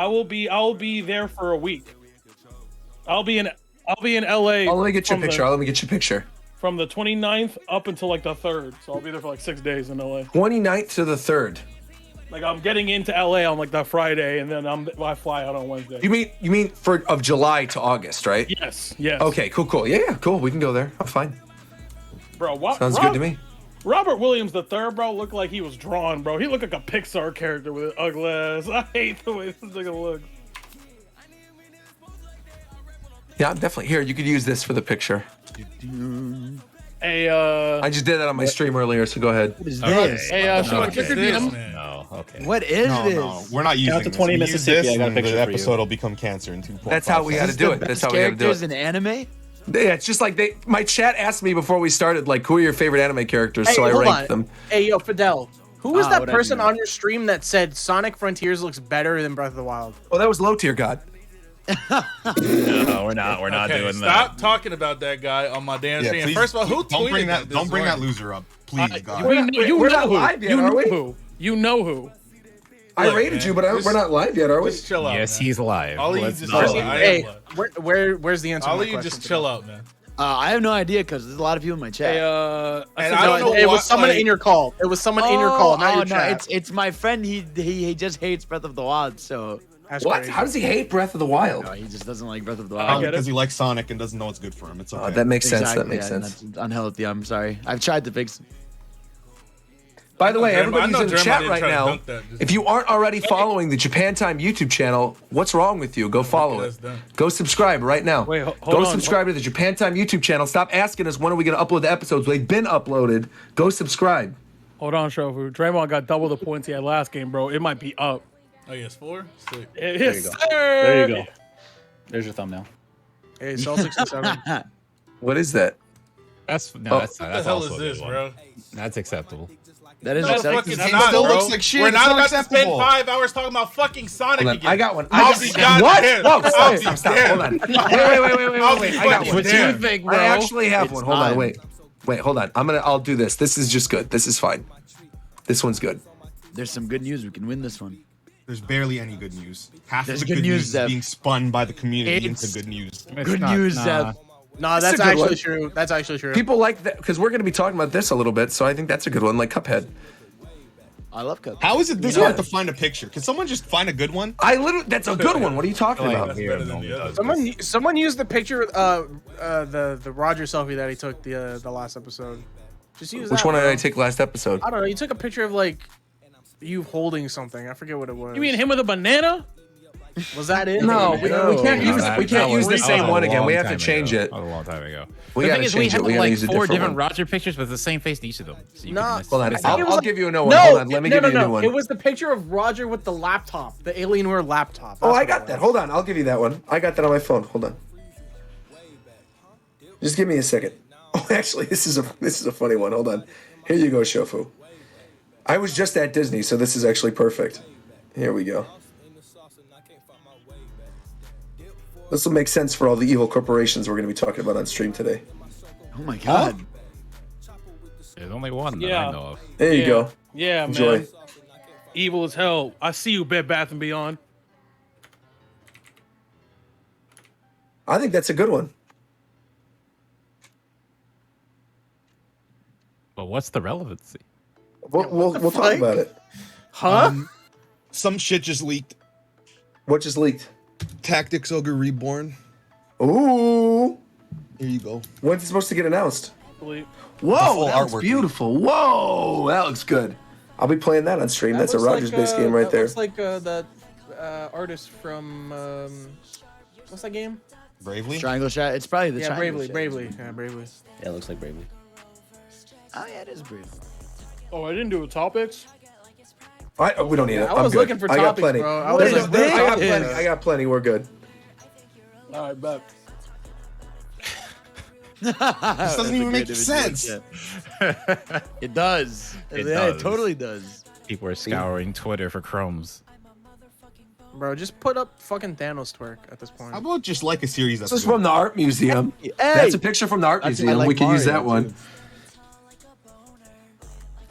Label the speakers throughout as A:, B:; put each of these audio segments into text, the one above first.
A: I'll be there for a week. I'll be in LA.
B: Oh, let me get you a picture. Let me get you a picture.
A: From the 29th up until like the 3rd. So I'll be there for like 6 days in LA.
B: 29th to the 3rd.
A: Like I'm getting into LA on like that Friday, and then I fly out on Wednesday.
B: You mean of July to August, right?
A: Yes.
B: Okay, cool. Yeah, cool. We can go there. I'm fine.
A: Bro,
B: Sounds good to me.
A: Robert Williams III, bro, looked like he was drawn, bro. He looked like a Pixar character with an ugly ass. I hate the way this nigga looks.
B: Yeah, I'm definitely here. You could use this for the picture.
A: Hey,
B: I just did that on my stream earlier, so go ahead.
C: What is this?
A: Hey, Sean, check your DM.
D: No, okay.
C: What is this?
E: No, we're not using
F: Out to
E: this.
F: 20
E: We use
F: Mississippi,
E: this
F: I got a
E: and
F: picture
E: the
F: for you.
E: episode will become cancer in 2.5.
B: That's how we had to do it. That's how we had to do
C: Characters
B: it.
C: in anime?
B: Yeah, it's just like my chat asked me before we started, like, who are your favorite anime characters?
G: Hey,
B: so I
G: hold
B: ranked
G: on.
B: them.
G: Hey, yo, Fidel. Who was that
C: what I
G: person
C: do.
G: on your stream that said Sonic Frontiers looks better than Breath of the Wild?
B: Oh, that was Low Tier God.
D: No, we're not. We're not doing
H: Stop
D: that.
H: talking about that guy on my damn stream.
E: please,
H: First of all, who
E: don't bring
H: tweeted
E: that?
H: this
E: Don't bring that
H: morning?
E: loser up, please, God.
B: We're not live yet, are we?
A: You know who.
B: I
H: Look,
B: rated
H: man,
B: you, but we're not live yet, are we?
H: Just chill out.
D: Yes,
H: man.
D: he's live.
H: All of you
D: Let's
H: just
D: not-
H: chill out.
G: Hey, where's the answer?
H: All
G: to
H: of
G: my
H: you
G: question,
H: just
G: Fidel?
H: chill out, man.
C: I have no idea because there's a lot of people in my chat.
A: Hey,
H: And I don't know
G: It
H: why,
G: was someone
H: like-
G: in your call. It was someone in your call, not your
C: no,
G: chat.
C: it's my friend. He just hates Breath of the Wild, so
G: That's
B: What?
G: crazy.
B: How does he hate Breath of the Wild?
C: no, he just doesn't like Breath of the
A: I
C: Wild.
A: get it.
E: Because he likes Sonic and doesn't know what's good for him. It's okay.
B: That makes sense.
C: Exactly,
B: That makes
C: yeah,
B: sense.
C: That's unhealthy. I'm sorry. I've tried to fix it.
B: By the way,
H: I know
B: everybody who's in the
H: Jeremiah
B: chat
H: didn't
B: right
H: try to
B: now,
H: dunk that, just-
B: if you aren't already following the Japan Time YouTube channel, what's wrong with you? Go follow it.
H: that's done.
B: Go subscribe right now.
A: Wait, hold
B: Go
A: on.
B: subscribe to the Japan Time YouTube channel. Stop asking us when are we going to upload the episodes. They've been uploaded. Go subscribe.
A: Hold on, Shofu. Draymond got double the points he had last game, bro. It might be up.
H: Oh, yes, 4? Sick.
A: Yes,
F: you go.
A: sir.
F: There you go. There's your thumbnail.
G: Hey, Celtics and 7.
B: What is that?
D: That's no.
B: Oh.
D: That's
H: What the
D: that's
H: hell
D: also
H: is
D: a good
H: this,
D: one.
H: bro?
D: That's acceptable.
C: That is
H: No,
C: acceptable.
H: fucking
E: It
H: not,
E: still
H: bro.
E: looks like shit.
H: We're
E: It's
H: not
E: not
H: about to spend
E: acceptable.
H: 5 hours talking about fucking Sonic
B: Hold on.
H: again.
B: I got one.
H: I'll be
B: What?
H: goddamn.
B: Whoa,
H: I'll be
B: stop.
H: damned.
B: Hold on. Wait. I got one.
A: What do you think, bro?
B: I actually have one. Hold on.
C: time.
B: Wait. Hold on. I'll do this. This is just good. This is fine. This one's good.
C: There's some good news. We can win this one.
E: There's barely any good news. Half
C: There's
E: of the
C: good
E: good
C: news,
E: news is
C: Zev.
E: being spun by the community
C: It's-
E: into good news.
D: It's
C: Good
D: not-
C: news,
D: nah.
C: Zev.
G: No,
B: That's
G: that's
B: a good
G: actually
B: one.
G: true. That's actually true.
B: People like that because we're going to be talking about this a little bit. So I think that's a good one, like Cuphead.
C: I love Cup.
E: How is it this
B: Yeah.
E: hard to find a picture? Can someone just find a good one?
B: That's a good one. What are you talking
D: Like,
B: about?
D: here,
H: better than
D: no one
H: the other.
D: does this.
G: Someone used the picture, the Roger selfie that he took the last episode. Just use
B: Which
G: that,
B: one did
G: bro.
B: I take last episode?
G: I don't know. You took a picture of like you holding something. I forget what it was.
A: You mean him with a banana?
G: Was that it?
B: No, we can't use
D: That-
B: we can't
D: that
B: use the
D: was-
B: same
D: that was
B: one
D: a
B: again. We
D: long
B: have to
D: time
B: change
D: ago.
B: it.
D: That was a long time ago.
B: We
D: The
B: got
D: thing
B: to
D: is, we
B: change
D: had
B: it. We got to
D: like
B: use a
D: 4
B: different
D: different
B: one.
D: Roger pictures with the same face in each of them. So you
G: Nah.
D: can
B: Hold on.
D: miss it.
B: I'll give you a new one.
G: No,
B: Hold on. Let me give you a new one.
G: It was the picture of Roger with the laptop, the Alienware laptop.
B: Oh,
G: That's
B: I
G: what
B: got
G: it
B: that.
G: was.
B: Hold on. I'll give you that one. I got that on my phone. Hold on. Just give me a second. Oh, actually, this is a funny one. Hold on. Here you go, Shofu. I was just at Disney, so this is actually perfect. Here we go. This will make sense for all the evil corporations we're going to be talking about on stream today.
C: Oh my god.
D: There's only one that
A: Yeah.
D: I know of.
B: There you
A: Yeah.
B: go.
A: Yeah,
B: Enjoy.
A: man. Evil as hell. I see you, Bed Bath and Beyond.
B: I think that's a good one.
D: But what's the relevancy?
B: We'll talk
G: fuck?
B: about it.
G: Huh?
E: Some shit just leaked.
B: What just leaked?
E: Tactics Ogre Reborn.
B: Ooh.
E: Here you go.
B: When's it supposed to get announced?
A: Believe-
B: Whoa,
E: full
B: that looks
E: artwork.
B: beautiful. Whoa, that looks good. I'll be playing that on stream. That's a
G: looks
B: Rogers-based game right
G: that
B: there.
G: looks like that artist from what's that game?
E: Bravely.
C: Triangle shot. It's probably the
G: Yeah,
C: triangle
G: Bravely,
C: shot.
G: Bravely. Yeah, Bravely.
F: Yeah, it looks like Bravely.
C: Oh yeah, it is Bravely.
A: Oh, I didn't do topics.
B: We don't need it.
G: I
B: I'm
G: was
B: good.
G: looking for
B: I got
G: topics,
B: plenty.
G: bro. I
C: What
G: was
C: is
G: like,
C: this?
B: I got plenty. I got plenty. We're good.
A: All right, bet.
C: This
E: doesn't even make sense.
C: It does.
D: It
C: Yeah, it
D: does.
C: totally does.
D: People are scouring Twitter for chromes.
G: Bro, just put up fucking Thanos twerk at this point.
E: How about just like a series that's
B: This is
E: good?
B: from the art museum.
C: Hey,
B: That's a picture from the art
C: That's why I
B: museum.
C: like
B: We can use
C: Mario,
B: that one.
C: too.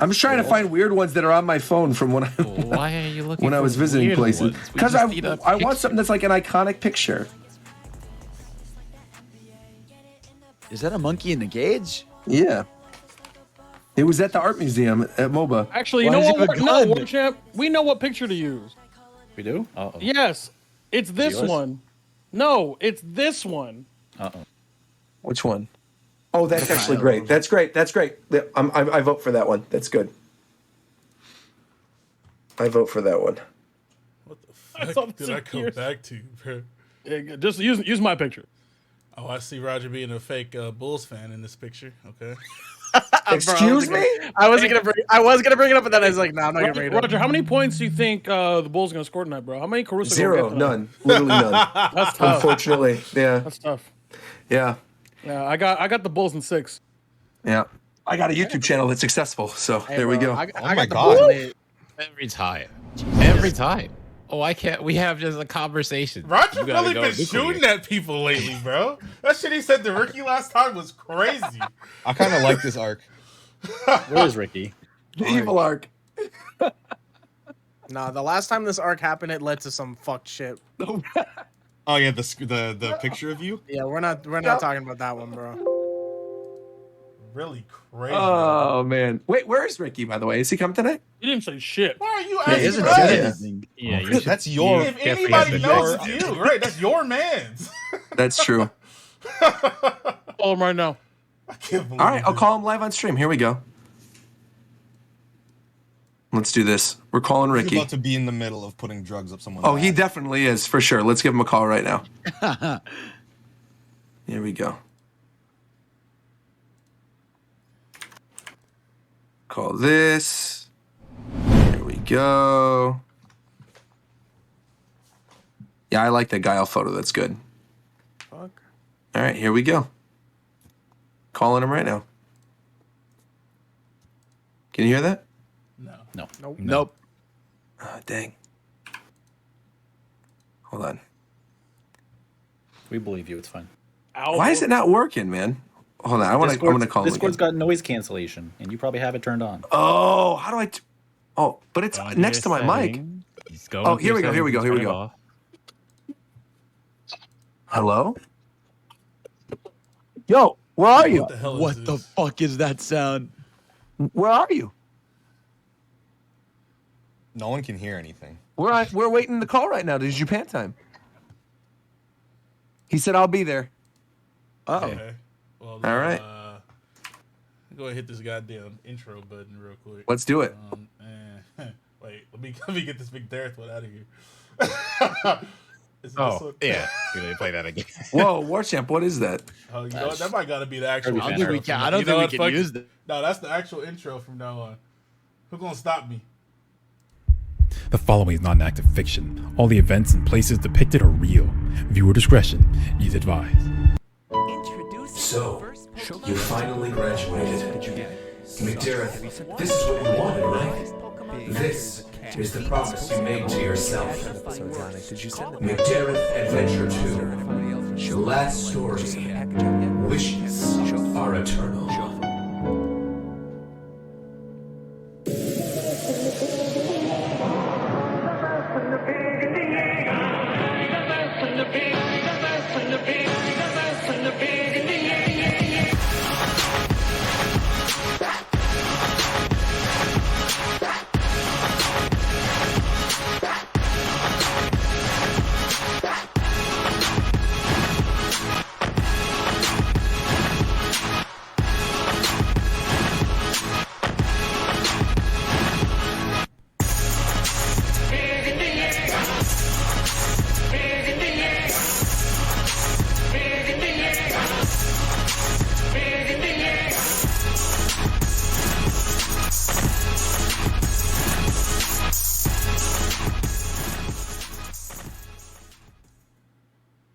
B: I'm just trying to find weird ones that are on my phone from when
D: Why are you looking
B: when I
D: for
B: was visiting
D: weird
B: places.
D: ones? We
B: Because
D: just need a
B: I want
D: picture.
B: something that's like an iconic picture.
C: Is that a monkey in a cage?
B: Yeah. It was at the art museum at MOBA.
A: Actually, you
C: Why
A: know
C: does he
A: what?
C: have a
A: No,
C: gun?
A: War Champ, we know what picture to use.
F: We do? Uh-oh.
A: Yes, it's this
F: Yours?
A: one. No, it's this one.
F: Uh-oh.
B: Which one? Oh, that's actually great. That's great. That's great. I vote for that one. That's good. I vote for that one.
H: What the
A: I saw
H: fuck
A: this
H: did I
A: in
H: come
A: years.
H: back to, bro?
A: Yeah, just use my picture.
H: Oh, I see Roger being a fake Bulls fan in this picture. Okay.
B: Excuse me?
G: I was gonna bring it up, but then I was like, nah, I'm not gonna bring it up.
A: Roger, how many points do you think the Bulls are gonna score tonight, bro? How many Caruso?
B: Zero.
A: Gonna get tonight?
B: None. Literally none.
A: That's tough.
B: Unfortunately. Yeah.
A: That's tough.
B: Yeah.
A: Yeah, I got the Bulls in 6.
B: Yeah. I got a YouTube channel that's successful, so
G: Hey,
B: there we
G: bro,
B: go.
G: I
E: my
G: got the
E: God.
G: Bulls in 8.
D: Every time. Every time. Oh, I can't. We have just a conversation.
H: Roger
D: You gotta
H: really
D: go
H: been
D: nuclear.
H: shooting at people lately, bro. That shit he said to Ricky last time was crazy.
E: I kind of like this arc.
F: Where is Ricky?
B: The evil arc.
G: Nah, the last time this arc happened, it led to some fucked shit.
E: Oh yeah, the picture of you.
G: Yeah, we're not talking about that one, bro.
H: Really crazy.
B: Oh man. Wait, where is Ricky, by the way? Is he coming tonight?
A: You didn't say shit.
H: Why are you
C: He
H: asking
C: hasn't
H: us?
C: said
B: Yeah.
C: anything.
D: Yeah, you should,
E: That's your.
H: If
D: can't
H: anybody
D: forget
H: knows,
D: that.
H: it's you, right? That's your man's.
B: That's true.
A: Call him right now.
H: I can't believe
B: All right, I'll
H: it.
B: call him live on stream. Here we go. Let's do this. We're calling
E: He's
B: Ricky.
E: about to be in the middle of putting drugs up someone's
B: Oh, he
E: ass.
B: definitely is, for sure. Let's give him a call right now. Here we go. Call this. There we go. Yeah, I like that Guile photo. That's good.
G: Fuck.
B: All right, here we go. Calling him right now. Can you hear that?
H: No.
F: No.
C: Nope.
B: Oh, dang. Hold on.
F: We believe you. It's fine.
B: Why is it not working, man? Hold on. I want to call him
F: Discord's
B: again.
F: got noise cancellation, and you probably have it turned on.
B: Oh, how do I? Oh, but it's
D: Go into
B: next to
D: your
B: my mic.
D: settings. Just go
B: Oh,
D: into
B: here
D: your
B: we go, here we
D: settings
B: go, here we
D: and turn
B: go.
D: it off.
B: Hello? Yo, where are you?
H: What the hell is
C: What the
H: this?
C: fuck is that sound?
B: Where are you?
E: No one can hear anything.
B: We're waiting the call right now to Japan time. He said I'll be there. Oh,
H: Okay. Well,
B: All right.
H: Go ahead and hit this goddamn intro button real quick.
B: let's do it.
H: Wait, let me get this big Darth one out of here. Is it this
D: Oh,
H: one?
D: yeah. You're going to play that again.
B: Whoa, Warchamp, what is that?
H: Oh, you know what? That might gotta be the actual.
F: I don't
H: intro
F: think
H: from now-
C: I don't
H: you know
C: think
H: what?
C: we can
H: Fuck
C: use
H: it.
C: that.
H: No, that's the actual intro from now on. Who's gonna stop me?
I: The following is not an act of fiction. All the events and places depicted are real. Viewer discretion is advised.
B: So, you finally graduated. McDareth, this is what you wanted, right? This is the promise you made to yourself. McDareth Adventure 2. The last story. Wishes are eternal.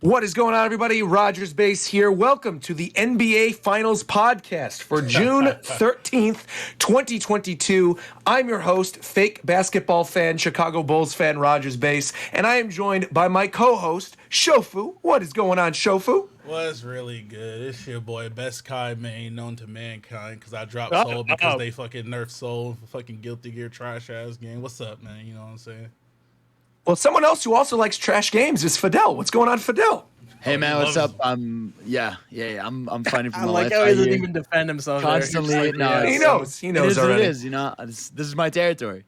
B: What is going on, everybody? Rogers Base here. Welcome to the NBA Finals podcast for June 13th, 2022. I'm your host, fake basketball fan, Chicago Bulls fan, Rogers Base, and I am joined by my co-host, Shofu. What is going on, Shofu?
H: What's really good? It's your boy, best Kai main known to mankind, because I dropped
A: Oh,
H: Soul because
A: oh.
H: they fucking nerfed Soul for fucking Guilty Gear trash ass game. What's up, man? You know what I'm saying?
B: Well, someone else who also likes trash games is Fidel. What's going on, Fidel?
C: Hey man,
H: he
C: what's
H: loves
C: up? Yeah. I'm fighting for
G: I
C: my
G: like
C: life.
G: how he
C: out
G: doesn't
C: here.
G: even defend himself. there. He's just
C: Constantly,
G: like,
C: no,
G: yeah.
B: He knows. He knows
C: it is what
B: already.
C: it is. You know, this is my territory.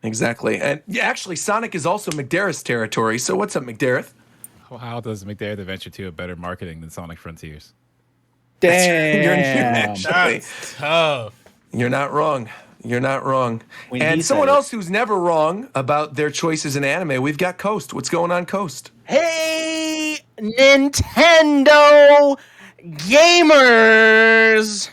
B: Exactly. And yeah, actually, Sonic is also McDareth's territory. So what's up, McDareth?
D: How does McDare the Venture 2 have better marketing than Sonic Frontiers?
B: You're
F: Damn.
B: actually,
H: That's tough.
B: you're not wrong. You're not wrong.
F: When
B: And
F: he
B: someone
F: said it.
B: else who's never wrong about their choices in anime, we've got Coast. What's going on, Coast?
G: Hey, Nintendo gamers!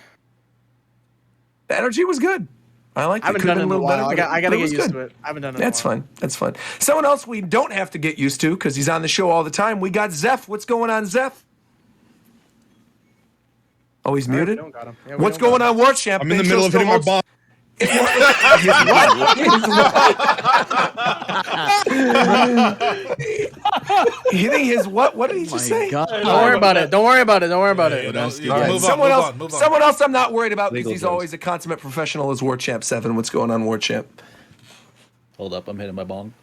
B: The energy was good. I like
G: I
B: it.
G: haven't
B: Could've
G: done it
B: been
G: in a while.
B: better,
G: I
B: but
G: gotta
B: it was
G: get used
B: good.
G: to it. I haven't done it.
B: That's
G: in a while.
B: fine. That's fine. Someone else we don't have to get used to because he's on the show all the time. We got Zeph. What's going on, Zeph? Oh, he's muted?
G: We don't got him. Yeah, we
B: What's
G: don't got
B: going on, War Champ?
E: I'm in the
B: Big
E: middle
B: Show
E: of hitting my
B: still
E: bomb.
B: Hitting his what? What did he
C: My
B: just say?
C: God.
G: Don't worry about it. Don't worry about it. Don't worry about it.
C: that's
H: Yeah,
C: good.
H: move
B: Someone
H: on,
B: else.
H: move on.
B: Someone else. I'm not worried about because
F: Legal
B: he's
F: drugs.
B: always a consummate professional. Is War Champ 7? What's going on, War Champ?
F: Hold up, I'm hitting my bong.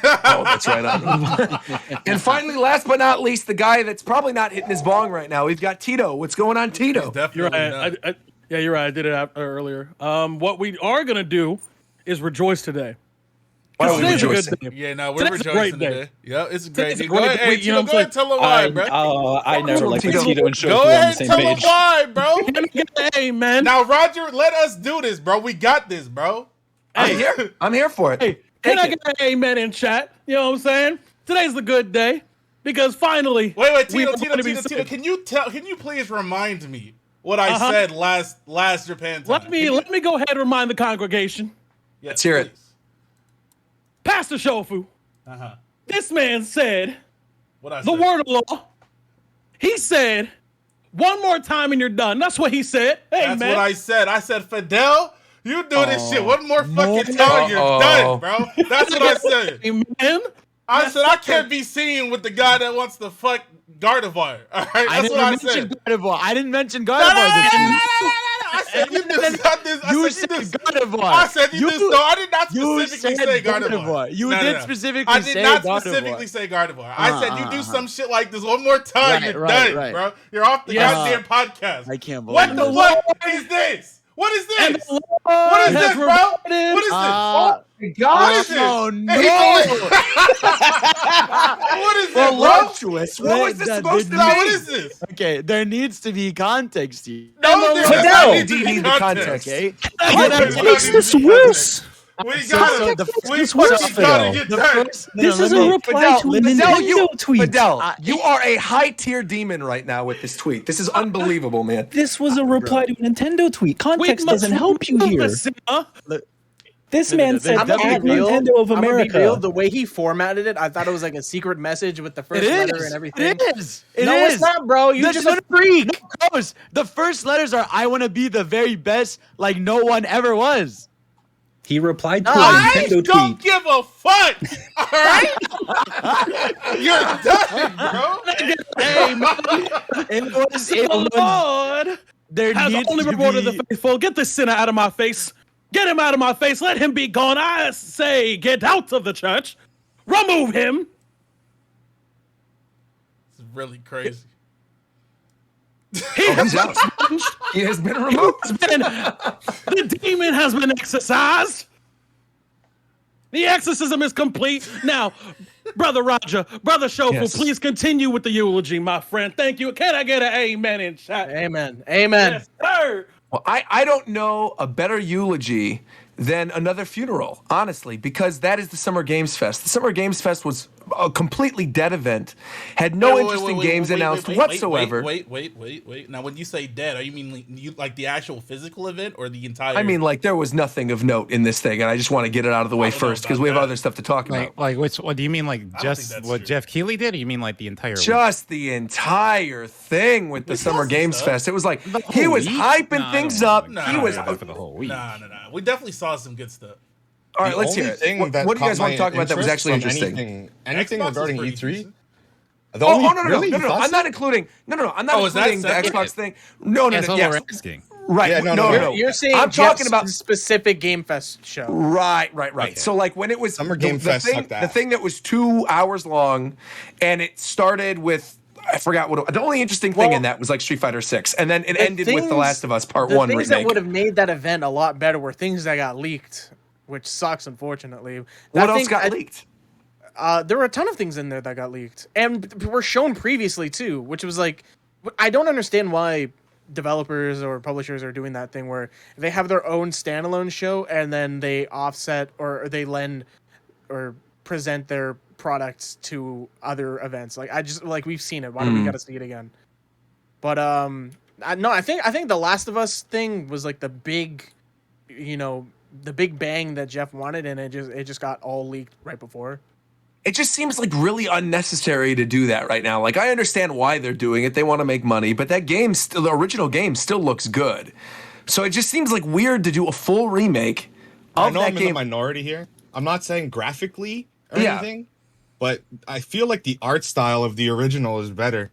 B: Oh, that's right. And finally, last but not least, the guy that's probably not hitting his bong right now. We've got Tito. What's going on, Tito?
A: You're
H: Definitely
A: right.
H: not.
A: Yeah, you're right. I did it earlier. What we are gonna do is rejoice today.
B: Why are we
A: Today's a good
B: rejoicing?
A: day.
H: Yeah, no, we're
A: Today's a
H: rejoicing
A: great day.
H: today. Yeah, it's a great
A: Today's a
H: day.
A: great
H: Go ahead,
A: day.
H: hey,
A: You know
H: Tito,
A: what I'm
H: go ahead and tell them why, bro.
F: I never like when
B: Tito.
F: Tito and Show
H: Go
F: were on
H: ahead
F: the
H: and
F: same
H: tell them
F: page.
H: why, bro.
A: Hey, man.
H: Now, Roger, let us do this, bro. We got this, bro.
B: I'm here. I'm here for it.
A: Hey, can I
B: Take
A: get an amen in chat? You know what I'm saying? Today's a good day because finally.
H: Wait,
A: we
H: Tito,
A: are
H: Tito,
A: gonna be
H: Tito, Tito.
A: saved.
H: Can you please remind me what I said last Japan time?
A: Let me go ahead and remind the congregation.
H: Let's
B: hear it.
A: Pastor Shofu, this man said
H: What I
A: the
H: said.
A: word of law. He said, one more time and you're done. That's what he said. Hey,
H: That's
A: man.
H: what I said. I said, Fidel, you do this shit one more fucking time, you're done, bro. That's what I said.
A: Amen.
H: I said I can't be seen with the guy that wants to fuck Gardevoir. All right,
C: I
H: that's
C: didn't
H: what I
C: mention
H: said.
C: Gardevoir. I didn't mention
H: No, no, no, no, no,
C: Gardevoir.
H: I said you just got this.
C: You said Gardevoir.
H: I said you just. No, I did not
C: you
H: specifically
C: said
H: say Gardevoir.
C: Gardevoir. You
H: No, no,
C: did
H: no.
C: specifically
H: I did
C: say
H: not
C: Gardevoir.
H: specifically say Gardevoir. I said you do some shit like this one more time,
C: Right,
H: you're
C: right,
H: done,
C: right.
H: bro. You're off the
A: Yes.
H: goddamn podcast.
C: I can't believe
H: What the
C: it.
H: fuck is this? What is
A: And
H: this?
A: the Lord
H: What is
A: has
H: this, bro? What
A: rewarded-
H: is this?
C: Uh,
H: What is this?
C: Oh
H: Hey,
C: no!
H: What is this, bro?
B: Voluptuous. What was this
C: That
B: supposed to
C: did
H: No,
B: be?
H: what is this?
C: Okay, there needs to be context here.
H: No, there does
B: Fidel.
H: not need to
B: You
H: be
B: need the context.
C: Okay.
H: What
J: makes this worse?
H: We
C: So
H: got
C: the
H: it. We
C: first
H: fucking
C: one,
H: gotta get
C: The
H: done.
C: first,
J: This
C: no,
J: is
C: let
J: a
C: me-
J: reply to a Nintendo tweet.
B: Fidel, you are a high tier demon right now with this tweet. This is unbelievable, man.
J: This was a reply to a Nintendo tweet. Context
A: must
J: doesn't help you
A: remove
J: here.
A: this, huh?
J: This man said
G: I'm gonna
J: at
G: be real.
J: Nintendo of
G: I'm gonna be real.
J: America.
G: The way he formatted it, I thought it was like a secret message with the first
C: It
G: letter
C: is.
G: and everything.
C: It is. It
G: no,
C: is.
G: it's not, bro. You
C: That's
G: just
C: not-
G: a freak.
C: No, gross. The first letters are "I want to be the very best," like no one ever was.
F: He replied to a
H: I
F: Nintendo
H: don't
F: tweet.
H: give a fuck. All right, you're done, bro.
A: Hey, man.
C: It was.
A: The Lord
C: There
A: has
C: needs
A: only
C: to
A: rewarded
C: be.
A: the faithful. Get this sinner out of my face. Get him out of my face. Let him be gone. I say, get out of the church. Remove him.
H: It's really crazy.
A: He has
B: He's out. He has been removed.
A: the demon has been exorcised. The exorcism is complete. Now, Brother Roger, Brother Shofu,
B: Yes.
A: please continue with the eulogy, my friend. Thank you. Can I get an amen in chat?
G: Amen. Amen.
A: Yes, sir.
B: Well, I don't know a better eulogy than another funeral, honestly, because that is the Summer Games Fest. The Summer Games Fest was a completely dead event, had no interesting games announced whatsoever.
H: Wait. Now, when you say dead, are you mean like the actual physical event or the entire?
B: I mean, like, there was nothing of note in this thing, and I just want to get it out of the way
H: don't know
B: first because
H: about
B: we have
H: that.
B: other stuff to talk about.
D: Like what do you mean? Like
H: don't think
D: just
H: that's
D: what
H: true.
D: Jeff Keighley did? Or you mean like the entire?
B: Just the entire thing with the Summer
H: some
B: Games
H: stuff.
B: Fest. It was like
D: The
B: he
D: whole
B: was
D: week?
B: hyping
D: No, I
B: things
D: don't
B: up.
D: think-
H: Nah,
B: He
H: nah,
B: was.
H: nah,
D: Not for the whole week.
H: Nah. We definitely saw some good stuff.
B: All right,
E: The
B: let's hear
E: only
B: it.
E: thing
B: What
E: that
B: do you guys
E: caught
B: want to
E: my
B: talk about that was
E: interest
B: actually
E: from
B: interesting?
E: Anything
H: Xbox was
E: regarding
H: pretty
E: E3?
H: decent.
E: The
B: Oh,
E: only-
B: oh, no, no,
E: really?
B: no,
E: You
B: no, no.
E: thought
B: I'm
E: so?
B: not including. No. I'm not
H: Oh, is that
B: including the
H: separate?
B: Xbox thing. No,
D: That's all
B: yes.
D: we're asking.
B: Right.
E: Yeah,
B: no,
E: no,
B: no,
E: no.
B: no.
G: You're saying
B: I'm
G: Jeff's
B: talking about
G: specific Game Fest show.
B: Right.
E: Okay.
B: So like when it was
E: Summer Game Fest
B: thing,
E: sucked
B: the
E: ass.
B: thing that was 2 hours long, and it started with I forgot what the only interesting thing in that was like Street Fighter 6, and then it ended with The Last of Us Part
G: The
B: 1
G: things that
B: remake.
G: would have made that event a lot better were things that got leaked, which sucks, unfortunately.
B: What else got leaked?
G: There were a ton of things in there that got leaked, and were shown previously too, which was like, I don't understand why developers or publishers are doing that thing where they have their own standalone show and then they offset or they lend or present their products to other events. Like we've seen it. Why do we got to see it again? But I think the Last of Us thing was like the big, the big bang that Jeff wanted, and it just got all leaked right before.
B: It just seems like really unnecessary to do that right now. Like I understand why they're doing it; they want to make money, but that game, the original game, still looks good. So it just seems like weird to do a full remake of
E: I know
B: that
E: I'm
B: game.
E: in the minority here. I'm not saying graphically or
B: Yeah.
E: anything, but I feel like the art style of the original is better.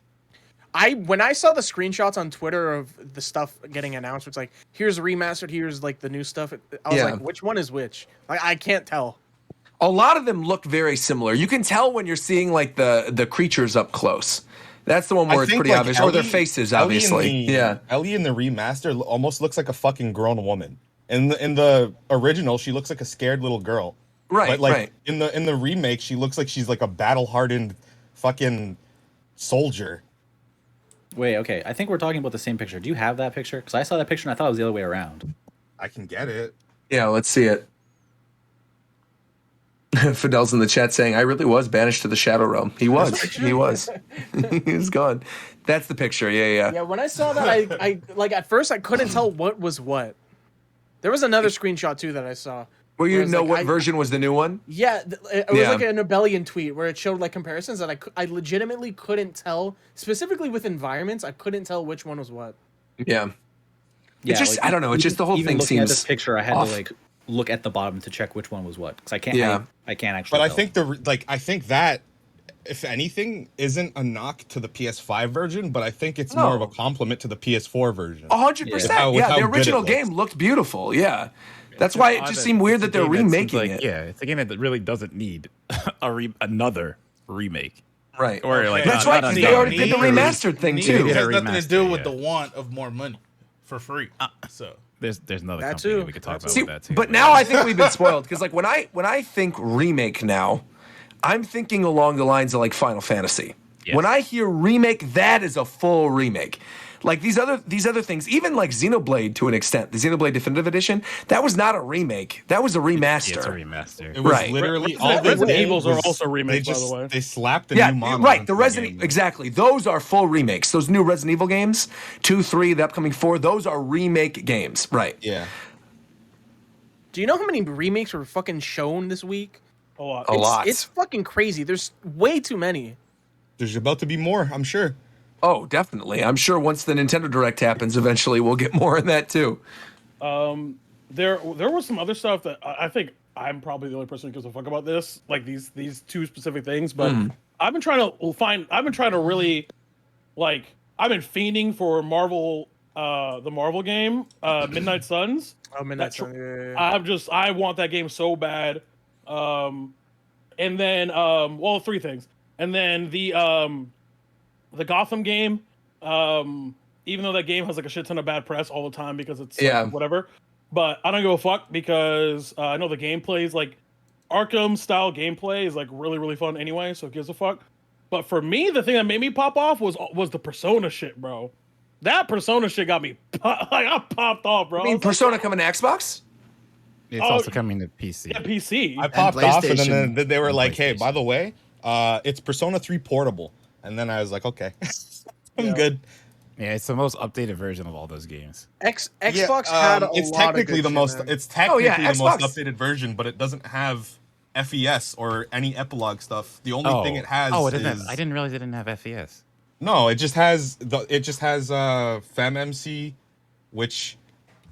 G: When I saw the screenshots on Twitter of the stuff getting announced, it's like, here's remastered, here's like the new stuff. I was like, which one is which? Like I can't tell.
B: A lot of them look very similar. You can tell when you're seeing like the creatures up close. That's the one where it's pretty obvious, or their faces, obviously.
E: Ellie in the remaster almost looks like a fucking grown woman. In the original, she looks like a scared little girl.
B: Right,
E: But like
B: right.
E: in the remake, she looks like she's like a battle-hardened fucking soldier.
F: Wait, okay. I think we're talking about the same picture. Do you have that picture? Because I saw that picture and I thought it was the other way around.
E: I can get it.
B: Yeah, let's see it. Fidel's in the chat saying, "I really was banished to the Shadow Realm." He was. He was. He was gone. That's the picture. Yeah.
G: Yeah, when I saw that, I like at first I couldn't tell what was what. There was another screenshot too that I saw.
B: Well, you
G: where it's
B: know
G: like,
B: what version was the new one?
G: Yeah, it was like a Nobelian tweet where it showed like comparisons that I legitimately couldn't tell, specifically with environments. I couldn't tell which one was what.
B: Yeah.
F: Yeah,
B: It's just
F: like,
B: I don't know. It's just the whole
F: even
B: thing
F: looking
B: seems
F: at this picture, I had
B: off.
F: to like look at the bottom to check which one was what because I can't.
B: Yeah.
F: I can't actually.
E: But I
F: tell.
E: think I think that if anything isn't a knock to the PS5 version, but I think it's more of a compliment to the PS4 version.
B: 100%. Yeah, the original game looked beautiful. Yeah. That's why it just seemed weird that they're remaking it.
I: Yeah, it's a game that really doesn't need another remake.
B: Right.
I: Or like
B: That's
I: not
B: right, 'cause they already did the remastered thing too.
H: It has
I: Yeah,
H: nothing to do with
I: remaster,
H: the want of more money for free. So
I: There's another
G: That
I: company
G: too.
I: that we could talk about
B: See,
I: with that too.
B: but now I think we've been spoiled because like when I think remake now, I'm thinking along the lines of like Final Fantasy.
I: Yes.
B: When I hear remake, that is a full remake. Like these other things, even like Xenoblade to an extent, the Xenoblade Definitive Edition, that was not a remake. That was a remaster.
I: It's a remaster.
E: It was
B: Right.
E: literally
A: Resident
E: all they
A: Resident
E: did
A: Evils are
E: was
A: also remakes,
E: they
A: by the way.
E: They slapped a
B: Yeah,
E: new model.
B: right.
E: into
B: The Resident
E: game.
B: exactly. Those are full remakes. Those new Resident Evil games, 2, 3, the upcoming 4, those are remake games. Right.
E: Yeah.
G: Do you know how many remakes were fucking shown this week?
A: A lot.
B: A lot.
G: It's fucking crazy. There's way too many.
E: There's about to be more, I'm sure.
B: Oh, definitely. I'm sure once the Nintendo Direct happens, eventually we'll get more of that too.
A: There was some other stuff that I think I'm probably the only person who gives a fuck about this, like these two specific things. But I've been trying to really, like, I've been fiending for Marvel, the Marvel game, Midnight Suns.
G: Oh, Midnight Suns. Yeah.
A: I want that game so bad. And then, well, three things. And then the Gotham game, even though that game has like a shit ton of bad press all the time because it's whatever, but I don't give a fuck because I know the gameplay is like Arkham style gameplay is like really, really fun anyway, so it gives a fuck. But for me, the thing that made me pop off was the Persona shit, bro. That Persona shit got me I popped off, bro.
B: I mean, Persona coming to Xbox?
D: It's also coming to PC.
A: Yeah, PC.
E: I popped off, and then
C: PlayStation.
E: they were like, "Hey, by the way, it's Persona 3 Portable." And then I was like, "Okay, I'm good."
I: Yeah, it's the most updated version of all those games.
G: Xbox had a
E: it's
G: lot
E: technically
G: of
E: the
G: good
E: most.
G: shit, man.
E: It's technically the most
B: Xbox.
E: updated version, but it doesn't have FES or any epilogue stuff. The only thing it has.
D: Oh, it doesn't.
E: is,
D: I didn't realize it didn't have FES.
E: No, it just has FemMC, which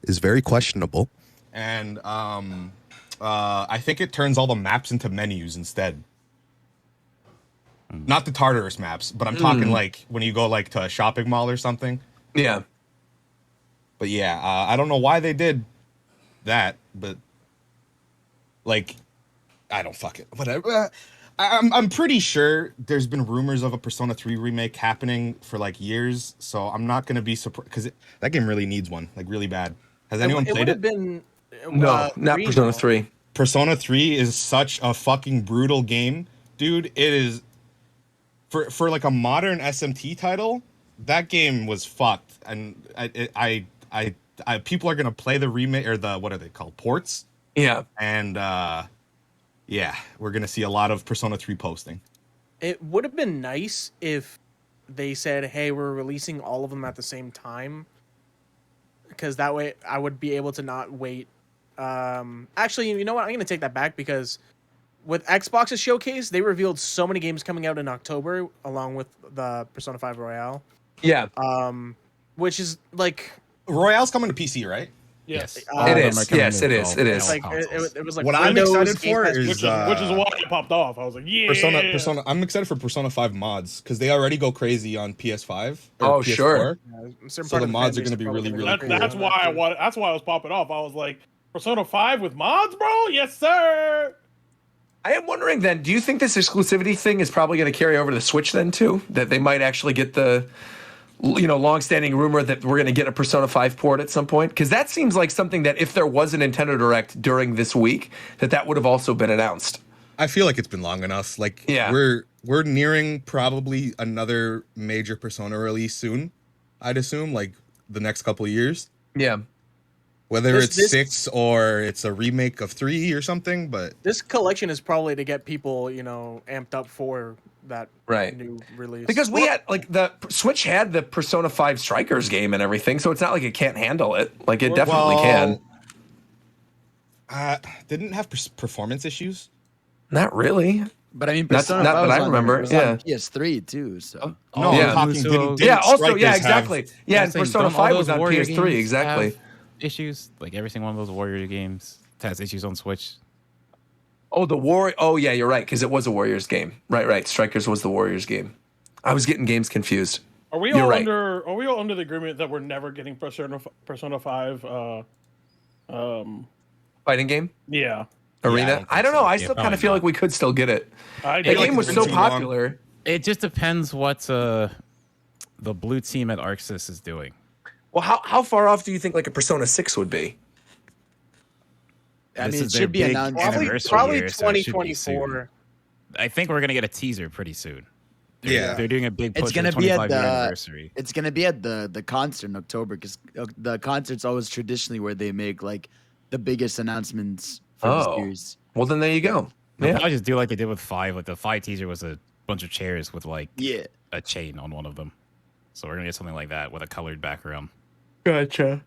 E: is very questionable, and I think it turns all the maps into menus instead. Not the Tartarus maps, but I'm talking like when you go like to a shopping mall or something.
B: Yeah.
E: But yeah, I don't know why they did that, but like, I don't fuck it. Whatever. I'm pretty sure there's been rumors of a Persona 3 remake happening for like years, so I'm not gonna be surprised because that game really needs one, like really bad. Has anyone
G: It
E: played
G: would have
E: it?
G: been
B: No, not Persona 3.
E: Persona 3 is such a fucking brutal game, dude. It is for like a modern SMT title. That game was fucked, and I people are gonna play the remake or the what are they called, ports?
B: Yeah,
E: and yeah, we're gonna see a lot of Persona 3 posting.
G: It would have been nice if they said, "Hey, we're releasing all of them at the same time," because that way I would be able to not wait. Actually, you know what? I'm gonna take that back because with Xbox's showcase, they revealed so many games coming out in October, along with the Persona 5 Royale.
B: Yeah.
G: Which is like
E: Royale's coming to PC, right?
A: Yes.
B: It is. Yes, it is. It is.
G: Like it was like
E: what I'm
G: Windows,
E: excited
G: Game
E: for
G: Pass,
E: is
A: which is why it popped off. I was like, yeah.
E: Persona. I'm excited for Persona 5 mods because they already go crazy on PS5.
B: Oh,
E: PS4.
B: sure.
G: certain
E: So
G: part
E: the
G: of
E: mods are
G: fan
E: going to
G: base
E: be
G: probably
E: really,
G: gonna
E: really
G: go
E: cool.
G: crazy
A: That's
G: on
A: why
G: that, too.
A: That's why I was popping off. I was like, Persona 5 with mods, bro? Yes, sir.
B: I am wondering then, do you think this exclusivity thing is probably going to carry over to the Switch then too? That they might actually get the, long-standing rumor that we're going to get a Persona 5 port at some point? Because that seems like something that if there was a Nintendo Direct during this week, that would have also been announced.
E: I feel like it's been long enough. Like
B: Yeah.
E: we're nearing probably another major Persona release soon. I'd assume like the next couple of years.
B: Yeah.
E: Whether it's 6 or it's a remake of 3 or something, but
G: This collection is probably to get people, amped up for that new release.
B: Because we had the Switch had the Persona 5 Strikers game and everything, so it's not like it can't handle it. Like it definitely can.
E: Didn't have performance issues.
B: Not really.
C: But I mean,
B: Not
C: Persona
B: that
C: 5 was
B: I remember.
C: was
B: Yeah.
C: on PS3 too. So
E: No,
B: yeah.
E: I'm talking. Didn't
B: Also,
E: Strikers
B: yeah,
E: have-
B: exactly. Yeah, and
D: Saying,
B: Persona
D: don't all
B: 5
D: those
B: was on
D: Warrior
B: PS3,
D: games
B: exactly.
D: have issues like every single one of those Warrior games has issues on Switch.
B: Oh, the Warrior. Oh, yeah, you're right, because it was a Warriors game. Right. Strikers was the Warriors game. I was getting games confused.
A: Are we
B: You're
A: all
B: right.
A: under the agreement that we're never getting Persona 5
B: Fighting game?
A: yeah.
B: Arena? I don't know. I
D: Yeah,
B: still kind
D: probably
B: of feel
D: not.
B: like we could still get it.
A: I
B: The
A: do.
B: game was
E: it's
B: so
E: been too long.
B: popular.
D: It just depends what the blue team at Arxis is doing.
B: Well, how far off do you think like a Persona 6 would be?
C: I
D: This
C: mean,
D: is
C: it
D: their
C: should be
D: big
C: announced.
D: anniversary
G: Probably
D: year, so it should be
G: 2024.
D: soon. I think we're gonna get a teaser pretty soon.
E: Yeah.
D: They're doing a big push
C: It's
D: for
C: gonna
D: the
C: be at
D: 25 year
C: the
D: anniversary.
C: it's gonna be at the concert in October because the concert's always traditionally where they make like the biggest announcements for the
B: Oh.
C: series.
B: Well, then there you go.
D: They'll
B: Yeah.
D: probably just do like they did with 5. Like the 5 teaser was a bunch of chairs with like
C: Yeah.
D: a chain on one of them. So we're gonna get something like that with a colored background.
B: Gotcha.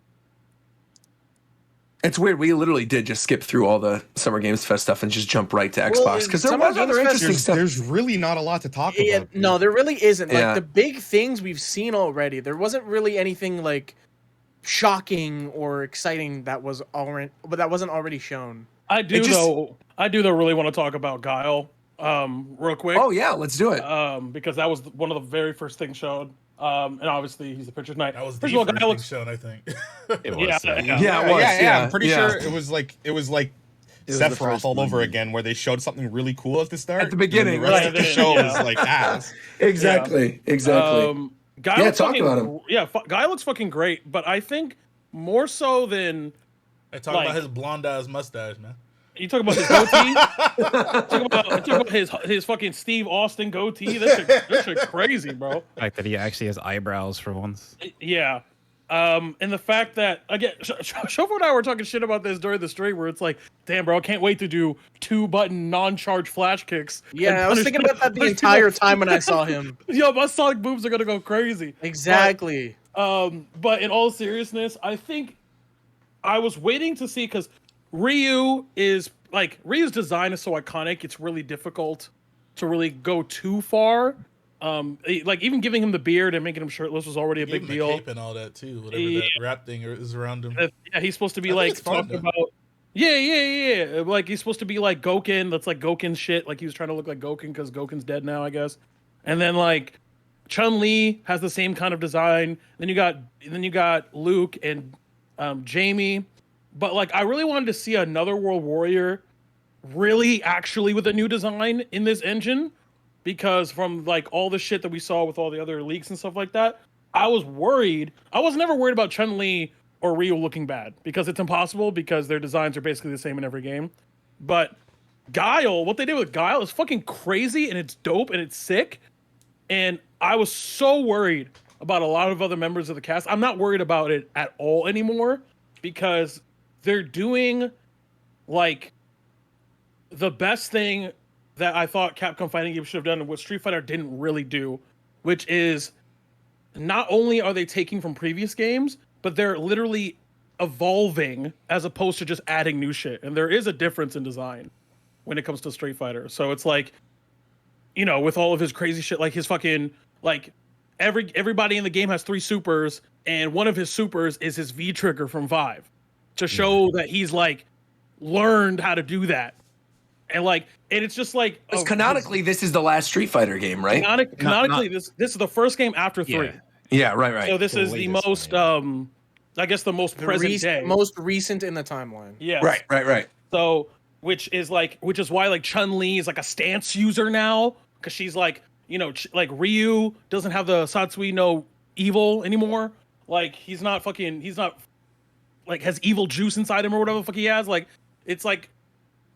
B: It's weird. We literally did just skip through all the Summer Games Fest stuff and just jump right to Xbox because there
G: Summer
B: was
G: Games
B: other
G: Fest-
B: interesting stuff.
E: There's really not a lot to talk
G: Yeah,
E: about.
G: no, there really isn't.
B: Yeah.
G: Like the big things we've seen already. There wasn't really anything like shocking or exciting that was already, but that wasn't already shown.
A: I do though really want to talk about Guile real quick.
B: Oh yeah, let's do it.
A: Because that was one of the very first things shown. And obviously he's the picture tonight.
H: That was
A: First
H: the
A: of all,
H: first
A: Guile
H: thing
A: looks
H: shown, I think.
D: It was.
A: yeah.
B: Yeah, it was. Yeah,
E: I'm pretty
B: yeah.
E: sure it was like
C: It was the
E: Sephiroth
C: first
E: all over
C: one.
E: again, where they showed something really cool at the start.
B: At the beginning,
E: and the rest
A: right.
E: of the show
A: Yeah.
E: was like ass.
B: Exactly.
A: Guy
B: Yeah,
A: looks
B: talk
A: fucking,
B: about him.
A: Yeah, Guy looks fucking great, but I think more so than
H: I talk
A: Like-
H: about his blonde ass mustache, man.
A: you talk about his goatee. talk about his fucking Steve Austin goatee. That shit crazy, bro.
D: The fact that he actually has eyebrows for once.
A: Yeah. And the fact that again, Shofu and I were talking shit about this during the stream, where it's like, damn, bro, I can't wait to do 2-button non-charge flash kicks.
G: Yeah,
A: and
G: I was
A: punish
G: thinking
A: people-
G: about that the
A: punish people-
G: entire time when I saw him.
A: Yo, my sonic boobs are gonna go crazy.
G: Exactly.
A: But in all seriousness, I think I was waiting to see because Ryu's design is so iconic. It's really difficult to really go too far. Like even giving him the beard and making him shirtless was already a
H: Gave
A: big
H: him
A: deal.
H: the cape and all that too. Whatever that wrap thing is around him.
A: Yeah, he's supposed to be
H: I think
A: like
H: it's fun,
A: talking
H: though.
A: about. Yeah. Like he's supposed to be like Goken. That's like Goken's shit. Like he was trying to look like Goken because Goken's dead now, I guess. And then like Chun-Li has the same kind of design. Then you got Luke and Jamie. But like I really wanted to see another World Warrior really actually with a new design in this engine, because from like all the shit that we saw with all the other leaks and stuff like that, I was worried. I was never worried about Chun-Li or Ryu looking bad, because it's impossible, because their designs are basically the same in every game. But Guile, what they did with Guile is fucking crazy, and it's dope, and it's sick. And I was so worried about a lot of other members of the cast. I'm not worried about it at all anymore, because they're doing like the best thing that I thought Capcom fighting games should have done, and what Street Fighter didn't really do, which is not only are they taking from previous games, but they're literally evolving as opposed to just adding new shit. And there is a difference in design when it comes to Street Fighter. So it's like, you know, with all of his crazy shit, like his fucking, like everybody in the game has 3 supers, and one of his supers is his V trigger from 5 to show that he's like learned how to do that. And like, and it's just like,
B: Because canonically, this is the last Street Fighter game, right?
A: Canonically, this is the first game after 3.
B: Yeah, right.
A: So this is the most, I guess, the most present day,
G: most recent in the timeline.
A: Yeah.
B: Right.
A: So, which is why like Chun-Li is like a stance user now, because she's like, you know, like Ryu doesn't have the Satsui no evil anymore. Like he's not like has evil juice inside him or whatever the fuck he has. Like it's like,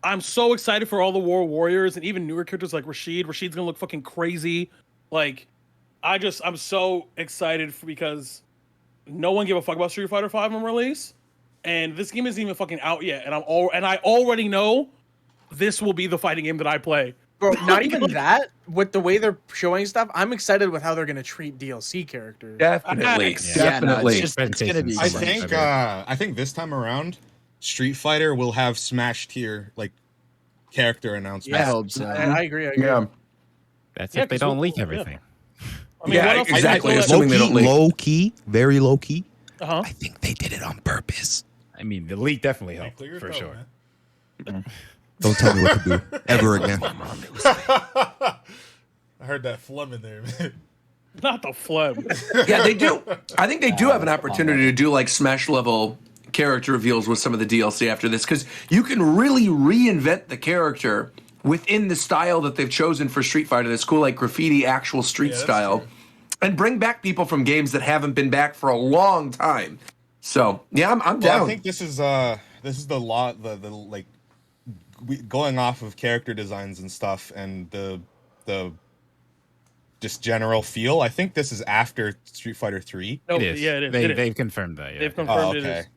A: I'm so excited for all the World Warriors and even newer characters like Rashid. Rashid's gonna look fucking crazy. Like, I'm so excited because no one gave a fuck about Street Fighter 5 on release, and this game isn't even fucking out yet. And I already know this will be the fighting game that I play.
G: Bro, not even that. With the way they're showing stuff, I'm excited with how they're gonna treat DLC characters.
B: Definitely.
C: It's gonna be.
E: I think this time around, Street Fighter will have Smash tier like character announcements.
C: I hope so.
G: I agree.
B: Yeah.
D: That's if they don't leak everything.
A: I mean, what else?
B: exactly.
A: I
B: Assuming they don't leak.
K: Low key, very low key.
A: Uh-huh.
K: I think they did it on purpose.
D: I mean, the leak definitely helped
H: Clear your
D: for
H: throat,
D: sure.
H: man.
K: Don't tell me what to do ever again.
H: I heard that phlegm in there, man.
A: Not the phlegm.
B: Yeah, they do. I think they do have an opportunity to do like Smash level character reveals with some of the DLC after this, because you can really reinvent the character within the style that they've chosen for Street Fighter. That's cool, like graffiti, actual street style,
H: true.
B: and bring back people from games that haven't been back for a long time. So yeah, I'm down.
E: I think this is the like going off of character designs and stuff and the just general feel. I think this is after Street Fighter 3.
A: No,
D: It is.
A: yeah, it is.
D: They've confirmed that. Yeah.
A: They've confirmed it
E: okay.
A: is.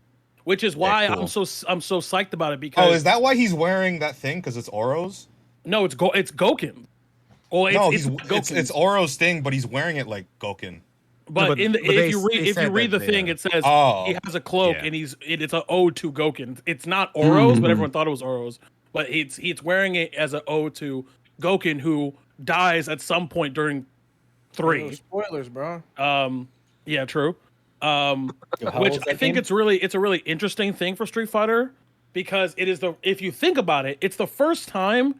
A: Which is why
E: cool.
A: I'm so psyched about it, because
E: Oh, is that why he's wearing that thing? Because it's Oro's?
A: no, it's Goken. Well,
E: It's Oro's thing, but he's wearing it like Goken.
A: But if you read the thing, it says he has a cloak and it's an ode to Goken. It's not Oro's, but everyone thought it was Oro's. But it's wearing it as an ode to Goken, who dies at some point during 3.
G: Spoilers, bro.
A: Yeah, true. Which I think it's a really interesting thing for Street Fighter, because it is if you think about it, it's the first time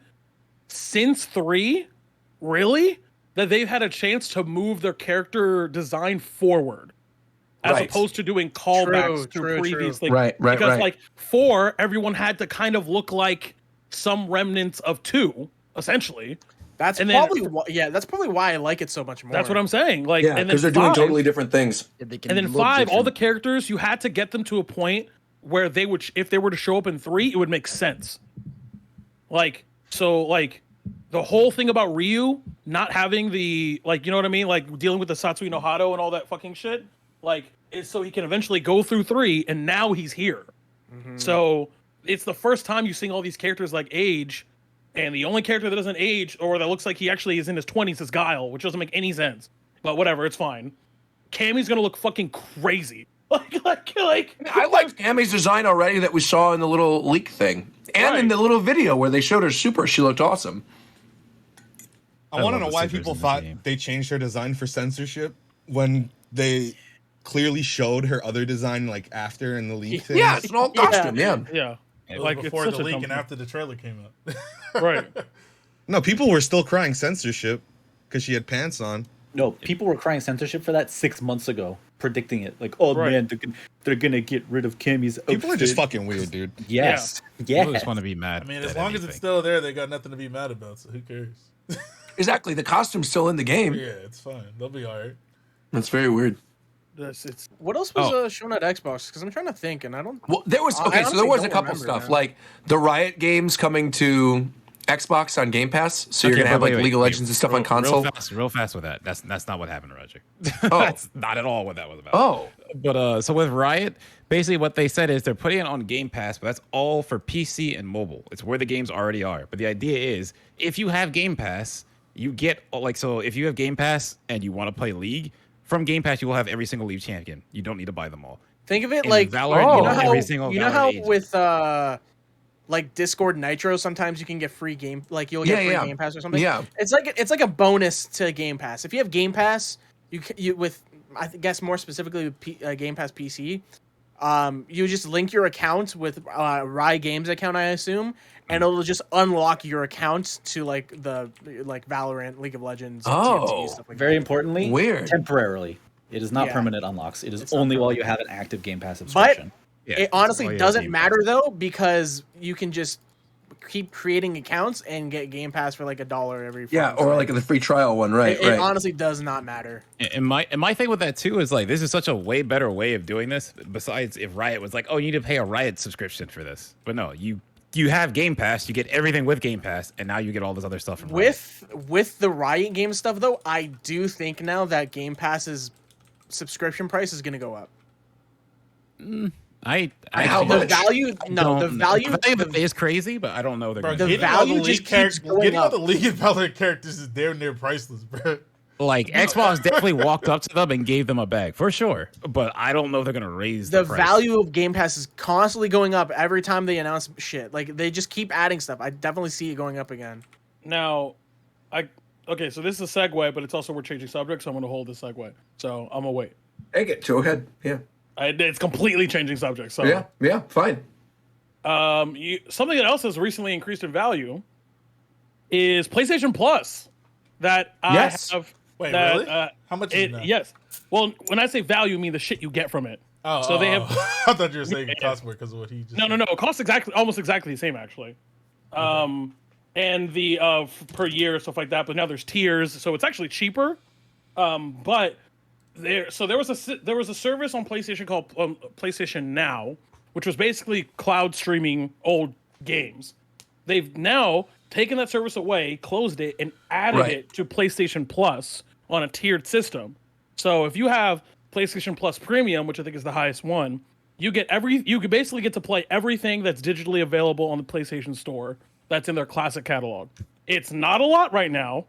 A: since 3, really, that they've had a chance to move their character design forward, as opposed to doing callbacks to previous things.
B: Right.
A: Because like 4, everyone had to kind of look like some remnants of 2, essentially.
G: That's probably why I like it so much more.
A: That's what I'm saying. Like,
B: Yeah, because they're doing totally different things.
C: And
A: then 5, all the characters, you had to get them to a point where they would, if they were to show up in 3, it would make sense. Like, so like the whole thing about Ryu not having the, like, you know what I mean? Like dealing with the Satsui no Hado and all that fucking shit, like, is so he can eventually go through 3, and now he's here. So it's the first time you're seeing all these characters like age. And the only character that doesn't age, or that looks like he actually is in his 20s, is Guile, which doesn't make any sense. But whatever, it's fine. Cammy's gonna look fucking crazy. Like.
B: I liked Cammy's design already that we saw in the little leak thing, and in the little video where they showed her super. She looked awesome.
E: I want to know why people thought they changed her design for censorship when they clearly showed her other design like after in the leak thing.
B: Yeah, it's an old costume. Yeah.
H: It was
A: Like, it's
H: before
A: such
H: the
A: a
H: leak
A: dumb
H: and
A: thing.
H: after the trailer came out.
A: Right.
E: No, people were still crying censorship because she had pants on.
F: No, people were crying censorship for that 6 months ago, predicting it. Like, oh
A: Right.
F: man, they're gonna get rid of Cammy's outfit.
E: People are just fucking weird, dude.
F: Yes.
D: People
F: Yes.
D: just want to be mad.
H: I mean, as
D: at
H: long as
D: anything.
H: it's still there, they got nothing to be mad about. So who cares?
B: Exactly. The costume's still in the game.
H: Yeah, it's fine. They'll be all right.
B: That's very weird.
A: It's
G: What else was shown at Xbox? Because I'm trying to think, and I don't.
B: Well, there was
G: I
B: okay. So there
G: honestly
B: was a
G: don't
B: couple
G: remember
B: stuff
G: now.
B: like the Riot games coming to Xbox on Game Pass. So you're
D: Okay,
B: gonna have
D: wait,
B: like
D: wait,
B: League of
D: wait.
B: Legends and stuff on
D: Real
B: console.
D: real fast with that. That's not what happened, Roger.
B: Oh.
D: That's not at all what that was about.
B: Oh,
D: But so with Riot, basically what they said is they're putting it on Game Pass, but that's all for PC and mobile. It's where the games already are. But the idea is, if you have Game Pass, you get so if you have Game Pass and you want to play League, from Game Pass you will have every single League champion. You don't need to buy them all.
G: Think of it
D: In
G: like
D: Valorant,
G: you
D: you
G: know
D: have
G: how
D: every single
G: you know
D: Valorant
G: how
D: agent.
G: with like Discord Nitro, sometimes you can get free game, like you'll get free Game Pass or something.
B: Yeah.
G: It's like a bonus to Game Pass. If you have Game Pass, you with guess more specifically with Game Pass PC, you just link your account with Riot Games account, I assume, and it'll just unlock your account to like Valorant, League of Legends, TNT, stuff like
F: Very
G: that.
F: importantly,
B: Weird.
F: temporarily. It is not
G: Yeah.
F: permanent unlocks. It is
G: It's not
F: only while
G: permanent.
F: you have an active Game Pass
G: But
F: subscription.
D: Yeah,
G: it honestly
D: all you have
G: doesn't
D: Game
G: matter
D: Pass.
G: though, because you can just keep creating accounts and get Game Pass for like $1 every.
B: yeah, or like the free trial one, right?
G: It honestly does not matter.
D: And my thing with that too is like this is such a way better way of doing this. Besides, if Riot was like, oh, you need to pay a Riot subscription for this, but no, you have Game Pass, you get everything with Game Pass, and now you get all this other stuff from Riot.
G: With the Riot game stuff though, I do think now that Game Pass's subscription price is going to go up.
D: I
B: How
D: actually
B: much?
G: The value, no, the
D: don't know.
G: value,
D: The value of it is crazy, but I don't know they're
H: Bro,
D: gonna
G: the
D: do
H: getting
D: that.
H: all the
G: value
H: League
G: just keeps going
H: getting all
G: up.
H: the League and Valorant characters is damn near priceless, bro.
D: Like Xbox definitely walked up to them and gave them a bag for sure, but I don't know if they're gonna raise
G: the
D: price.
G: value of Game Pass is constantly going up every time they announce shit. Like they just keep adding stuff. I definitely see it going up again.
A: now, okay. So this is a segue, but it's also we're changing subjects. So I'm gonna hold this segue. So I'm gonna wait.
B: Take it. Go ahead. Yeah.
A: It's completely changing subjects. So
B: Yeah. Fine.
A: something else has recently increased in value is PlayStation Plus. That
B: Yes.
A: I have.
H: Wait,
A: that,
H: really? How much is it now?
A: Yes. Well, when I say value, I mean the shit you get from it.
H: Oh,
A: So they have-
H: I thought you were saying it cost more because of what he just.
A: No. It costs almost exactly the same actually. And the per year stuff like that. But now there's tiers, so it's actually cheaper. But there was a service on PlayStation called PlayStation Now, which was basically cloud streaming old games. They've now taken that service away, closed it, and added
B: Right.
A: it to PlayStation Plus on a tiered system. So if you have PlayStation Plus Premium, which I think is the highest one, you could basically get to play everything that's digitally available on the PlayStation Store that's in their classic catalog. It's not a lot right now.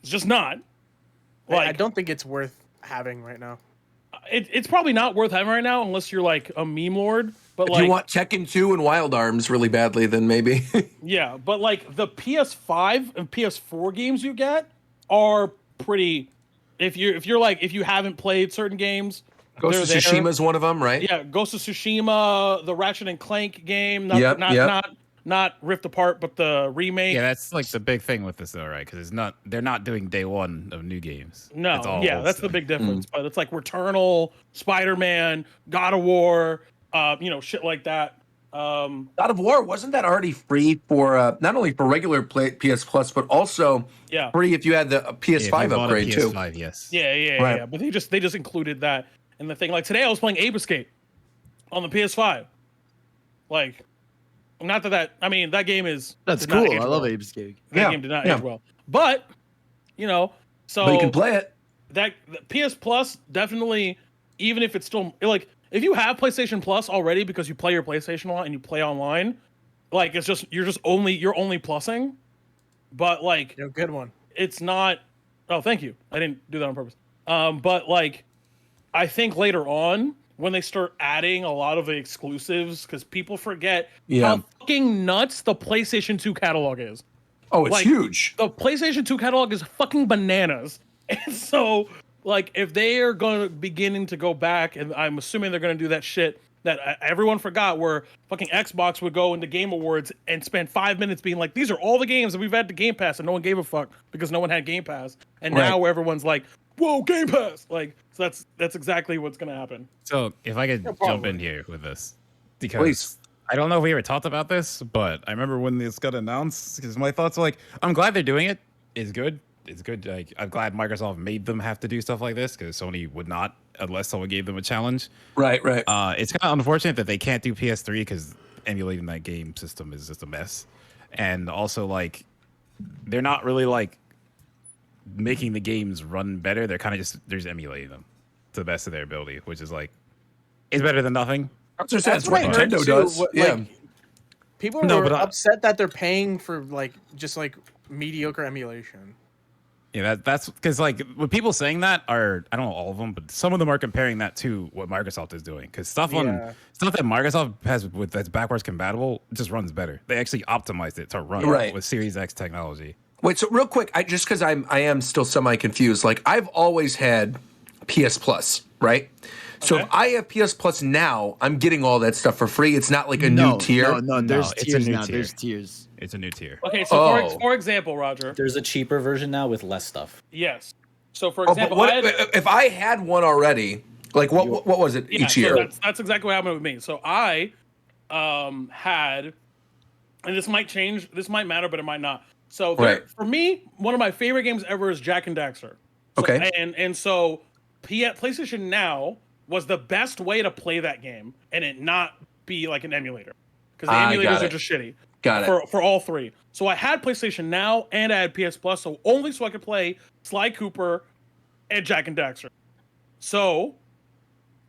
A: It's just not.
G: I don't think it's worth having right now.
A: It's probably not worth having right now unless you're like a meme lord. But
B: If
A: like,
B: you want Tekken 2 and Wild Arms really badly, then maybe.
A: yeah, but like the PS5 and PS4 games you get are pretty. If you haven't played certain games,
B: Ghost
A: they're
B: of
A: there.
B: Tsushima's one of them, right?
A: Yeah, Ghost of Tsushima, the Ratchet and Clank game, not Rift Apart, but the remake.
D: Yeah, that's like the big thing with this though, right? Because they're not doing day one of new games. It's
A: No,
D: all
A: yeah,
D: old
A: that's the
D: stuff.
A: big difference. But it's like Returnal, Spider-Man, God of War, shit like that.
B: God of War, wasn't that already free for not only for regular PS Plus, but also
A: Yeah.
B: free if you had the
D: Yeah, if
B: PS5
D: you bought a
B: upgrade too?
D: PS5, yes.
A: Yeah.
B: Right.
A: But they just included that in the thing. Like today, I was playing Ape Escape on the PS5. Like, not that I mean that game is
C: That's
A: did not
C: cool.
A: age
C: I love
A: well.
C: Ape Escape.
A: That
B: Yeah,
A: game did not
B: yeah.
A: age well, but so
B: But you can play it.
A: that the PS Plus definitely, even if it's still like if you have PlayStation Plus already because you play your PlayStation a lot and you play online, like you're only plussing, but like
G: Good one.
A: it's not. Oh, thank you. I didn't do that on purpose. But like, I think later on when they start adding a lot of the exclusives, because people forget
B: Yeah.
A: how fucking nuts the PlayStation 2 catalog is.
B: Oh, it's
A: Like,
B: huge.
A: The PlayStation 2 catalog is fucking bananas. And so, like, if they are going to beginning to go back, and I'm assuming they're going to do that shit that everyone forgot, where fucking Xbox would go into Game Awards and spend 5 minutes being like, these are all the games that we've had to Game Pass, and no one gave a fuck because no one had Game Pass. And now where everyone's like, whoa, Game Pass! Like, so that's exactly what's gonna happen.
D: So if I could jump in here with this, because
B: Please.
D: I don't know if we ever talked about this, but I remember when this got announced, because my thoughts were like, I'm glad they're doing it. It's good. It's good. Like, I'm glad Microsoft made them have to do stuff like this, because Sony would not unless someone gave them a challenge.
B: Right.
D: It's kind of unfortunate that they can't do PS3 because emulating that game system is just a mess. And also, like, they're not really like making the games run better. They're kind of just emulating them to the best of their ability, which is like, it's better than nothing.
B: That's what Nintendo does.
G: Like, people are upset that they're paying for like just like mediocre emulation.
D: Yeah, that's because like when people saying that are, I don't know all of them, but some of them are comparing that to what Microsoft is doing, because stuff that Microsoft has with that's backwards compatible just runs better. They actually optimized it to run with Series X technology.
B: Wait, so real quick, just because I am still semi confused. Like, I've always had PS Plus, right? So if I have PS Plus now, I'm getting all that stuff for free. It's not like a new tier.
C: No, there's tiers now. There's tiers.
D: It's a new tier.
A: Okay, so for example, Roger,
F: there's a cheaper version now with less stuff.
A: Yes. So for example,
B: if I had one already, like what was it each year?
A: So that's exactly what happened with me. So I had, and this might change, this might matter, but it might not. So for me, one of my favorite games ever is Jak and Daxter. So,
B: okay.
A: And so PlayStation Now was the best way to play that game and it not be like an emulator, because the emulators are just shitty.
B: Got it.
A: For all three. So I had PlayStation Now and I had PS Plus, so only so I could play Sly Cooper and Jak and Daxter. So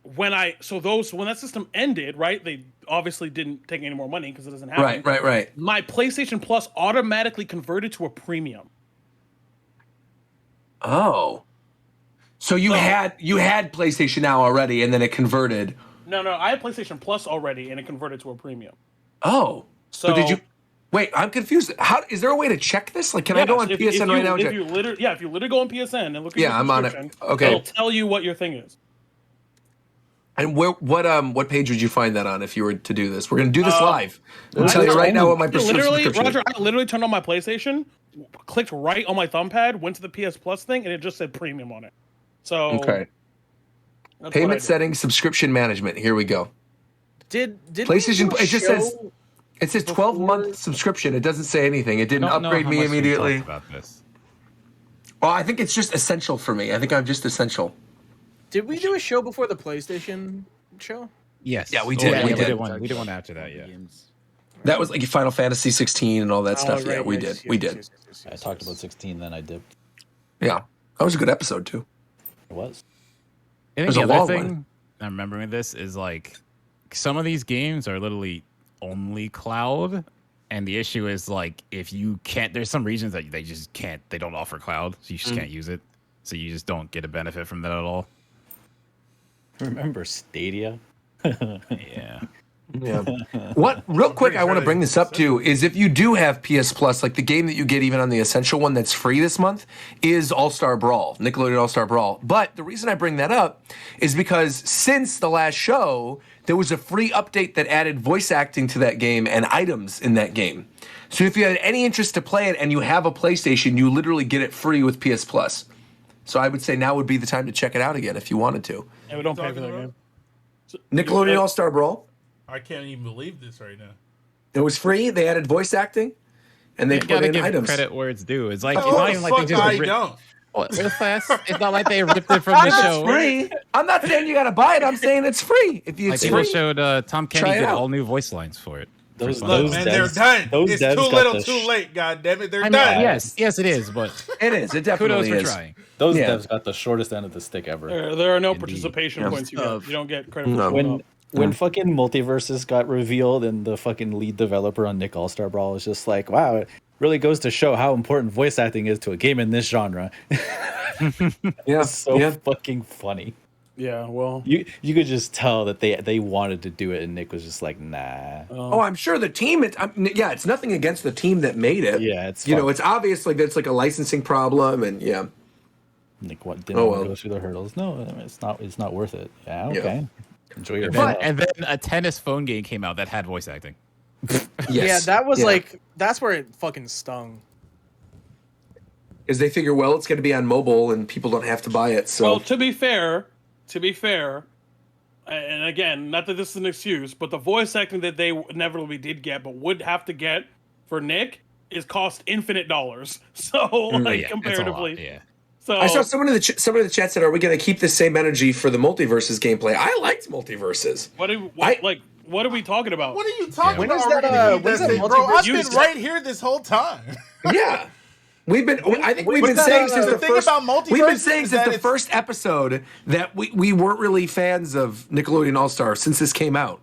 A: when that system ended, right? They obviously didn't take any more money because it doesn't happen.
B: Right.
A: My PlayStation Plus automatically converted to a premium.
B: Oh. So you had PlayStation Now already, and then it converted.
A: No, I had PlayStation Plus already, and it converted to a premium.
B: Oh.
A: So
B: but did you? Wait, I'm confused. How is there a way to check this? Like, can I go on PSN right now?
A: If you literally go on PSN and look at your
B: I'm on it. Okay.
A: It'll tell you what your thing is.
B: And what page would you find that on if you were to do this? We're gonna do this live. I'll tell you right now what my
A: literally, Roger, I literally turned on my PlayStation, clicked right on my thumb pad, went to the PS Plus thing, and it just said premium on it. So
B: okay. Payment settings, subscription management. Here we go.
G: Did
B: PlayStation? It says 12-month subscription. It doesn't say anything. It didn't upgrade me immediately.
D: About this.
B: Well, I think it's just essential for me. I think I'm just essential.
G: Did we do a show before the PlayStation show?
D: Yes.
B: Yeah, we did.
D: We did one after that. Yeah.
B: That was like Final Fantasy 16 and all that stuff. Right, yeah, we did. Yes.
F: I talked about 16, then I dipped.
B: Yeah, that was a good episode too.
F: It was.
D: I think the other thing I'm remembering this is like some of these games are literally only cloud, and the issue is like if you can't, there's some regions that they just can't, they don't offer cloud, so you just can't use it, so you just don't get a benefit from that at all.
F: Remember Stadia?
D: Yeah.
B: What real quick I want to bring this up to is if you do have PS Plus, like the game that you get even on the essential one that's free this month is All-Star Brawl, Nickelodeon All-Star Brawl. But the reason I bring that up is because since the last show, there was a free update that added voice acting to that game and items in that game. So if you had any interest to play it and you have a PlayStation, you literally get it free with PS Plus. So I would say now would be the time to check it out again if you wanted to.
A: Yeah, we don't pay for that game.
B: Nickelodeon All-Star Brawl.
H: I can't even believe this right now.
B: It was free. They added voice acting, and they put in items.
D: Credit where it's due. It's like
H: It's
D: not like they ripped it from the show.
B: It's free. I'm not saying you got to buy it. I'm saying it's free. If you
D: people showed Tom Kenny did all new voice lines for it.
H: They're done. It's too little, too late. God damn it, they're done.
D: Yes, it is, but
B: it is. It definitely
D: kudos
B: is.
D: for trying.
F: Those devs got the shortest end of the stick ever.
A: There are no participation points you get. You don't get credit for
F: When fucking Multiverses got revealed and the fucking lead developer on Nick All-Star Brawl was just like, wow, it really goes to show how important voice acting is to a game in this genre. It's so fucking funny.
A: Yeah, well,
F: you could just tell that they wanted to do it, and Nick was just like, nah.
B: Oh, I'm sure the team. It's nothing against the team that made it.
F: Yeah, it's
B: it's obvious like that's like a licensing problem, and
F: Nick didn't want to go through the hurdles. No, it's not worth it. Yeah, okay. Enjoy your
D: And then a tennis phone game came out that had voice acting.
G: Yeah, that was that's where it fucking stung.
B: Because they figure, well, it's going to be on mobile and people don't have to buy it. So,
A: Well, to be fair, and again, not that this is an excuse, but the voice acting that they inevitably did get, but would have to get for Nick, is cost infinite dollars. So, like, comparatively,
D: yeah.
A: So
B: I saw someone in the chat said, "Are we going to keep the same energy for the multiverses gameplay?" I liked multiverses.
A: what are we talking about?
H: What are you talking
G: When
H: about?
G: is that, when's that
H: Bro, I've
A: multiverse
H: been right here this whole time.
B: Yeah. We've been
H: What's
B: saying
H: that,
B: since the
H: thing
B: first
H: about multiverses
B: we've been saying
H: is
B: since
H: that
B: the first episode that we weren't really fans of Nickelodeon All Star since this came out.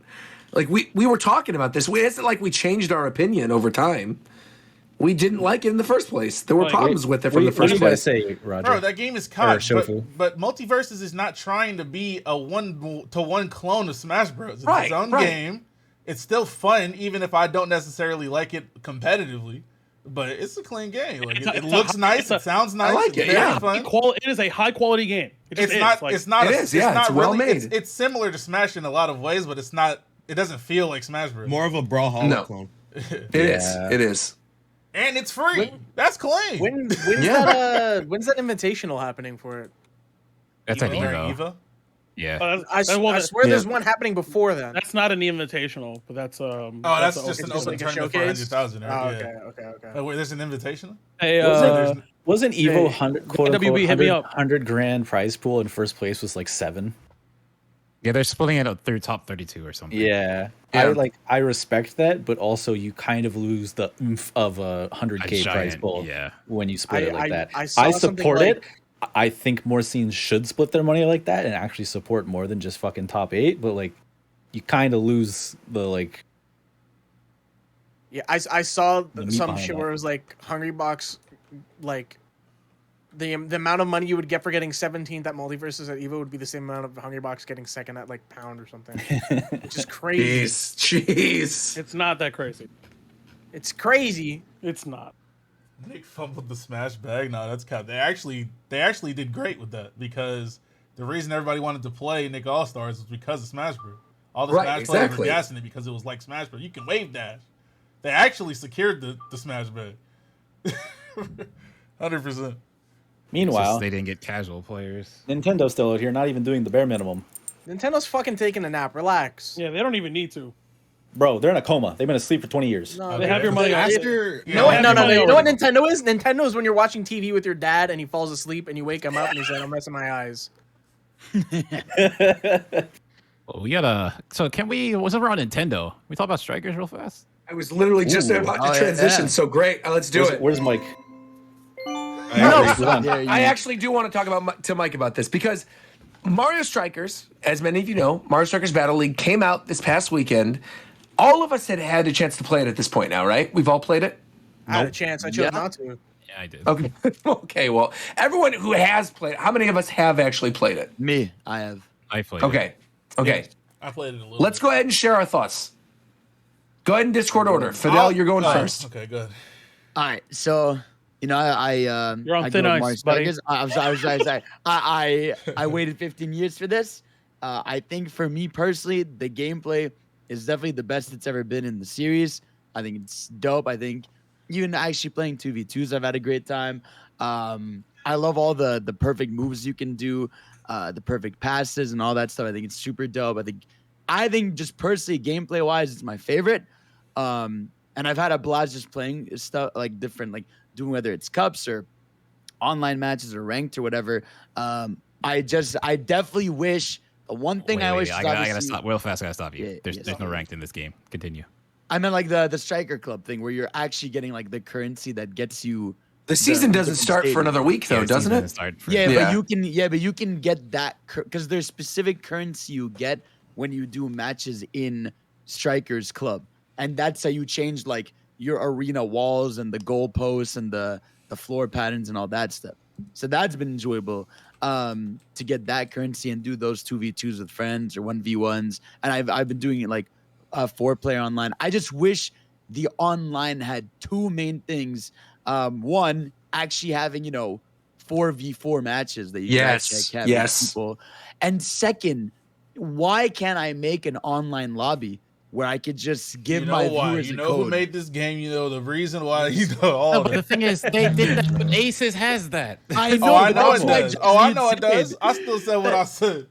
B: Like we were talking about this. It isn't like we changed our opinion over time. We didn't like it in the first place. There were problems with it from the first
F: What do you
B: place.
F: guys say, Roger?
H: Bro, that game is cocked.
F: Shofu.
H: But Multiverses is not trying to be a one-to-one clone of Smash Bros. It's
B: Right,
H: its own
B: right.
H: game. It's still fun, even if I don't necessarily like it competitively. But it's a clean game. Like, it looks nice. It sounds nice.
B: I like
H: it's
B: it, yeah.
H: Fun.
A: It is a high quality game.
H: It's not. It's not.
B: It
H: a,
B: is,
H: It's
B: yeah,
H: not
B: it's well
H: really,
B: made.
H: It's similar to Smash in a lot of ways, but it's not. It doesn't feel like Smash Bros.
E: More of a Brawlhalla
B: No.
E: clone.
B: It is. It is.
H: And it's free. That's clean.
G: When's that invitational happening for it?
D: That's at
H: Evo.
D: Evo. Yeah.
G: I swear there's one happening before that.
A: That's not an invitational, but that's
H: that's just an open
G: like a
H: tournament for
G: showcase?
H: 100,000. Right?
G: Okay.
H: Oh, wait, there's an invitation.
A: Hey,
F: Wasn't Evo
A: Hey,
F: 100 quote
A: WB,
F: unquote,
A: hit me
F: 100,
A: up.
F: 100 grand prize pool and first place was like 7?
D: Yeah, they're splitting it up through top 32 or something.
F: Yeah. I respect that, but also you kind of lose the oomph of a 100K prize pool when you split it like that.
G: I saw something
F: support
G: like-
F: it. I think more scenes should split their money like that and actually support more than just fucking top 8, but like you kind of lose the like.
G: Yeah, I saw
F: meat
G: some
F: behind
G: shit
F: that.
G: where it was like Hungry Box, like the amount of money you would get for getting 17th at Multiverses at Evo would be the same amount of Hungry Box getting second at like Pound or something. Which is crazy.
B: Jeez.
A: It's not that crazy.
G: It's crazy.
A: It's not.
H: Nick fumbled the Smash bag. No, that's cap. They actually did great with that because the reason everybody wanted to play Nick All Stars was because of Smash Bros. All the Smash players were gassing it because it was like Smash Bros. You can wave dash. They actually secured the Smash bag. 100%.
F: Meanwhile,
D: they didn't get casual players.
F: Nintendo's still out here, not even doing the bare minimum.
G: Nintendo's fucking taking a nap. Relax.
A: Yeah, they don't even need to.
F: Bro, they're in a coma. They've been asleep for 20 years.
G: No,
A: They have your money
H: after.
G: No. You know what Nintendo is? Nintendo is when you're watching TV with your dad and he falls asleep and you wake him up and he's like, "I'm resting my eyes."
D: Well, we gotta. So can we? What's over on Nintendo? We talk about Strikers real fast.
B: I was literally just about to transition. So great. Let's do it.
F: Where's Mike?
B: I actually do want to talk to Mike about this because Mario Strikers, as many of you know, Mario Strikers Battle League came out this past weekend. All of us had a chance to play it at this point now, right? We've all played it?
G: I had a chance. I chose not to.
D: Yeah, I did.
B: Okay. Okay, well, everyone who has played how many of us have actually played it?
C: Me, I have.
D: I played.
B: Okay. Okay.
H: I played it a little.
B: Let's go ahead and share our thoughts. Go ahead in Discord order. Fidel, you're going first.
H: Okay, good.
C: All right, so you're
A: on
C: I
A: thin
C: go
A: ice,
C: Mario
A: buddy.
C: Strikers. I'm sorry. I waited 15 years for this. I think for me personally, the gameplay is definitely the best it's ever been in the series. I think it's dope. I think even actually playing 2v2s, I've had a great time. I love all the perfect moves you can do, the perfect passes and all that stuff. I think it's super dope. I think just personally, gameplay wise, it's my favorite. And I've had a blast just playing stuff like different, like doing whether it's cups or online matches or ranked or whatever. I definitely wish the one thing I wish.
D: I gotta stop real fast. I gotta stop you.
C: Yeah,
D: There's no ranked in this game. Continue.
C: I meant like the striker club thing where you're actually getting like the currency that gets you.
B: The season doesn't
C: different
B: start for another week though, doesn't it?
C: But you can get that because there's specific currency you get when you do matches in Strikers Club, and that's how you change like your arena walls and the goalposts and the floor patterns and all that stuff. So that's been enjoyable to get that currency and do those 2v2s with friends or 1v1s. And I've been doing it like 4-player online. I just wish the online had two main things. One, actually having 4v4 matches that you can actually have with people. And second, why can't I make an online lobby where I could just give my viewers
H: You
C: a
H: know
C: code?
H: who made this game? You know the reason why. You know all
D: No, but the
H: that.
D: thing is, they did that. But Aces has that.
C: I know.
H: Oh, I
C: but
H: know it
C: that's why
H: does.
C: Jay-Z
H: Oh, I know it
C: said-
H: does. I still said what I said.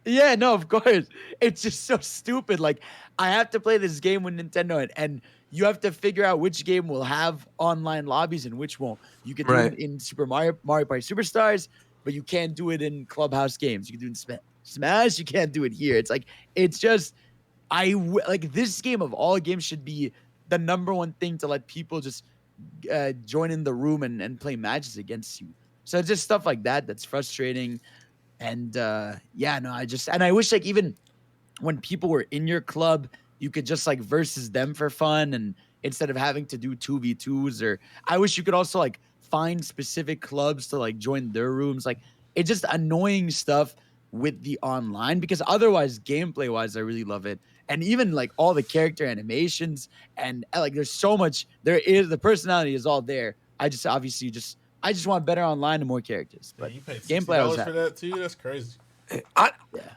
C: Yeah, no, of course. It's just so stupid. Like, I have to play this game with Nintendo, and you have to figure out which game will have online lobbies and which won't. You can do
B: Right.
C: it in Super Mario Party Superstars, but you can't do it in Clubhouse games. You can do it in Smash. You can't do it here. It's like, it's just, like this game of all games should be the number one thing to let people just join in the room and play matches against you. So it's just stuff like that that's frustrating. And yeah, no, I wish like even when people were in your club, you could just like versus them for fun, and instead of having to do 2v2s, or I wish you could also like find specific clubs to like join their rooms. Like, it's just annoying stuff with the online, because otherwise gameplay wise, I really love it. And even like all the character animations and like there's so much, the personality is all there. I just want better online and more characters. But
H: You paid
C: gameplay I was
H: $60 for that too. That's crazy.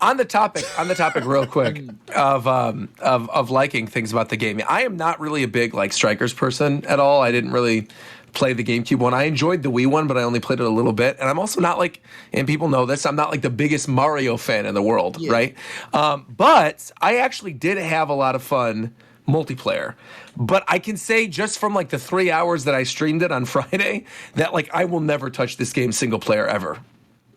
B: On the topic, real quick of liking things about the game. I am not really a big like Strikers person at all. I didn't really play the GameCube one. I enjoyed the Wii one, but I only played it a little bit. And I'm also not like, and people know this, I'm not like the biggest Mario fan in the world, right? But I actually did have a lot of fun multiplayer. But I can say just from like the 3 hours that I streamed it on Friday that like I will never touch this game single player ever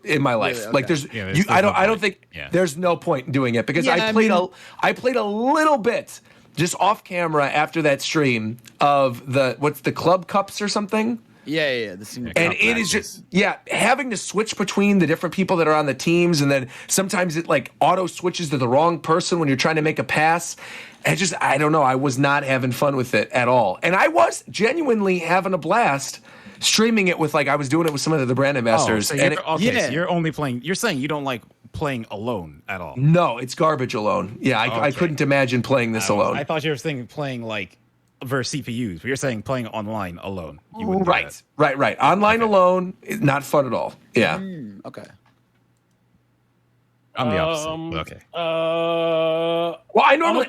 B: in my life.
C: Really?
B: Like
C: Okay.
B: there's I don't think there's no point in doing it, because I played a little bit just off camera after that stream of what's the club cups or something.
C: Yeah. The single
B: And it is just having to switch between the different people that are on the teams, and then sometimes it like auto switches to the wrong person when you're trying to make a pass. I don't know. I was not having fun with it at all, and I was genuinely having a blast streaming it with like I was doing it with some of the brand ambassadors.
D: So you're only playing. You're saying you don't like playing alone at all.
B: No, it's garbage alone. Yeah, I couldn't imagine playing this alone.
D: I thought you were saying playing like versus CPUs, but you're saying playing online alone. You wouldn't do that.
B: Right. Online alone, not fun at all. Yeah.
C: Okay.
D: I'm the opposite. But okay.
B: Well, I normally,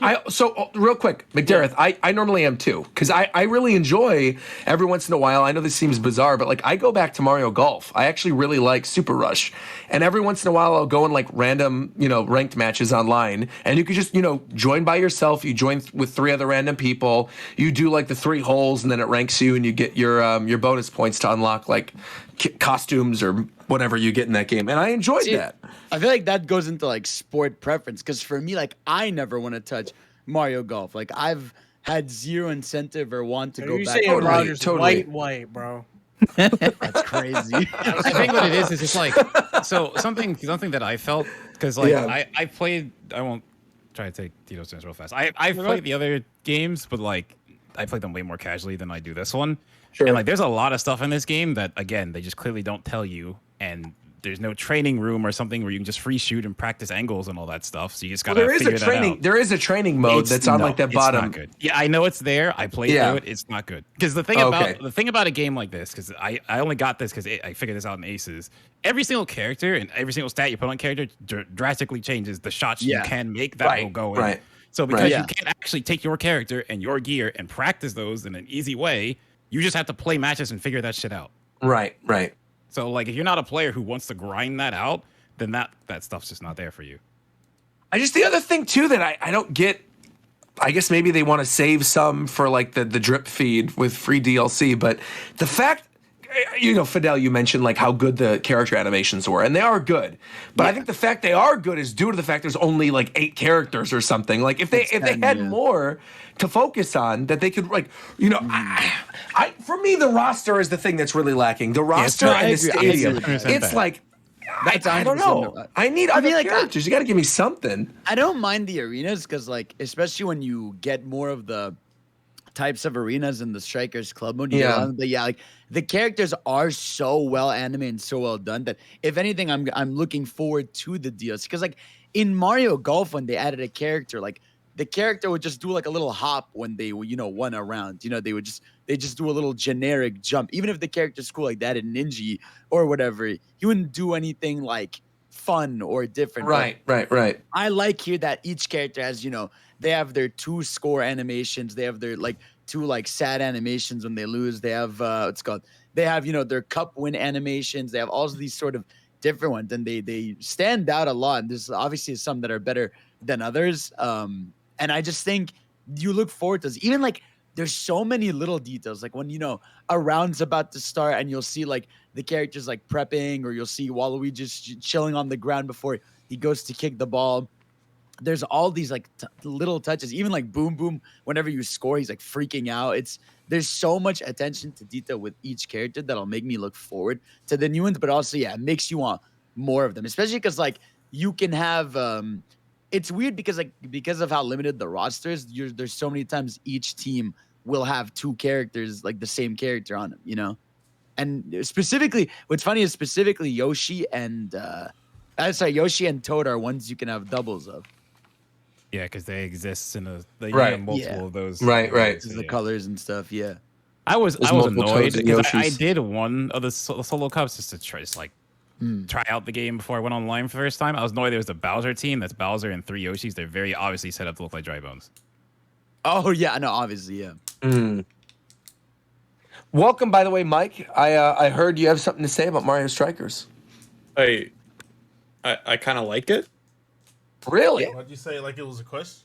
B: real quick, McDareth, I normally am too, because I really enjoy every once in a while. I know this seems bizarre, but like I go back to Mario Golf. I actually really like Super Rush, and every once in a while I'll go in like random, ranked matches online, and you could just, join by yourself. You join with 3 other random people. You do like the 3 holes, and then it ranks you, and you get your bonus points to unlock like costumes or whatever you get in that game, and I enjoyed that.
C: I feel like that goes into like sport preference, because for me, like I never want to touch Mario Golf. Like I've had zero incentive or want to go back.
G: Saying Rogers white, bro.
C: That's crazy.
D: I think what it is just like something that I felt, because like I played. I won't try to take Tito's turns real fast. I've played the other games, but like I played them way more casually than I do this one. Sure. And like there's a lot of stuff in this game that again they just clearly don't tell you, and there's no training room or something where you can just free shoot and practice angles and all that stuff. So you just gotta figure that out.
B: There is a training mode that's on like that bottom.
D: It's not good. Yeah, I know it's there. I played through it. It's not good. Because the thing about a game like this, because I only got this because I figured this out in Aces. Every single character and every single stat you put on character drastically changes the shots you can make that will go in.
B: Right.
D: So because you can't actually take your character and your gear and practice those in an easy way, you just have to play matches and figure that shit out.
B: Right.
D: So like if you're not a player who wants to grind that out, then that stuff's just not there for you.
B: The other thing too that I don't get, I guess maybe they want to save some for like the drip feed with free DLC, but the fact, Fidel, you mentioned like how good the character animations were, and they are good. But I think the fact they are good is due to the fact there's only like 8 characters or something. Like if they had more to focus on, that they could like, for me the roster is the thing that's really lacking. The roster and the stadium. It's like I don't know. I need other characters. You got to give me something.
C: I don't mind the arenas because, like, especially when you get more of the types of arenas in the Strikers Club mode. Like the characters are so well animated and so well done that if anything, I'm looking forward to the DLC, because like in Mario Golf when they added a character, like the character would just do like a little hop when they won a round. They just do a little generic jump. Even if the character's cool like that in Ninja or whatever, he wouldn't do anything like fun or different.
B: Right.
C: I like here that each character has, they have their 2 score animations. They have their like 2 like sad animations when they lose. They have what's it called. They have their cup win animations. They have all of these sort of different ones, and they stand out a lot. And there's obviously some that are better than others. And I just think you look forward to this. Even like there's so many little details, like when a round's about to start and you'll see like the characters like prepping, or you'll see Waluigi just chilling on the ground before he goes to kick the ball. There's all these like little touches, even like Boom Boom, whenever you score, he's like freaking out. There's so much attention to detail with each character that'll make me look forward to the new ones, but also, yeah, it makes you want more of them, especially because like you can have, it's weird because of how limited the roster is, there's so many times each team will have 2 characters, like the same character on them, And specifically, what's funny is specifically Yoshi and Toad are ones you can have doubles of.
D: Yeah, because they exist in multiple of those.
B: Right.
C: The colors and stuff. Yeah.
D: I was
B: multiple
D: annoyed
B: Toads and
D: because I
B: Yoshis.
D: did one of the solo cups just to try out the game before I went online for the first time. I was annoyed there was a Bowser team. That's Bowser and 3 Yoshis. They're very obviously set up to look like dry bones.
C: Oh yeah, no, obviously, yeah.
B: Welcome, by the way, Mike. I heard you have something to say about Mario Strikers.
L: I kind of like it.
B: Really?
H: Why'd you say it like it was a question?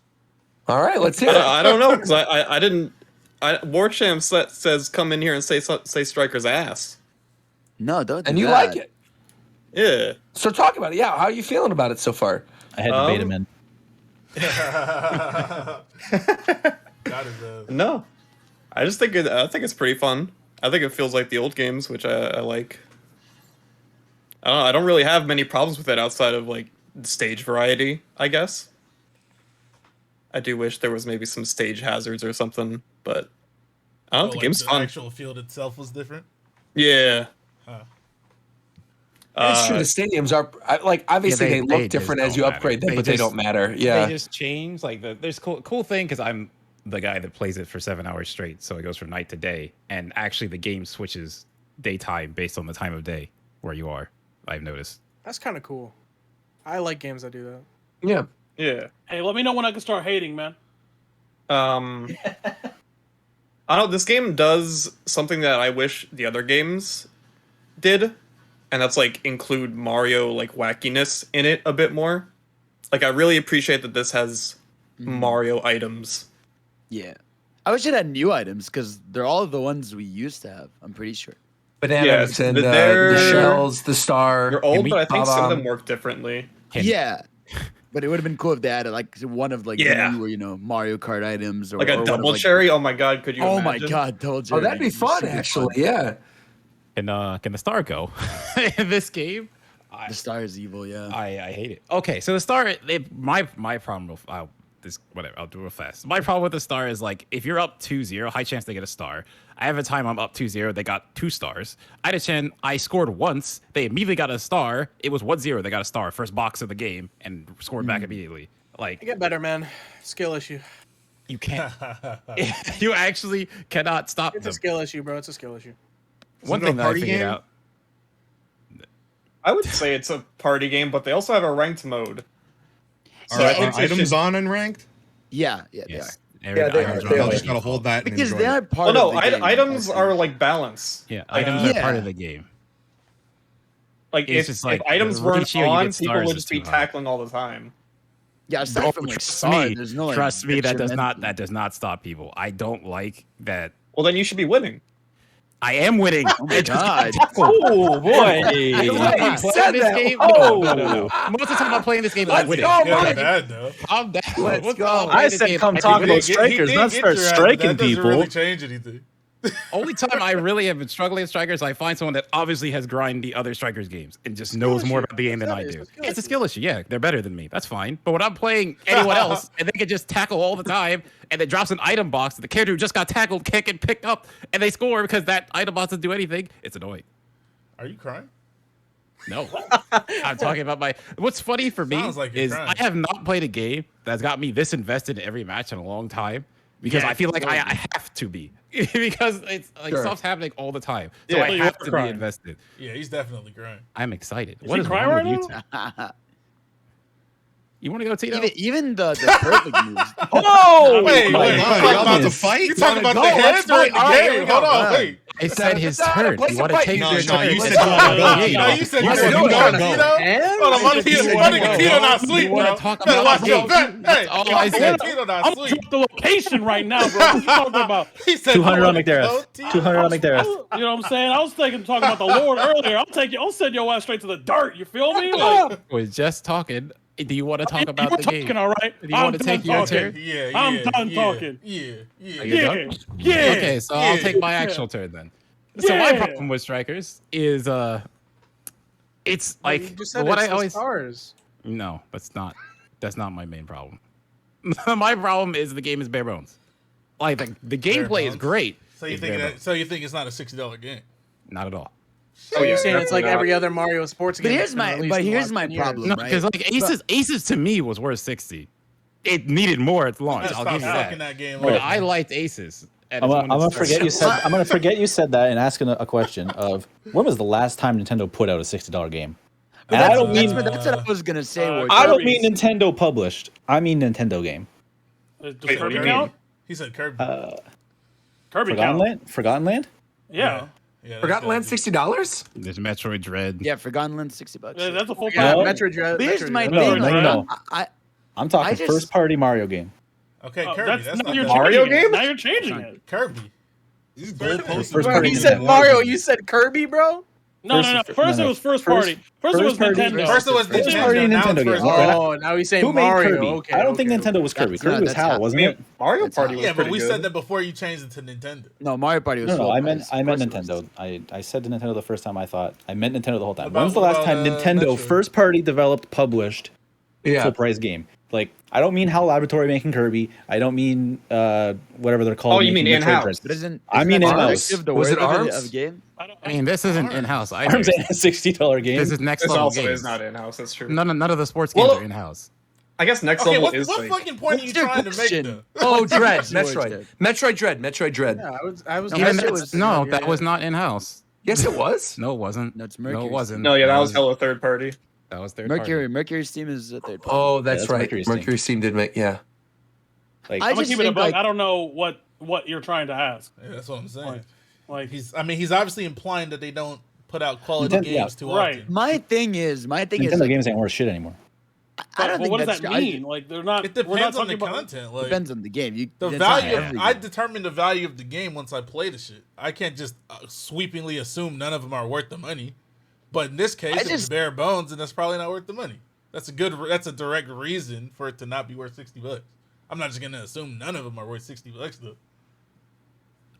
B: All right, let's hear it.
L: I don't know, because I didn't. Warcham says come in here and say Striker's ass.
C: No, don't.
B: And you like it?
L: Yeah.
B: So talk about it. Yeah, how are you feeling about it so far?
J: I had to bait him in.
L: No, I just think I think it's pretty fun. I think it feels like the old games, which I like. I don't know, I don't really have many problems with it outside of like stage variety, I guess. I do wish there was maybe some stage hazards or something, but I don't know, the game's
H: the
L: fun.
H: actual field itself was different.
L: Yeah.
B: It's true. The stadiums are obviously they look different as you upgrade them, but they don't matter. Yeah,
D: they just change. Like there's cool thing because I'm the guy that plays it for 7 hours straight, so it goes from night to day, and actually the game switches daytime based on the time of day where you are. I've noticed.
G: That's kind of cool. I like games that do that.
B: Yeah.
L: Yeah.
A: Hey, let me know when I can start hating, man.
L: I don't know, this game does something that I wish the other games did, and that's like include Mario like wackiness in it a bit more. Like I really appreciate that this has Mario items.
C: Yeah. I wish it had new items because they're all the ones we used to have, I'm pretty sure.
B: Bananas and the shells, the star.
L: They're old, but I think some of them work differently.
C: Yeah. But it would have been cool if they added like one of like the newer, Mario Kart items or
L: like a
C: or
L: double cherry. Oh my god, could you imagine?
C: my god, double cherry.
B: Oh, that'd be fun actually. Yeah.
D: Can the star go in this game?
C: The star is evil. Yeah.
D: I hate it. Okay, so the star. My problem with I'll do it fast. My problem with the star is like if you're up 2-0, high chance they get a star. I have a time I'm up 2-0, they got 2 stars. I had a chance I scored once, they immediately got a star. It was 1-0, they got a star, first box of the game, and scored back immediately. Like
G: I get better, man. Skill issue.
D: You can't. You actually cannot stop
G: It's
D: them.
G: a skill issue, bro. It's a skill issue.
D: One thing that I figured out.
L: I would say it's a party game, but they also have a ranked mode.
E: Are items on and ranked?
C: Yeah, they
D: Yes.
C: are.
B: Yeah, they
E: I'll
B: are.
E: just gotta hold that and
C: Because
E: enjoy
C: they are
E: it.
C: part
L: Oh
C: of
L: no,
C: the game.
L: items are like balance.
D: Yeah, items are part
C: Yeah.
D: of the game.
L: Like
D: It's
L: if
D: just like,
L: items
D: the
L: weren't
D: ratio you
L: on,
D: get
L: people
D: stars
L: would
D: is
L: just be
D: too high.
L: tackling all the time.
C: Yeah, aside from like
D: Trust
C: star,
D: me,
C: there's no like,
D: trust me, that
C: detrimental.
D: does not stop people. I don't like that.
L: Well, then you should be winning.
D: I am winning.
C: Oh my god.
J: Oh boy!
D: I'm
B: said
D: playing this
B: that.
D: game.
B: Oh.
D: No. Most of the time I'm playing this game, I'm winning.
B: go,
H: Yeah,
B: Mike.
H: bad though.
D: I'm down.
B: Let's
D: What's
B: go.
D: up?
J: I said come talk about strikers,
H: He
J: not
H: did
J: start
H: get your ass,
J: striking
H: but that doesn't
J: people.
H: really change anything.
D: Only time I really have been struggling at strikers, I find someone that obviously has grind the other strikers games and just knows more about the game than I do. It's a skill issue. Yeah, they're better than me. That's fine. But when I'm playing anyone else and they can just tackle all the time and it drops an item box and the character who just got tackled can't get picked up and they score because that item box doesn't do anything, it's annoying.
H: Are you crying?
D: No. I'm talking about my... What's funny for me
H: Sounds like you're
D: is
H: crying.
D: I have not played a game that's got me this invested in every match in a long time. because
A: Yeah,
D: I feel like I
G: totally.
D: have to be because it's like
B: Sure.
D: stuff's happening all the time, so
H: Yeah,
D: I
A: you
D: have
A: are
D: to be
A: crying.
D: invested.
H: Yeah, he's definitely crying.
D: I'm excited.
A: Is
D: What
A: he
D: is
A: crying
D: wrong with
A: right
D: you
A: now?
D: two? You want to go, Tito?
C: even the perfect moves.
J: Oh,
H: Wait,
A: my
H: wait, you
A: God,
H: talking about the
K: this.
H: fight? You talking about the
B: Go, let's
H: heads or
B: fight.
H: in the
B: All right, here
H: game?
B: we go.
H: Hold on,
C: Wow.
H: wait.
D: I said his
B: Let's
D: turn.
B: play
D: You
B: some
D: want to
B: fight.
D: take
K: No,
D: your
K: no,
D: turn?
K: you
D: Let's
K: said
D: go.
K: you wanna go.
D: Yeah,
H: No, you said you
B: Let's
H: wanted
B: do
H: to
B: it.
H: go,
B: Let's
H: Tito. Hold on, my
D: You
H: Tito,
D: wanna
H: my
D: go.
H: Tito not
D: You
H: asleep,
D: wanna
H: bro.
D: talk
H: Better
D: about
H: watch your
D: the
H: bet.
D: game.
H: Hey,
D: That's all
H: you
D: I
H: said
D: said.
H: Tito not
A: I'm
H: asleep.
A: drop the location right now, bro. What you talking about?
H: He said
J: 200
H: you
J: on
H: wanna go,
J: McDareth.
H: Tito.
J: 200 on McDareth.
A: You know what I'm saying? I was talking about the Lord earlier. I'll send your ass straight to the dirt. You feel me? Like,
D: We're just talking. Do you want to talk
A: you
D: about
A: were
D: the
A: talking,
D: game?
A: all right.
D: Do you
A: I'm
D: want to
A: done
D: take your
A: talking.
D: turn?
H: Yeah,
A: I'm
H: yeah,
A: done
H: yeah,
A: talking.
H: Yeah,
D: Are
H: yeah.
D: you
A: Yeah,
D: done?
A: yeah.
D: Okay, so I'll take my
A: Yeah.
D: actual turn then. So my
A: Yeah.
D: problem with strikers is it's
G: Like,
D: like
G: you just said
D: what
G: it's
D: I
G: the
D: always
G: stars.
D: no, that's not my main problem. My problem is the game is bare bones. Like the
H: Bare
D: gameplay is
H: bones?
D: great.
H: So you
D: It's
H: think
D: bare
H: that? So you think it's not a $60 game?
D: Not at all.
G: Oh, you're saying it's
L: definitely
G: like
L: not.
G: every other Mario sports
C: But
G: game.
C: here's
G: that's been
C: my-
G: released
C: but
G: in the
C: here's
G: last
C: my
G: 10 years.
C: problem.
D: No,
C: Right.
D: because like Aces to me was worth 60. It needed more at launch.
H: Let's
D: I'll
H: stop
D: give you
H: fucking
D: that.
H: that game
D: But
H: up.
D: I liked Aces.
J: I'm gonna forget you said. I'm gonna forget you said that and ask a question of when was the last time Nintendo put out a $60 game?
C: But
J: And I
C: that's,
J: don't mean
C: that's what I was gonna say. Ward.
J: I don't
A: Kirby's.
J: mean Nintendo published. I mean Nintendo game.
A: Does
L: Wait, what
A: Kirby
L: do you
A: count?
H: He said Kirby.
A: Kirby
J: Forgotten
A: count.
J: Land. Forgotten Land.
A: Yeah.
H: Yeah,
B: Forgotten Land, $60.
D: There's Metroid Dread.
C: Yeah, Forgotten Land, $60.
A: Yeah, that's a full
G: Yeah,
J: No.
G: Metroid Dread.
C: But here's
G: Metroid
C: my
G: Dread.
J: No,
C: thing.
J: no,
C: Like,
J: no.
C: I
J: I'm talking
C: I just-
J: first party Mario game.
H: Okay,
A: Oh,
H: Kirby.
A: that's
H: That's
A: now
H: not
A: you're
H: that
L: Mario
A: changing it.
L: game?
A: Now you're changing it.
H: Kirby. These goalposts.
J: First
G: Bro,
J: party
G: he said
J: Nintendo.
G: Mario. You said Kirby, bro.
A: No. First
J: no,
A: it was first
J: first-
A: party. First it was
J: first party-
A: Nintendo.
H: First it was
C: First
H: Nintendo.
J: party
H: Now
J: Nintendo
H: it's
J: game.
H: first
J: Alright.
H: party.
G: Oh, now he's saying
J: Who made
G: Mario.
J: Kirby?
G: Okay,
J: I don't think
G: okay,
J: Nintendo was Kirby.
C: That's- no,
J: Kirby was
C: that's
J: HAL,
C: how-
J: wasn't
L: I mean,
J: it?
L: Mario
C: That's
L: Party
C: how-
L: was
H: Yeah, but
L: pretty
H: we
L: good.
H: said that before you changed it to Nintendo.
C: No, Mario Party was.
J: No,
C: full
J: I
C: price.
J: meant
C: Of course it was.
J: Nintendo. I said Nintendo the first time. I thought I meant Nintendo the whole time.
H: What
J: When's the
H: about-
J: last time
H: what about,
J: Nintendo
H: Metroid?
J: first party developed, published,
B: Yeah.
J: full price game? Like I don't mean HAL Laboratory making Kirby. I don't mean whatever they're called.
L: Oh, you mean
J: making Metroid
L: in-house.
J: Dread.
C: But isn't
J: I mean
C: that
J: in-house.
C: subjective, the
B: Was
C: word
B: it
C: of
B: ARMS?
C: of game?
D: I mean, this isn't in-house.
J: I'm
D: either.
J: saying a $60 game.
D: This is next
L: This
D: level
L: also
D: games.
L: is not in-house. That's true.
D: None of the sports games
L: Well-
D: are in-house.
L: I guess next
H: Okay,
L: level
H: what
L: is
H: what
L: like.
H: fucking point are you
C: What's your
H: trying to make
C: question?
H: though?
B: Oh, Dread.
C: What's yours,
B: Metroid.
C: Dread?
B: Metroid Dread.
G: Yeah, I was.
C: Even
G: guessing
C: that
G: it
C: was-
D: No,
G: yeah,
D: that
G: yeah.
D: was not in-house.
B: Yes, it was.
D: No, it wasn't.
C: No, it's
D: No, it
C: Mercury
D: wasn't.
L: No, yeah, that was hella third party.
D: That was third
C: Mercury Steam is a third party.
B: Oh, that's
J: that's
B: right.
J: Mercury Steam.
B: Mercury Steam did make. Yeah.
J: Like
C: I
A: I'm gonna
C: just
A: keep it a
C: think,
A: buck.
C: like-
A: I don't know what you're trying to ask.
H: Yeah, that's what I'm saying.
A: Like
H: He's obviously implying that they don't put out quality
J: Nintendo- yeah.
H: games too
A: Right.
H: often.
C: My thing is
J: Nintendo
C: like,
J: games ain't worth shit anymore.
C: I don't
A: but
C: think
A: what does
C: that's
A: that
C: true.
A: mean? Like they're not.
H: It
A: we're not
H: depends on the
A: talking about.
H: content. Like
C: Depends on the game.
H: the
C: It's not
H: value.
C: every
H: I
C: game.
H: determine the value of the game once I play the shit. I can't just sweepingly assume none of them are worth the money. But in this case,
C: I
H: if it's
C: just-
H: bare bones, and that's probably not worth the money. That's a direct reason for it to not be worth $60. I'm not just gonna assume none of them are worth $60 though.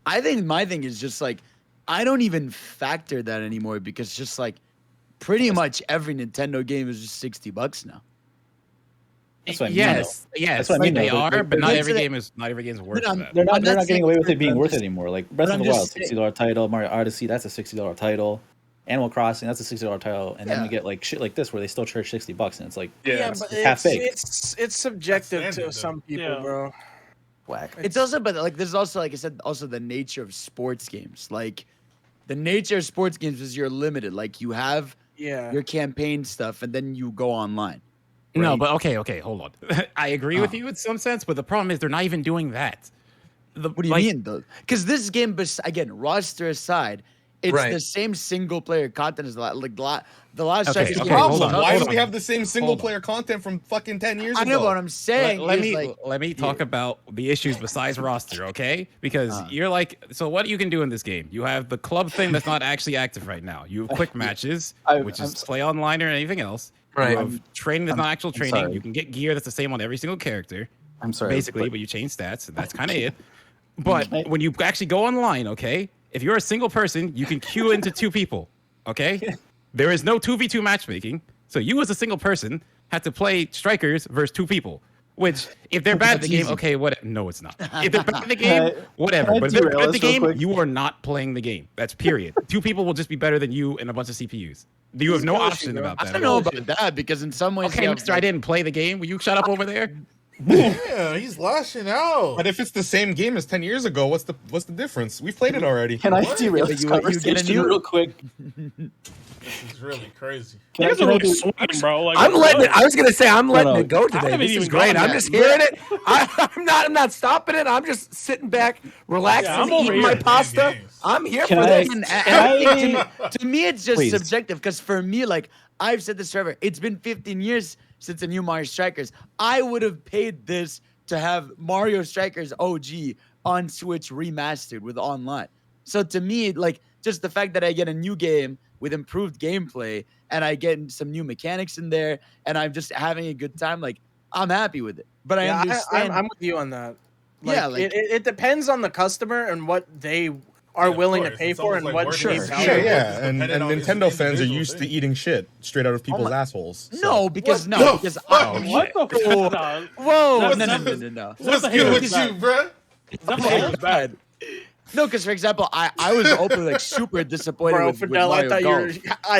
C: I think my thing is just like I don't even factor that anymore because just like pretty much every Nintendo game is just $60 now.
J: That's what I mean.
D: Yes, yes,
J: That's what I mean,
D: they
J: though.
D: are, but not
C: Like,
D: every
C: so
D: game is worth
C: I'm-
D: that.
J: They're not.
C: I'm
J: They're
C: not
J: not getting
C: saying
J: away with
C: that,
J: it being
C: I'm
J: worth it
C: just-
J: anymore. Like Breath
C: but
J: of
C: I'm
J: the Wild,
C: just saying-
J: $60 title. Mario Odyssey, that's a $60 title. Animal Crossing, that's a $60 title. And then
C: Yeah.
J: we get like shit like this where they still charge $60, and it's like
L: Yeah,
G: but
J: it's half-baked.
G: it's subjective
H: That's
G: to
H: standard,
G: some people,
A: Yeah.
G: bro.
J: whack.
C: It's also, but like, there's also, like I said, also the nature of sports games. Like, the nature of sports games is you're limited. Like, you have
G: Yeah.
C: your campaign stuff, and then you go online.
D: No,
C: right?
D: but okay, hold on. I agree with you in some sense, but the problem is they're not even doing that.
C: What do you mean, though? Because this game, again, roster aside, it's
B: Right.
C: the same single player content as the last
D: Okay,
C: Strikers
D: okay,
C: game.
D: hold
E: Problem.
D: on,
E: Why
D: hold
E: do we
D: on.
E: have the same single
D: Hold on.
E: player content from fucking 10 years
C: I
E: ago?
C: know, but what I'm saying
D: Let
C: is
D: me
C: like,
D: let me talk about the issues besides roster, okay? Because you're like, so what you can do in this game? You have the club thing that's not actually active right now. You have quick matches, which
J: I'm
D: is play online or anything else.
B: Right.
D: You have training that's not actual training.
J: sorry.
D: You can get gear that's the same on every single character,
J: I'm sorry.
D: basically, but you change stats, and that's kind of it. But when you actually go online, okay, if you're a single person, you can queue into two people, okay? There is no 2v2 matchmaking, so you as a single person have to play strikers versus two people. Which, if they're bad at the game, okay, what? No, it's not. If they're bad at the game, whatever.
J: can I
D: But if they're
J: derail
D: bad at the
J: this real
D: game,
J: quick?
D: you are not playing the game. That's period. Two people will just be better than you and a bunch of CPUs. You have no
G: Yoshi,
D: option
G: bro.
D: about
C: I
D: that.
C: don't know about that because in some ways,
D: Okay,
C: you
D: mister, I didn't play the game. Will you shut up over there?
H: Yeah, he's lashing out.
E: But if it's the same game as 10 years ago, what's the difference? We played it already.
J: Can I
H: What?
J: derail
C: Yeah,
J: this
C: you get a
J: conversation
C: new-
J: real quick?
H: This is really crazy.
J: Can I
A: Niggas are really
J: do-
A: sweating, bro. Like,
B: I'm
A: what's
B: letting
A: good?
B: it. I was gonna say I'm letting
J: no.
B: it go
A: I
B: today.
A: haven't
B: This is
A: even
B: great.
A: gone
B: I'm
A: yet.
B: just hearing it. I'm not stopping it. I'm just sitting back, relaxing,
A: Yeah, I'm over
B: eating my
A: here.
B: pasta.
H: Games.
B: I'm here
J: Can
B: for
J: I-
B: this.
C: To me, it's just
J: Please.
C: subjective because for me, like I've said this forever, it's been 15 years since the new Mario Strikers. I would have paid this to have Mario Strikers OG on Switch remastered with online. So to me, like just the fact that I get a new game with improved gameplay and I get some new mechanics in there and I'm just having a good time, like I'm happy with it. But I
G: Yeah,
C: understand.
G: I'm with you on that. Like,
C: Yeah, like-
G: it depends on the customer and what they are
H: of
G: willing to
H: course.
G: pay
H: It's
G: for
H: almost
G: and
H: like
G: what
H: working
G: they
H: with
G: value.
E: Sure,
H: It's
E: yeah, and
H: dependent on
E: Nintendo
H: his
E: fans are
H: individual
E: used to
H: thing.
E: eating shit straight out of people's
C: my-
E: assholes. so.
C: No, because
H: What
C: no,
H: the
C: because
H: fuck?
A: What the fuck? Nah,
C: whoa,
A: That's-
C: no,
A: that's-
C: no.
H: What's
A: the
H: good
A: haters
H: with
A: back.
H: you, bruh?
A: That's the haters back.
C: No, because for example, I was openly like super disappointed
G: Bro,
C: with
G: Fidel,
C: Mario
G: I
C: Golf.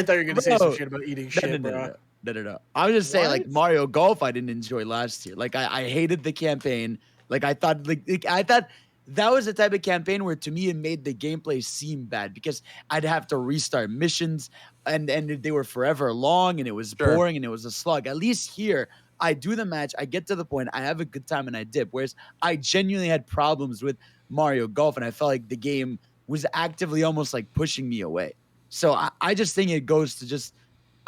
G: thought you were gonna say some
C: Bro.
G: shit about eating shit, bro.
C: No. I was just saying, like
G: What?
C: Mario Golf, I didn't enjoy last year. Like I hated the campaign. Like I thought, I thought that was the type of campaign where to me it made the gameplay seem bad because I'd have to restart missions and they were forever long and it was
B: Sure.
C: boring and it was a slug. At least here, I do the match, I get to the point, I have a good time and I dip. Whereas I genuinely had problems with Mario Golf and I felt like the game was actively almost like pushing me away. So I just think it goes to just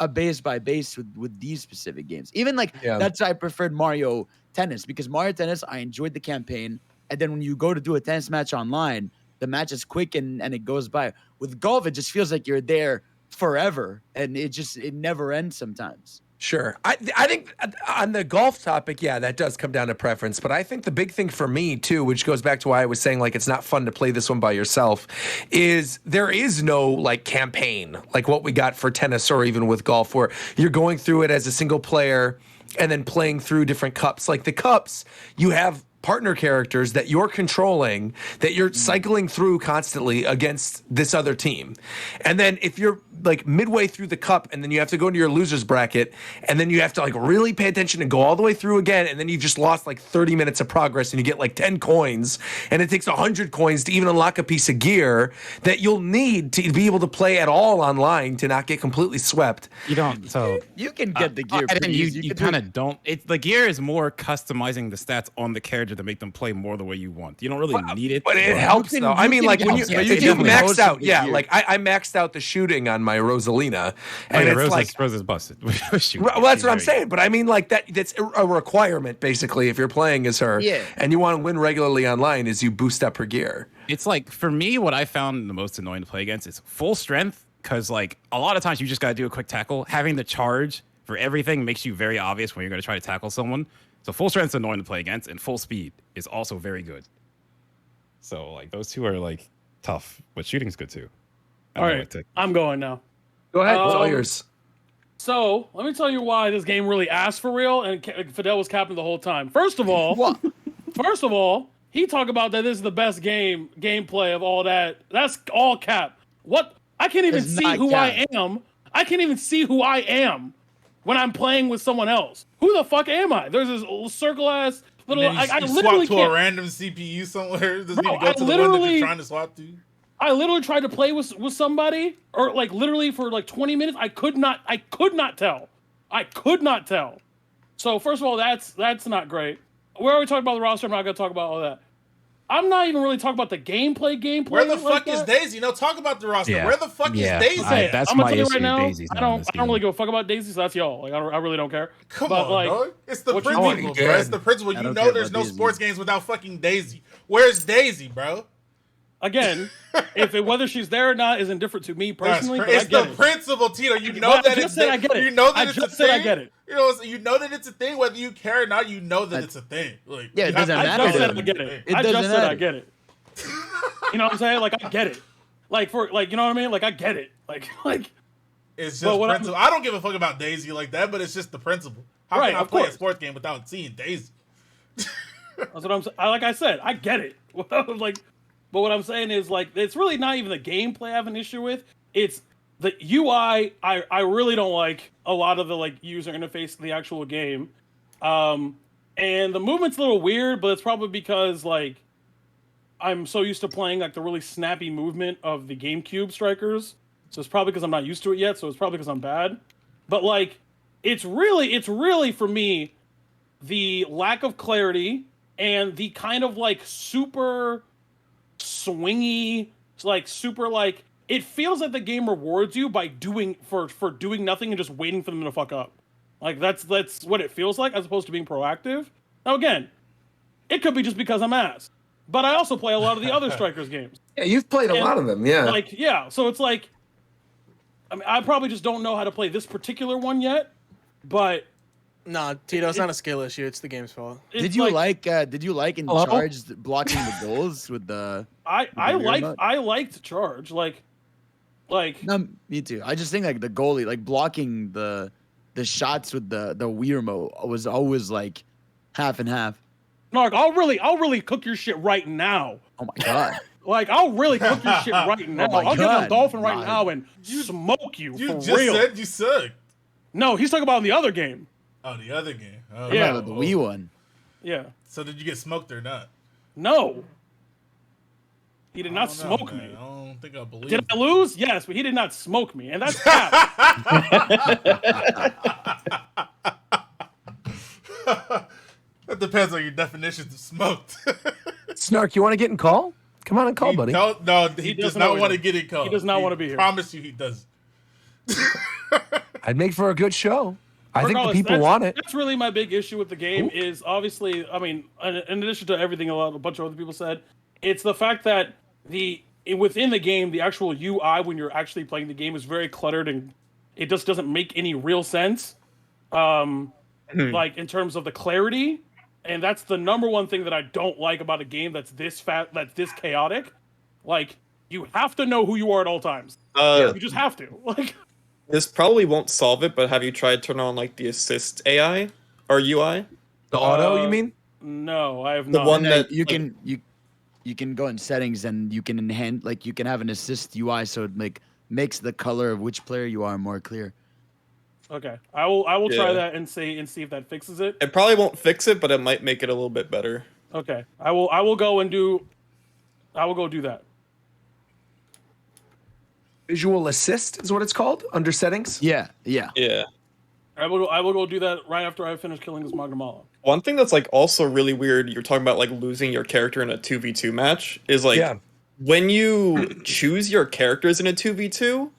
C: a base by base with these specific games. Even like
B: Yeah.
C: that's why I preferred Mario Tennis because Mario Tennis, I enjoyed the campaign. And then when you go to do a tennis match online, the match is quick and it goes by. With golf, it just feels like you're there forever and it never ends sometimes.
B: Sure. I think on the golf topic, yeah, that does come down to preference. But I think the big thing for me, too, which goes back to why I was saying, like, it's not fun to play this one by yourself, is there is no, like, campaign like what we got for tennis or even with golf where you're going through it as a single player and then playing through different cups. Like the cups, you have partner characters that you're controlling, that you're cycling through constantly against this other team. And then if you're like midway through the cup and then you have to go into your loser's bracket and then you have to like really pay attention and go all the way through again and then you've just lost like 30 minutes of progress and you get like 10 coins and it takes 100 coins to even unlock a piece of gear that you'll need to be able to play at all online to not get completely swept.
D: You don't. So
C: You can get the gear.
D: I think
C: pretty easy.
D: you
C: can do
D: kind
C: it.
D: of don't. It's the gear is more customizing the stats on the character to make them play more the way you want. You don't really need it.
B: But it helps
C: can-
B: though.
C: you
B: I mean,
C: can
B: like when
C: help,
B: you
C: but
B: if
C: you
B: you
C: definitely
B: maxed
C: most
B: out,
C: of the
B: yeah,
C: gear.
B: like I maxed out the shooting on my Rosalina,
D: Oh,
B: and
D: yeah,
B: it's
D: Rose
B: like
D: is, Rose is busted. Shoot,
B: well, that's
D: she's
B: what I'm
D: very
B: saying. But I mean, like that's a requirement basically if you're playing as her,
C: Yeah.
B: and you want to win regularly online, is you boost up her gear.
D: It's like for me, what I found the most annoying to play against is full strength because like a lot of times you just got to do a quick tackle. Having the charge for everything makes you very obvious when you're going to try to tackle someone. So full strength is annoying to play against, and full speed is also very good. So like those two are like tough, but shooting's good too. I
A: All
D: don't know
A: right,
D: what to-
A: I'm going now.
B: Go ahead, it's all
A: Um,
B: yours.
A: So let me tell you why this game really asked for real, and Fidel was capping the whole time. First of all, he talked about that this is the best gameplay of all that. That's all cap. What? I can't even
C: It's
A: see
C: not
A: who
C: cap.
A: I am. I can't even see who I am when I'm playing with someone else. Who the fuck am I? There's this little circle ass little.
H: And then
A: I
H: you
A: literally
H: swap to a
A: can't.
H: random CPU somewhere. Doesn't
A: Bro,
H: need to go
A: I
H: to the one that
A: literally-
H: you're trying to swap to.
A: I literally tried to play with somebody, or like literally for like 20 minutes. I could not tell. I could not tell. So first of all, that's not great. We already talked about the roster. I'm not gonna talk about all that. I'm not even really talking about the gameplay.
H: Where the
A: like
H: fuck is
A: that.
H: Daisy? No, talk about the roster.
D: Yeah.
H: Where the fuck
D: Yeah.
H: is Daisy?
A: Hey,
D: that's
A: I'm gonna
D: my
A: tell you
D: issue.
A: right now.
D: Daisy's
A: I
D: not in
A: don't
D: this
A: really
D: game.
A: give a fuck about Daisy. So that's y'all. Like I really don't care.
H: Come
A: But,
H: on,
A: like,
H: dog. It's the
A: what you
H: principle,
A: mean?
H: bro. It's the principle.
C: I
H: You
C: don't
H: know
C: care
H: there's
C: about
H: no
C: Daisy.
H: sports games without fucking Daisy. Where's Daisy, bro?
A: Again, whether she's there or not is indifferent to me
H: That's
A: personally.
H: cra-
A: but I
H: it's
A: get
H: the
A: it.
H: principle, Tito. You know
A: Well, I
H: that
A: just
H: it's
A: said I get it.
H: You know
A: I
H: that it's a
A: just said I
H: thing.
A: get it.
H: You know that it's a thing, whether you care or not. You know that it's a thing. Like,
C: Yeah, it
H: you have
C: doesn't
H: to-
A: I
C: matter
A: just
C: to
A: said
C: them.
A: I get it.
C: It
A: I just
C: doesn't
A: said I
C: matter.
A: get it. You know what I'm saying? Like I get it. Like for like you know what I mean? Like I get it. Like
H: It's
A: But
H: just
A: what I'm-
H: principle. I don't give a fuck about Daisy like that, but it's just the principle. How
A: Right,
H: can I
A: of
H: play
A: course.
H: a sports game without seeing Daisy?
A: that's what I'm saying. Like I said, I get it. Like, but what I'm saying is like it's really not even the gameplay I have an issue with. It's the UI. I really don't like a lot of the like user interface of the actual game. And the movement's a little weird, but it's probably because like I'm so used to playing like the really snappy movement of the GameCube strikers. So it's probably because I'm not used to it yet. So it's probably because I'm bad. But like, it's really for me the lack of clarity and the kind of like super swingy, like super like it feels like the game rewards you by doing for doing nothing and just waiting for them to fuck up. Like that's what it feels like as opposed to being proactive. Now again, it could be just because I'm ass. But I also play a lot of the other Strikers games.
B: Yeah, you've played a lot of them, yeah.
A: Like, yeah, so it's like, I mean, I probably just don't know how to play this particular one yet, but
G: Nah, Tito, it's not a skill issue. It's the game's fault.
C: Did you like in
B: Hello?
C: charge blocking the goals with the?
A: I liked Charge, like.
C: No, me too. I just think like the goalie, like blocking the shots with the Wii was always like half and half.
A: Mark, I'll really cook your shit right now.
C: Oh my god.
A: Like, I'll really cook your shit right now.
C: my
A: I'll get on
C: God.
A: Dolphin right now and smoke you
H: You
A: for
H: just
A: real.
H: said you sucked.
A: No, he's talking about the other game.
H: Oh, the other game. Oh,
A: Yeah.
C: The Wii one.
A: Yeah.
H: So did you get smoked or not?
A: No. He did not
H: I don't know,
A: smoke
H: man.
A: me.
H: I don't think I believe.
A: Did
H: it.
A: I lose? Yes, but he did not smoke me, and that's cap.
H: That depends on your definitions of smoked.
B: Snark, you want to get in call? Come on and call, buddy.
H: No, he does
A: doesn't
H: not
A: know
H: want to
A: either.
H: get in call.
A: He does not want to be here.
H: Promise you, he does.
B: I'd make for a good show. I think the
A: Regardless,
B: people
A: that's-
B: want it.
A: That's really my big issue with the game is obviously, I mean, in addition to everything a bunch of other people said, it's the fact that within the game, the actual UI when you're actually playing the game is very cluttered and it just doesn't make any real sense. Like in terms of the clarity, and that's the number one thing that I don't like about a game that's this chaotic. Like you have to know who you are at all times. You just have to. Like.
L: This probably won't solve it, but have you tried turning on like the assist AI or UI?
B: The auto, you mean?
A: No, I have
L: The
A: not.
L: one that
C: you
L: like,
C: can you can go in settings and you can enhance, like you can have an assist UI so it like makes the color of which player you are more clear.
A: Okay, I will try
L: Yeah.
A: that and see if that fixes it.
L: It probably won't fix it, but it might make it a little bit better.
A: Okay, I will go do that.
B: Visual assist is what it's called under settings.
C: Yeah.
L: Yeah.
A: I will go do that right after I finish killing this Magnamala.
L: One thing that's like also really weird, you're talking about like losing your character in a 2v2 match, is like when you choose your characters in a 2v2,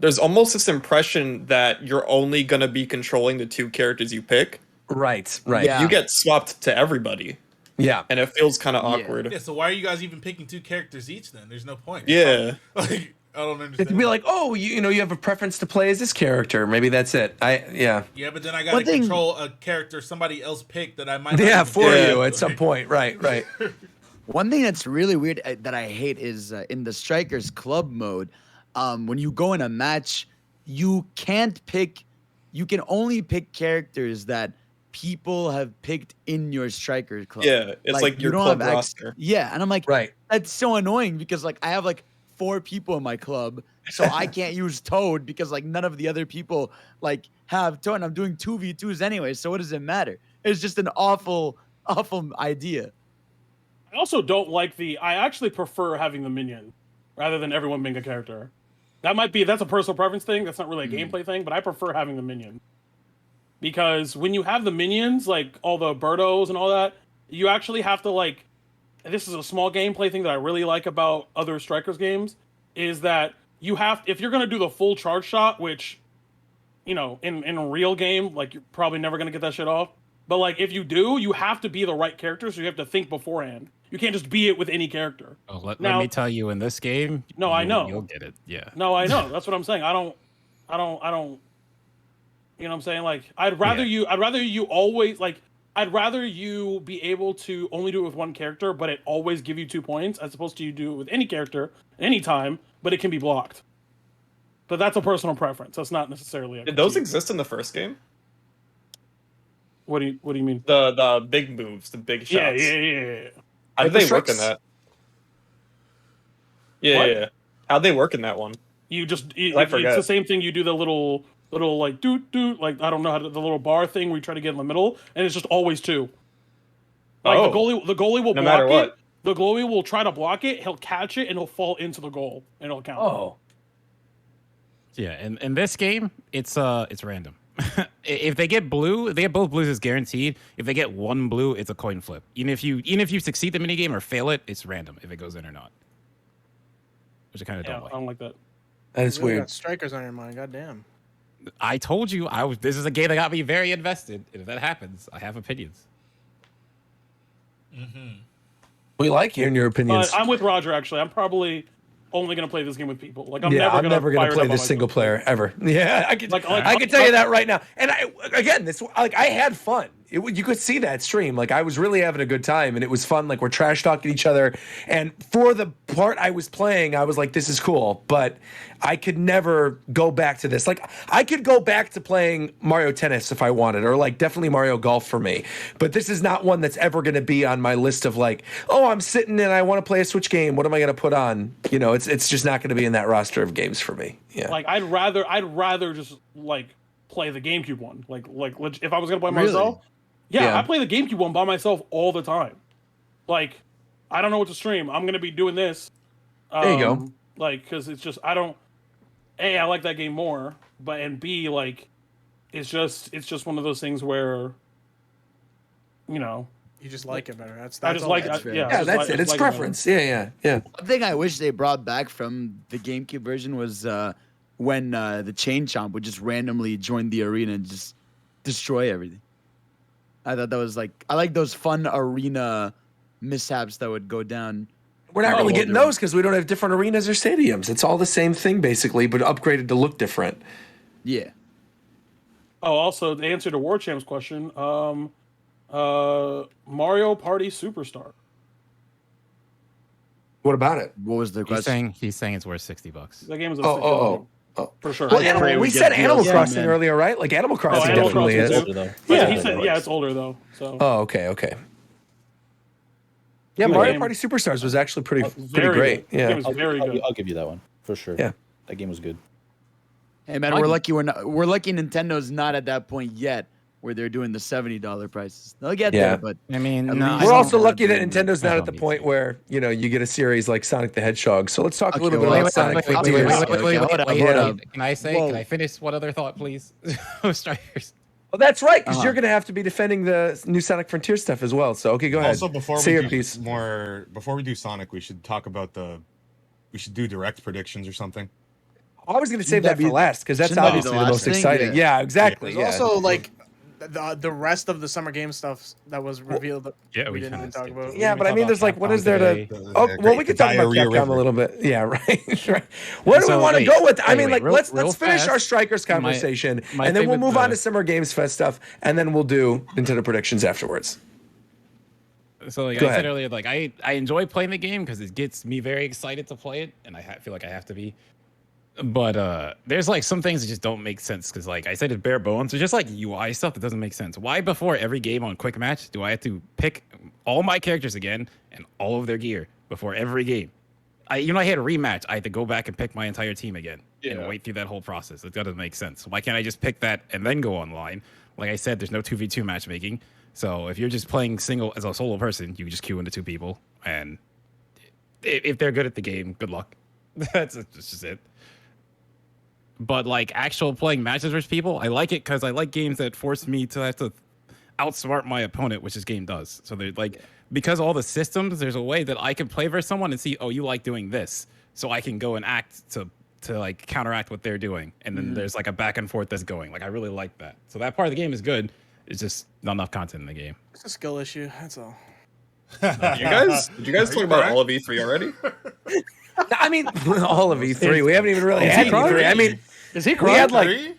L: there's almost this impression that you're only going to be controlling the two characters you pick.
B: Right.
C: Yeah.
L: You get swapped to everybody.
B: Yeah.
L: And it feels kind of awkward.
H: Yeah, so why are you guys even picking two characters each then? There's no point.
L: Yeah.
H: Like, I don't understand.
B: It'd be like, oh, you have a preference to play as this character. Maybe that's it.
H: Yeah, but then I gotta control a character somebody else picked that I might not
B: Yeah,
H: even
B: for
H: pick.
B: you at some point. Right.
C: One thing that's really weird that I hate is in the Strikers Club mode, when you go in a match, you can't pick. You can only pick characters that people have picked in your Strikers Club.
L: Yeah, it's like your
C: you don't
L: club
C: have
L: roster.
C: Yeah, and I'm like,
B: Right.
C: that's so annoying because like I have like 4 people in my club, so I can't use Toad because like none of the other people like have Toad, and I'm doing 2v2s anyway. So what does it matter? It's just an awful idea.
A: I also don't like I actually prefer having the minion rather than everyone being a character. That's a personal preference thing. That's not really a gameplay thing, but I prefer having the minion. Because when you have the minions, like all the Birdos and all that, you actually have to like, and this is a small gameplay thing that I really like about other Strikers games, is that if you're going to do the full charge shot, which, in a real game, like you're probably never going to get that shit off. But like if you do, you have to be the right character, so you have to think beforehand. You can't just be it with any character.
D: Oh, let me tell you, in this game,
A: I know
D: you'll get it. Yeah.
A: No, I know. That's what I'm saying. I don't. You know what I'm saying? Like, I'd rather you be able to only do it with one character, but it always give you 2 points, as opposed to you do it with any character, anytime, but it can be blocked. But that's a personal preference. That's not necessarily.
L: Did those exist in the first game?
A: What do you mean?
L: The big moves, the big shots.
A: Yeah.
L: How did they work in that? Yeah. How'd they work in that one?
A: It's
L: forget.
A: the same thing. You do the little like doot like I don't know how to, the little bar thing where you try to get in the middle, and it's just always 2. Like
L: Oh.
A: the goalie will
L: No matter
A: block it.
L: what.
A: The goalie will try to block it. He'll catch it and he'll fall into the goal and it'll count.
F: Oh,
D: Yeah, and in this game, it's random. If they get blue, if they get both blues, it's guaranteed. If they get one blue, it's a coin flip. Even if you succeed the minigame or fail it, it's random if it goes in or not. Which I kind of
A: Yeah,
D: don't
A: I
D: like.
A: don't like that.
B: That is
G: You really
B: weird.
G: got strikers on your mind. Goddamn.
D: I told you this is a game that got me very invested. If that happens, I have opinions.
B: We like hearing your opinions.
A: But I'm with Roger. Actually, I'm probably only gonna play this game with people. Like I'm
B: Yeah,
A: never
B: I'm never
A: fire
B: gonna
A: it
B: play
A: up on
B: this single
A: myself.
B: player ever. Yeah, I can tell you that right now. And I had fun. You could see that stream. Like I was really having a good time, and it was fun. Like we're trash talking each other. And for the part I was playing, I was like, "This is cool," but I could never go back to this. Like I could go back to playing Mario Tennis if I wanted, or like definitely Mario Golf for me. But this is not one that's ever going to be on my list of like, oh, I'm sitting and I want to play a Switch game. What am I going to put on? You know, it's just not going to be in that roster of games for me. Yeah.
A: Like I'd rather just like play the GameCube one. Like if I was gonna play
C: Really?
A: myself, yeah,
B: Yeah.
A: I play the GameCube one by myself all the time. Like I don't know what to stream. I'm gonna be doing this.
B: There you go.
A: Like because it's just I don't. A, I like that game more, and B, like it's just one of those things where, you know,
G: You just like it better. That's
A: I just
G: all
A: like
G: that is.
C: fair.
B: Yeah, that's it. It's
A: like
B: preference. Yeah.
C: One thing I wish they brought back from the GameCube version was when the Chain Chomp would just randomly join the arena and just destroy everything. I thought that was I like those fun arena mishaps that would go down.
B: We're not really
C: Oh,
B: getting
C: well,
B: those because we don't have different arenas or stadiums. It's all the same thing basically, but upgraded to look different.
C: Yeah.
A: Oh, also the answer to War Champ's question, Mario Party Superstar.
B: What about it?
C: What was the question?
D: He's saying it's worth $60.
A: That game is a
B: Oh.
A: for sure.
B: Well,
C: pray
B: we
C: we
B: said
C: get
B: Animal
C: DLC,
B: Crossing
C: man.
B: earlier, right? Like Animal Crossing
A: Animal
B: definitely
A: Crossing
B: is.
A: too.
F: though.
A: Yeah,
B: Yeah.
A: he said it's older though. So
B: Oh, okay. Yeah,
A: Good
B: Mario
A: game.
B: Party Superstars was actually pretty
A: very
B: great.
A: good. That
B: Yeah.
A: game was very good.
F: I'll give you that one for sure.
B: Yeah.
F: That game was good.
C: Hey man, we're lucky Nintendo's not at that point yet where they're doing the $70 prices. They'll get
B: Yeah.
C: there, but
D: I mean,
C: At
D: no,
C: least-
D: I
B: We're
D: don't-
B: also lucky that
C: doing
B: Nintendo's
D: I
B: not
D: don't
B: at the
D: need
B: point
D: to.
B: where, you get a series like Sonic the Hedgehog. So let's talk a little
C: Okay,
B: bit
C: wait,
B: about
C: wait,
B: Sonic
C: wait,
B: Frontiers.
C: hold up.
D: Can I say?
C: Whoa.
D: Can I finish one other thought, please? Strikers.
B: Well, that's right, because
C: Uh-huh.
B: you're going to have to be defending the new Sonic Frontier stuff as well. So, okay, go ahead.
E: Also, before
B: Say
E: we
B: your
E: do
B: piece.
E: before we do Sonic, we should talk about we should do direct predictions or something.
B: I was going to save
C: Shouldn't
B: that
C: that
B: for
C: be-
B: last because that's
C: shouldn't that be
B: obviously
C: the
B: the
C: last
B: most
C: thing?
B: exciting.
C: Yeah.
B: Yeah, exactly.
G: There's
B: Yeah.
G: also like the rest of the summer game stuff that was revealed that
D: Yeah,
G: we
D: we
G: didn't
D: kinda
G: even talk
D: skipped
G: about.
B: Yeah, but I
D: talk
B: mean,
D: about
B: there's like, what
D: Capcom
B: is there
D: today.
B: to? Oh, well, we could talk about
E: Diarrhea
B: Capcom
E: River.
B: a little bit. Yeah, right. Where do we
D: So,
B: want to
D: wait,
B: go with? I
D: wait,
B: mean,
D: wait,
B: like,
D: real-
B: let's
D: real
B: finish our
D: fast.
B: Strikers conversation,
D: my
B: and then we'll
D: thing with
B: move on
D: the-
B: to Summer Games Fest stuff, and then we'll do Nintendo predictions afterwards.
D: So like
B: Go
D: I
B: ahead.
D: said earlier, like I enjoy playing the game because it gets me very excited to play it, and I feel like I have to be. But there's like some things that just don't make sense because, like I said, it's bare bones. There's just like UI stuff that doesn't make sense. Why before every game on Quick Match do I have to pick all my characters again and all of their gear before every game? I had a rematch. I had to go back and pick my entire team again and wait through that whole process. It doesn't make sense. Why can't I just pick that and then go online? Like I said, there's no 2v2 matchmaking. So if you're just playing single as a solo person, you just queue into two people, and if they're good at the game, good luck. That's just it. But like actual playing matches versus people, I like it because I like games that force me to have to outsmart my opponent, which this game does. So they're like, because all the systems, there's a way that I can play versus someone and see, oh, you like doing this, so I can go and act to like counteract what they're doing, and then there's like a back and forth that's going. Like I really like that. So that part of the game is good. It's just not enough content in the game.
G: It's a skill issue. That's all.
L: Did you guys talk about all of E3 already?
B: I mean, all of E3. We haven't even really had E3. I mean,
G: Is he
B: we had like.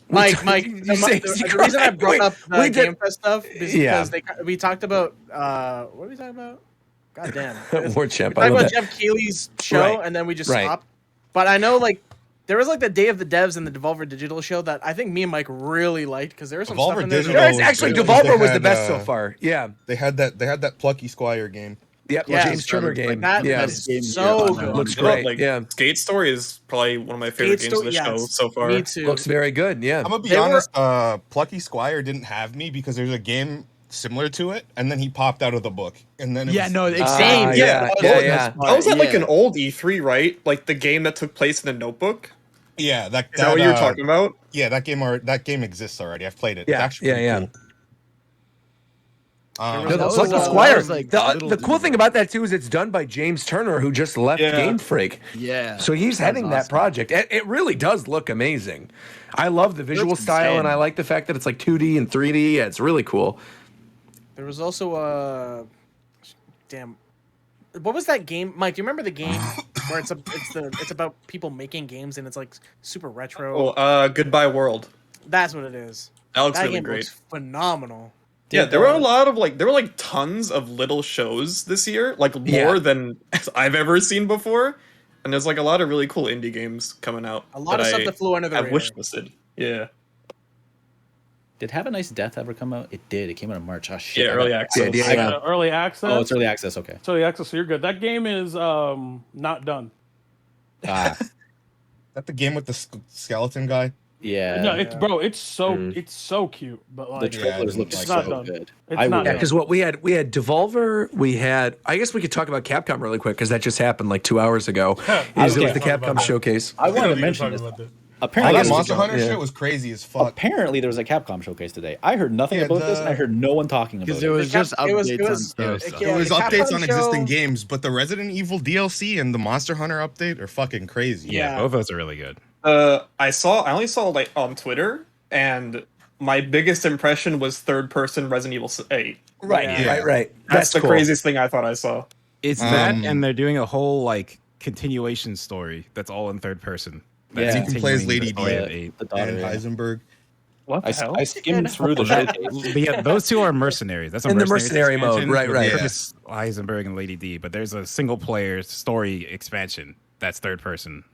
G: Mike,
B: You say-
G: the reason I brought up the
B: we did-
G: Game Fest stuff is
B: Yeah.
G: because we talked about what are we talking about? God damn.
B: War Champ.
G: We
B: I
G: talked
B: love
G: about
B: that.
G: Jeff Keighley's show
B: Right.
G: and then we just
B: Right.
G: stopped. But I know like there was like the Day of the Devs and the Devolver Digital show that I think me and Mike really liked because there was some
E: Devolver
G: stuff in there.
E: Digital
G: that-
B: Guys, actually,
E: They
B: Devolver was the
E: had,
B: best so far. Yeah.
E: They had that Plucky Squire game.
B: Yep.
G: Yeah,
B: James Turner game.
G: that
B: yeah.
G: is
C: Game
G: so
C: here.
G: good.
B: Looks
L: You know what,
B: great.
L: like,
B: Yeah.
L: Skate Story is probably one of my favorite
G: Skate
L: games of the
G: Story-
L: show
G: yes,
L: so far.
G: Me too.
B: Looks very good. Yeah.
E: I'm gonna be
G: They were-
E: honest. Plucky Squire didn't have me because there's a game similar to it, and then he popped out of the book, and then it was,
C: same.
B: yeah,
L: That was at like an old E3, right? Like the game that took place in the Notebook.
E: Yeah,
L: Is that what you're talking about?
E: Yeah, that game exists already. I've played it.
B: Yeah,
E: it's actually pretty
B: yeah.
E: cool.
B: No, the Lucky Squire. The cool thing about that too is it's done by James Turner, who just left Game Freak.
C: Yeah.
B: So he's heading that project. It really does look amazing. I love the visual style, and I like the fact that it's like 2D and 3D. Yeah, it's really cool.
G: There was also what was that game, Mike? Do you remember the game where it's about people making games and it's like super retro?
L: Oh, Goodbye World.
G: That's what it is.
L: That looks really
G: game
L: great.
G: looks phenomenal.
L: Yeah, there were tons of little shows this year, like more than I've ever seen before, and there's like a lot of really cool indie games coming out.
G: A lot of stuff that flew under the radar.
L: Wishlisted. Yeah.
J: Did Have a Nice Death ever come out? It did. It came out in March. Oh shit.
L: Yeah, early access.
A: Early access.
J: Oh, it's early access. Okay.
A: Early access. So you're good. That game is not done.
E: Is that the game with the skeleton guy?
J: Yeah.
A: No, it's so cute, but like
J: the trailers look
A: it's
J: so
A: not done.
J: good.
A: It's not done.
B: Because what we had Devolver. I guess we could talk about Capcom really quick because that just happened like 2 hours ago. It was the Capcom showcase.
J: I wanted to mention this.
B: Apparently,
E: that Monster Hunter shit was crazy as fuck.
J: Apparently, there was a Capcom showcase today. I heard nothing about this, and I heard no one talking about it.
C: It was just updates on stuff.
E: It was updates on existing games, but the Resident Evil DLC and the Monster Hunter update are fucking crazy.
D: Yeah, both of those are really good.
L: I only saw like on Twitter, and my biggest impression was third-person Resident Evil 8.
B: Right.
L: That's the
B: cool.
L: craziest thing I thought I saw.
D: It's that, and they're doing a whole like continuation story that's all in third person.
E: You can play as Lady
D: D
J: the daughter,
E: and Heisenberg.
A: What the hell?
J: I skimmed through the showcase.
D: But yeah, those two are mercenaries. That's
B: in the mercenary mode,
D: expansion
B: right?
D: with
B: Yeah.
D: Chris Heisenberg and Lady D. But there's a single player story expansion that's third person.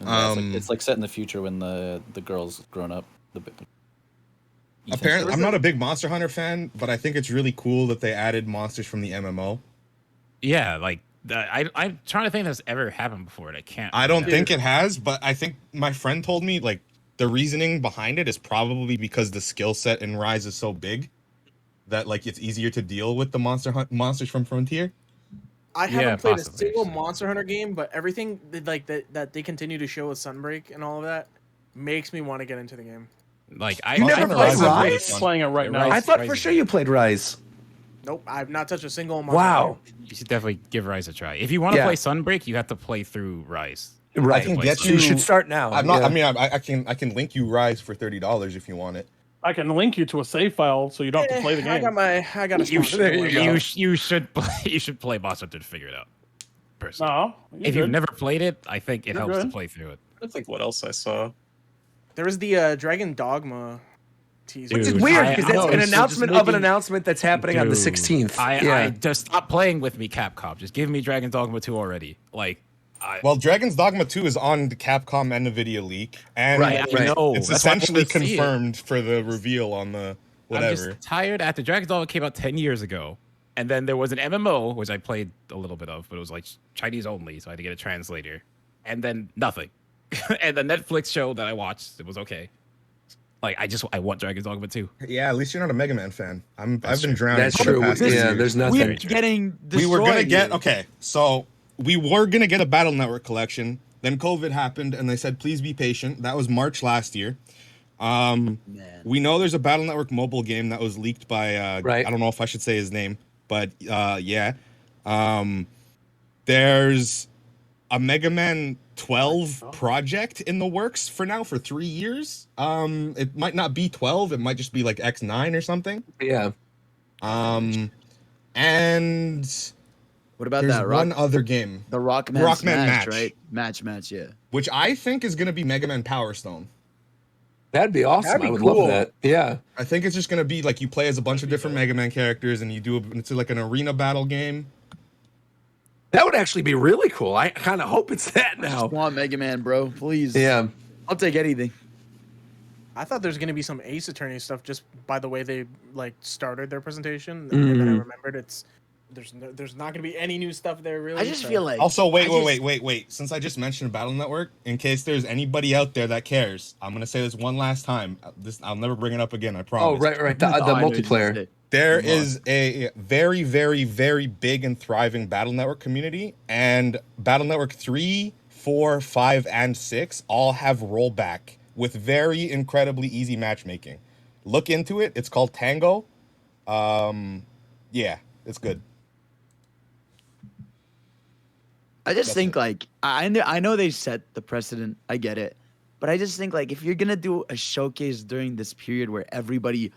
J: It's like set in the future when the girl's grown up.
E: Apparently, I'm not a big Monster Hunter fan, but I think it's really cool that they added monsters from the MMO.
D: Yeah, like I'm trying to think that's ever happened before, and I can't.
E: I don't think it has, but I think my friend told me like the reasoning behind it is probably because the skill set in Rise is so big that like it's easier to deal with the monsters from Frontier.
G: I haven't played a single Monster Hunter game, but everything that they continue to show with Sunbreak and all of that makes me want to get into the game.
D: Like
B: You never played Rise?
A: Playing it right now.
B: I thought for sure you played Rise.
G: Nope, I've not touched a single Monster Hunter game.
D: You should definitely give Rise a try. If you want to play Sunbreak, you have to play through Rise.
B: Right.
E: I can get you.
B: You should start now.
E: I'm not. I mean, I can link you Rise for $30 if you want it.
A: I can link you to a save file so you don't have to play the game.
G: I got a
D: You
G: sponsor.
D: should play Boss Hunter to figure it out. Personally.
A: No,
D: if you've never played it, I think it helps to play through it.
L: I think what else I saw.
G: There was the Dragon Dogma teaser.
B: Which is weird because that's an announcement of an announcement that's happening on the 16th.
D: I just stop playing with me, Capcom. Just give me Dragon's Dogma 2 already.
E: Well, Dragon's Dogma 2 is on the Capcom and NVIDIA leak, and
D: I know.
E: it's
D: That's why I
E: essentially
D: wanted to see it.
E: confirmed for the reveal on the whatever.
D: I'm just tired after Dragon's Dogma came out 10 years ago, and then there was an MMO, which I played a little bit of, but it was like Chinese only, so I had to get a translator, and then nothing. And the Netflix show that I watched, it was okay. Like, I want Dragon's Dogma 2.
E: Yeah, at least you're not a Mega Man fan. I've been drowning.
B: That's
E: for the
B: true.
E: past
B: Yeah,
E: years.
B: there's nothing.
C: We're getting
E: We were gonna
C: destroyed.
E: get okay. So we were gonna get a Battle Network collection. Then COVID happened, and they said please be patient. That was March last year. We know there's a Battle Network mobile game that was leaked by I don't know if I should say his name, but yeah. There's a Mega Man 12 project in the works for now for 3 years. It might not be 12, it might just be like X9 or something.
B: Yeah.
E: And
C: What about
E: there's
C: that?
E: one other game,
C: The Rockman
E: Rockman
C: Smash,
E: Match.
C: right? Match, yeah.
E: which I think is going to be Mega Man Power Stone.
B: That'd be awesome.
G: That'd be
B: I would
G: cool.
B: love that. Yeah.
E: I think it's just going to be like you play as a bunch of different Mega Man characters and you do it's like an arena battle game.
B: That would actually be really cool. I kind of hope it's that now.
C: Just want Mega Man, bro. Please.
B: Yeah.
C: I'll take anything.
G: I thought there's gonna be some Ace Attorney stuff just by the way they like started their presentation, and then I remembered it's there's not gonna be any new stuff there really.
C: I just feel like
E: Also, wait. Since I just mentioned Battle Network, in case there's anybody out there that cares, I'm gonna say this one last time. I'll never bring it up again. I promise.
B: Oh, right. The
C: I know what you're
B: multiplayer.
C: saying.
E: There is a very, very, very big and thriving Battle Network community, and Battle Network 3, 4, 5, and 6 all have rollback with very incredibly easy matchmaking. Look into it. It's called Tango. Yeah, it's good.
C: I just think like I know they set the precedent. I get it, but I just think like if you're gonna do a showcase during this period where everybody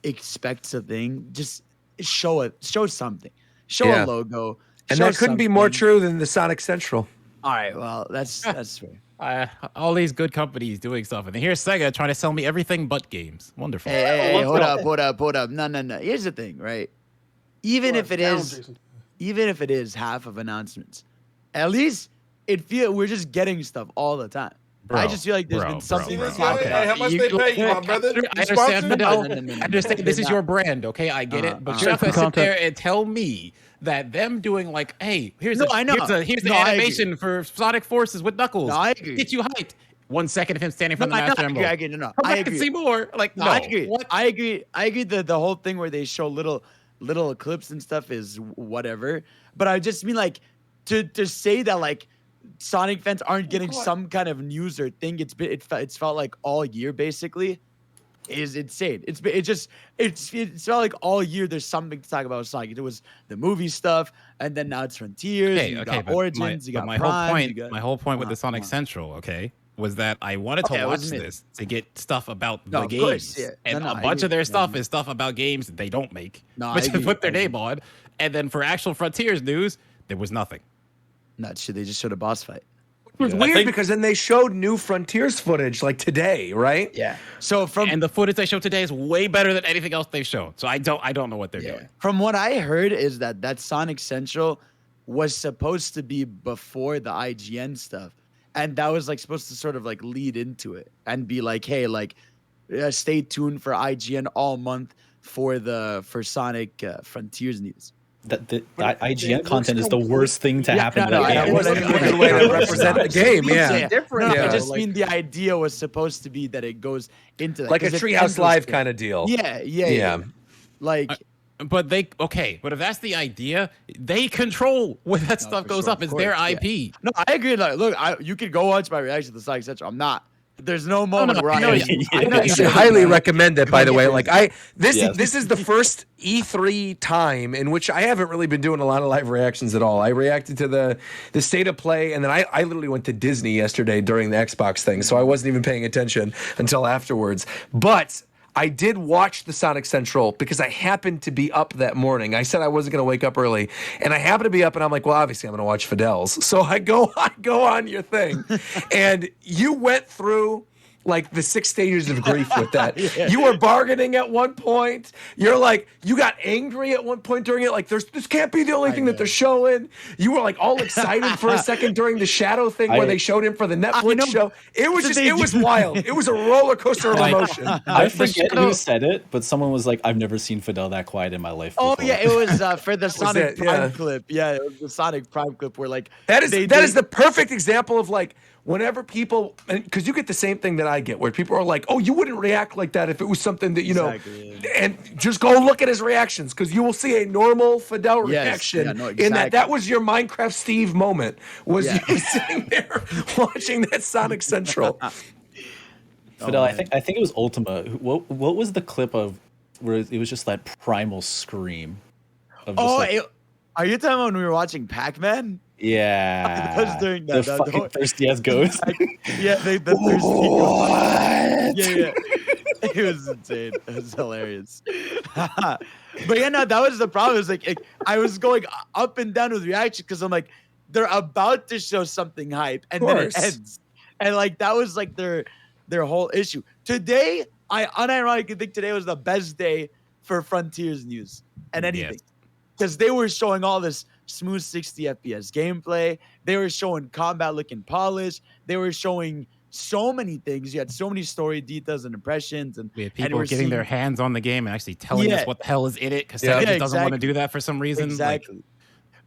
C: expects a thing, just show something, show
B: Yeah.
C: a logo,
B: And
C: show
B: that couldn't be more
C: something.
B: true than the Sonic Central.
C: All right, well that's fair.
D: All these good companies doing stuff, and then here's Sega trying to sell me everything but games. Wonderful.
C: Hey, hold up. No. Here's the thing, right? Even if it is half of announcements, at least we're just getting stuff all the time. I just feel like there's been something.
H: Hey, how much they pay you, my brother?
D: I understand, Fidel.
C: No.
D: I understand this is your brand, okay? I get it, but you're not gonna sit there and tell me that them doing like, hey, here's the animation for Sonic Forces with Knuckles.
C: No, I agree.
D: Get you hyped. 1 second of him standing from the
C: I
D: Master Emerald.
C: agree. No,
D: Come
C: I
D: back
C: agree.
D: and see more. Like, no,
C: I agree.
D: What?
C: I agree. The whole thing where they show little clips and stuff is whatever. But I just mean like to say that like Sonic fans aren't getting some kind of news or thing. It's felt like all year basically is insane. It's felt like all year there's something to talk about with Sonic. It was the movie stuff, and then now it's Frontiers. You got
D: but
C: Origins. You got
D: my
C: Prime.
D: my whole point with the Sonic Central, was that I wanted to watch this to get stuff about the games.
C: Course, yeah.
D: And a bunch of their stuff is stuff about games that they don't make, which they put their name on. And then for actual Frontiers news, there was nothing.
C: Not shit. They just showed a boss fight.
B: It was weird because then they showed new Frontiers footage like today, right?
C: Yeah. So
D: and the footage they showed today is way better than anything else they've shown. So I don't know what they're doing.
C: From what I heard is that Sonic Central was supposed to be before the IGN stuff, and that was like supposed to sort of like lead into it and be like, hey, like stay tuned for IGN all month for Sonic Frontiers news.
J: That IGN content is the worst thing to happen.
B: That wasn't a good way to represent the game. Yeah,
G: different.
C: I just mean the idea was supposed to be that it goes into that,
B: like a Treehouse Live kind of deal.
C: Yeah. Like,
D: but if that's the idea, they control where that stuff goes up. It's their IP.
C: Yeah. No, I agree. Like, look, you can go watch my reaction to the Sonic Central. I'm not. There's no moment where I
B: should highly recommend it, by the way. Like this is the first E3 time in which I haven't really been doing a lot of live reactions at all. I reacted to the state of play, and then I literally went to Disney yesterday during the Xbox thing, so I wasn't even paying attention until afterwards. But I did watch the Sonic Central because I happened to be up that morning. I said I wasn't going to wake up early, and I happened to be up, and I'm like, well, obviously I'm going to watch Fidel's. So I go on your thing, and you went through like the 6 stages of grief with that. You were bargaining at one point. You're like, you got angry at one point during it. Like, this can't be the only thing that they're showing. You were like all excited for a second during the Shadow thing where they showed him for the Netflix show. It was wild. It was a roller coaster of emotion.
J: I forget who said it, but someone was like, I've never seen Fidel that quiet in my life before.
C: Oh, yeah, it was for the Sonic Prime clip. Yeah, it was the Sonic Prime clip where like...
B: That is the perfect example of like, whenever people, because you get the same thing that I get, where people are like, "Oh, you wouldn't react like that if it was something that and just go look at his reactions because you will see a normal Fidel reaction in that. That was your Minecraft Steve moment. Was you sitting there watching that Sonic Central?
J: Fidel, I think it was Ultima. What was the clip of where it was just that primal scream? Of just
C: are you talking about when we were watching Pac-Man?
J: Yeah,
C: that was during that.
J: The fucking thirsty ass ghost.
C: The thirsty ghost. Yeah. It was insane. It was hilarious. But yeah, no, that was the problem. It was like I was going up and down with reaction because I'm like, they're about to show something hype, and then it ends, and like that was like their whole issue. Today, I unironically think today was the best day for Frontiers news and anything, because they were showing all this smooth 60 FPS gameplay. They were showing combat looking polished. They were showing so many things. You had so many story details and impressions, and
D: We had
C: and
D: people
C: we're
D: getting their
C: seeing-
D: hands on the game and actually telling
C: Yeah.
D: us what the hell is in it because
B: Yeah.
D: Sega
C: Yeah,
D: just doesn't want to
C: exactly.
D: do that for some reason.
C: Exactly.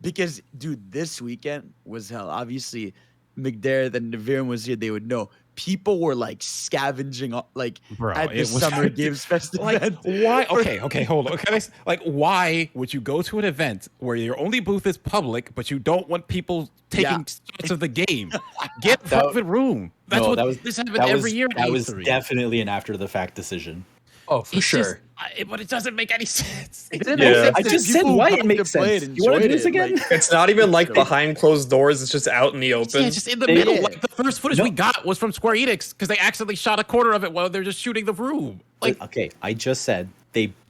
C: Because, dude, this weekend was hell. Obviously, McDareth and Naviran was here. They would know. People were like scavenging, like
D: Bro,
C: at the
D: it was
C: Summer Games Fest
D: Like,
C: event.
D: why? Okay, hold on. Okay, like, why would you go to an event where your only booth is public, but you don't want people taking shots of the game? Get a private room. That's
J: No,
D: what
J: that was
D: this happened
J: that
D: every
J: was,
D: year. at
J: That was
D: E3.
J: definitely an after the fact decision.
B: Oh, for
D: It's
B: sure.
D: just- but it doesn't make any sense.
C: It didn't
L: Yeah.
C: make sense
J: I
C: to
J: just
C: people
J: said
C: who
J: why
C: got
J: it
C: to
J: makes
C: play it
J: sense.
C: and
J: You want to do
C: enjoyed
J: this
C: it,
J: again?
C: like-
L: It's not even like behind closed doors. It's just out in the open.
D: Yeah, just in the
J: They-
D: middle.
C: yeah.
D: Like the first footage we got was from Square Enix because they accidentally shot a corner of it while they're just shooting the room. Like,
J: Okay, I just said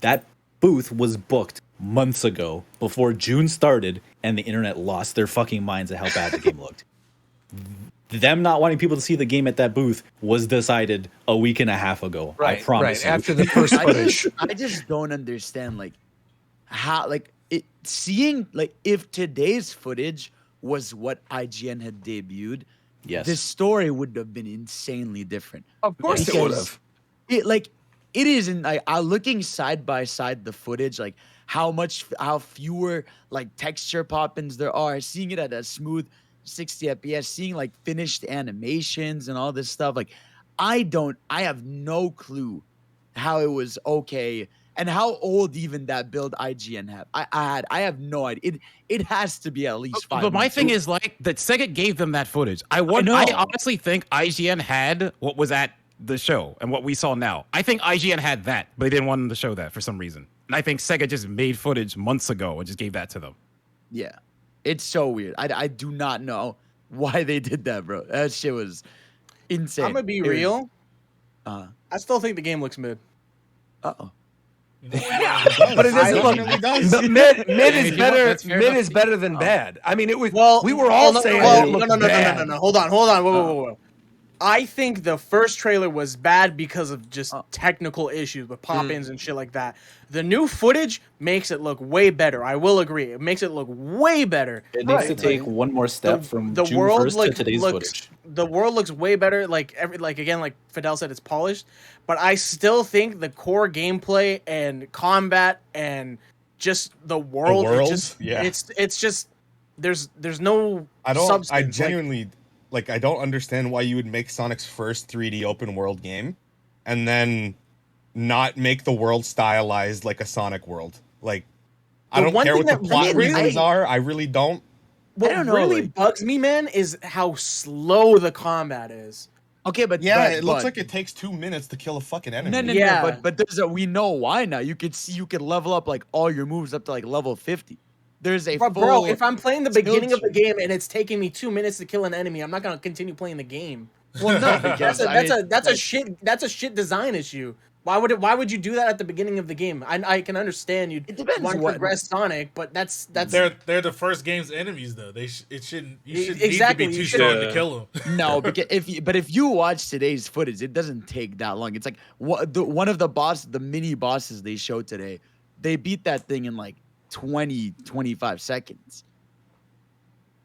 J: that booth was booked months ago before June started, and the internet lost their fucking minds at how bad the game looked. Them not wanting people to see the game at that booth was decided a week and a half ago. I promise you.
B: After the first footage.
C: I just don't understand like how like it seeing like if today's footage was what IGN had debuted,
J: Yes.
C: this story would have been insanely different.
B: Of course it would
C: Because
B: have.
C: It like it isn't like looking side by side the footage, like how fewer like texture pop-ins there are, seeing it at a smooth 60 FPS, seeing like finished animations and all this stuff. Like I have no clue how it was okay and how old even that build IGN have. I have no idea. It has to be at least 5
D: but my
C: months.
D: thing is like that Sega gave them that footage. I
C: know.
D: honestly think IGN had what was at the show and what we saw now. I think IGN had that, but they didn't want them to show that for some reason. And I think Sega just made footage months ago and just gave that to them.
C: Yeah. It's so weird. I do not know why they did that, bro. That shit was insane.
G: I'm gonna be
C: It was-
G: real.
C: Uh
G: I still think the game looks mid.
C: oh.
B: But it doesn't look.
H: definitely does.
B: The mid is
D: you want-
B: better.
D: that's fair
B: Mid
D: enough.
B: is better than bad. I mean, it was.
G: Well,
B: we were all
G: no,
B: saying
G: well,
B: it looked
G: no.
B: bad.
G: Hold on. Whoa. I think the first trailer was bad because of just technical issues with pop-ins and shit like that. The new footage makes it look way better. I will agree. It makes it look way better.
J: It needs to take one more step from
G: the
J: June
G: world
J: 1st to today's footage.
G: The world looks way better. Like again, like Fidel said, it's polished. But I still think the core gameplay and combat and just the world,
E: world?
G: it's just there's no
E: I
G: substance.
E: I genuinely like I don't understand why you would make Sonic's first 3D open world game and then not make the world stylized like a Sonic world. Like I
G: The
E: don't
G: one
E: care
G: thing
E: what the
G: that
E: plot
G: really-
E: reasons are. I really don't.
G: What
C: I don't know,
G: really
C: like-
G: bugs me, man, is how slow the combat is.
C: Okay, but
E: Yeah,
C: but-
E: it looks
C: but-
E: like it takes 2 minutes to kill a fucking enemy.
C: No,
G: Yeah.
C: but there's a we know why now. You could see you could level up like all your moves up to like level 50. There's a
G: Bro,
C: full
G: if I'm playing the
C: skill
G: beginning of the
C: tree.
G: game and it's taking me 2 minutes to kill an enemy, I'm not gonna continue playing the game.
C: well no because
G: That's a shit design issue. Why would you do that at the beginning of the game? I can understand you
C: It depends
G: want to
C: what-
G: progress Sonic, but that's
H: They're the first game's enemies though. You shouldn't
G: Exactly,
H: need to
G: you
H: be too strong
L: shouldn't-
H: to kill them.
C: no, because if you watch today's footage, it doesn't take that long. It's like one of the mini bosses they showed today, they beat that thing in like 25 seconds.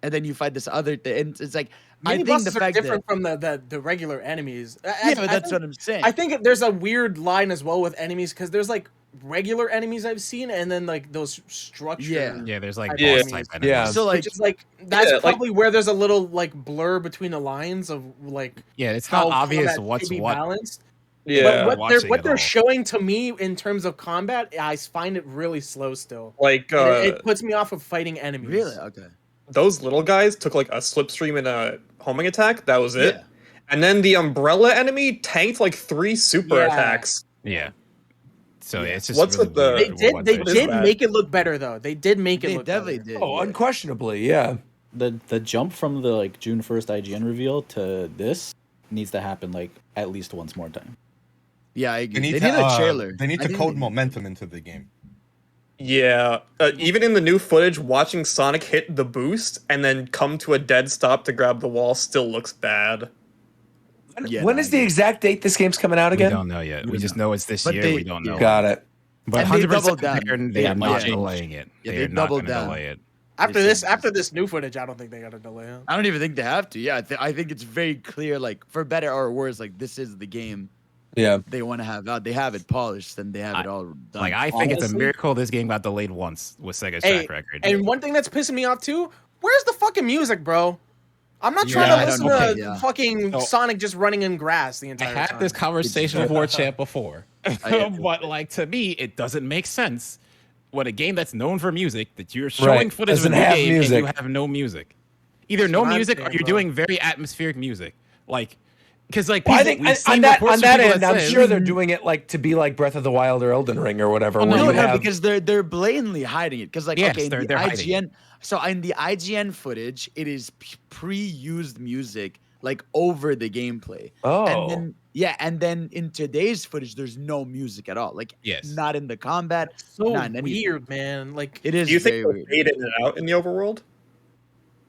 C: And then you fight this other thing, and it's like
G: mini
C: I think
G: bosses
C: the
G: are
C: fact
G: different
C: that
G: from the regular enemies.
C: yeah, but that's what I'm saying.
G: I think there's a weird line as well with enemies because there's like regular enemies I've seen, and then like those structured.
C: Yeah.
D: Yeah, there's like
G: Yeah.
D: boss type enemies.
B: Yeah.
C: so like
G: Which is like that's
L: Yeah, like-
G: probably where there's a little like blur between the lines of like
D: Yeah, it's
G: how
D: not obvious
G: combat should
D: what's
G: be
D: what.
G: balanced.
L: Yeah,
G: But
D: watching
G: what
D: it
G: they're
D: all.
G: showing to me in terms of combat, I find it really slow still.
L: like
G: And it puts me off of fighting enemies.
C: really okay.
L: those little guys took like a slipstream and a homing attack. That was it.
C: Yeah.
L: And then the umbrella enemy tanked like 3 super
G: Yeah.
L: attacks.
D: Yeah. So yeah, it's just
L: What's
D: really
L: with the-
G: They
D: weird
G: did
D: what
G: they
D: they're
G: did
D: doing.
L: bad.
G: make it look better though. They did make it
C: They
G: look
C: definitely
G: better.
C: did.
B: Oh,
C: yeah.
B: unquestionably, yeah.
J: The jump from the like June 1st IGN reveal to this needs to happen like at least once more time.
C: Yeah, I agree.
E: They
C: They
E: need
C: need
E: to,
C: a trailer.
E: They need
C: I
E: to
C: think
E: code
C: they-
E: momentum into the game.
L: Yeah, even in the new footage, watching Sonic hit the boost and then come to a dead stop to grab the wall still looks bad.
C: Yeah,
B: when
C: no,
B: is
C: I
B: the
C: agree.
B: exact date this game's coming out
D: We
B: again?
D: don't know yet. We just know it's this
C: But
D: year.
C: they-
D: we don't know.
C: yeah.
B: Got it.
D: But
C: And they
D: 100%
C: doubled down.
D: they
J: Yeah,
D: are
J: might
D: not
J: change.
D: delaying it.
C: Yeah,
D: they
C: they
D: are not going
C: doubled
D: to
C: down.
D: delay it.
G: After this new footage, I don't think they got to delay it.
C: I don't even think they have to. Yeah, I think it's very clear, like for better or worse, like this is the game.
B: Yeah,
C: they want to have out. They have it polished, and they have it all done.
D: Like I think it's a miracle this game got delayed once with Sega's track record.
G: And one thing that's pissing me off too, where's the fucking music, bro? I'm not trying to listen to fucking Sonic just running in grass the entire time.
D: I had this conversation with Warchamp before, but like to me, it doesn't make sense when a game that's known for music that you're showing footage of a new game and you have no music. Either no music or you're doing very atmospheric music, like. Because like
B: I think on that end, I'm sure they're doing it like to be like Breath of the Wild or Elden Ring or whatever.
C: Well, no, because they're blatantly hiding it. Because like okay, in the IGN, so in the IGN footage, it is pre-used music like over the gameplay.
B: Oh,
C: and then and then in today's footage, there's no music at all. Like not in the combat.
G: So weird, man. Like
C: it is.
L: Do you think
C: weird.
L: They faded it out in the overworld?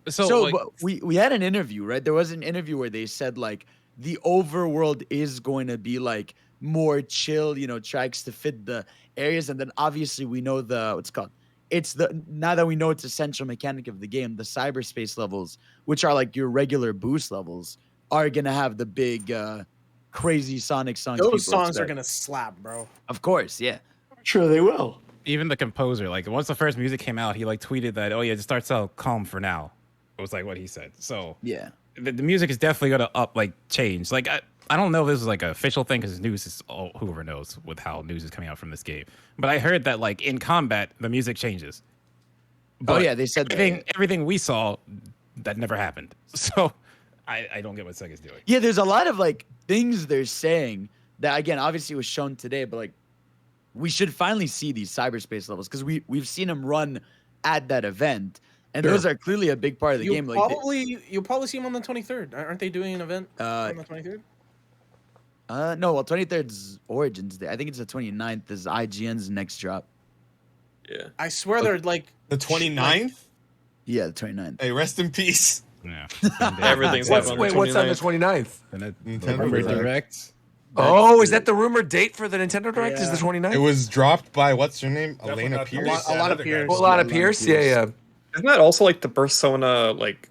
C: So like, we had an interview, right? There was an interview where they said like. The overworld is going to be like more chill, tracks to fit the areas, and then obviously we know now that we know it's a central mechanic of the game, the cyberspace levels, which are like your regular boost levels, are gonna have the big crazy Sonic songs.
G: Those songs are gonna slap, bro.
C: Of course, yeah.
B: Sure they will.
D: Even the composer, like once the first music came out, he like tweeted that, oh yeah, it starts out calm for now. It was like what he said. So
C: yeah.
D: The music is definitely gonna change. Like I don't know if this is like an official thing because news is whoever knows with how news is coming out from this game. But I heard that like in combat the music changes. But
C: they said
D: everything we saw that never happened. So I don't get what Sega's doing.
C: Yeah, there's a lot of like things they're saying that again obviously was shown today, but like we should finally see these cyberspace levels because we've seen them run at that event. And those are clearly a big part of the game. Like
G: you'll probably see them on the 23rd. Aren't they doing an event on the 23rd?
C: No, well, 23rd is Origins Day. I think it's the 29th is IGN's next drop.
L: Yeah.
G: I swear they're like...
E: The 29th?
C: Yeah, the 29th.
E: Hey, rest in peace.
D: Yeah.
L: Everything's
B: what's on the 29th?
E: Nintendo
D: Direct.
B: Oh, is that the rumored date for the Nintendo Direct? Is the 29th?
E: It was dropped by, what's her name? Elena Pierce?
G: A lot of Pierce.
B: A lot of Pierce? Yeah.
L: Isn't that also like the Persona like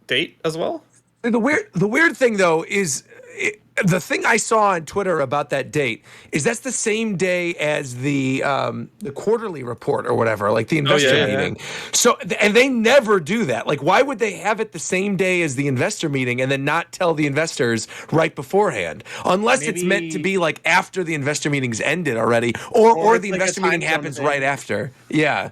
L: date as well?
B: The weird thing though is the thing I saw on Twitter about that date is that's the same day as the quarterly report or whatever, like the investor meeting. So and they never do that. Like, why would they have it the same day as the investor meeting and then not tell the investors right beforehand? Unless it's meant to be like after the investor meeting's ended already, or the investor meeting happens right after. Yeah.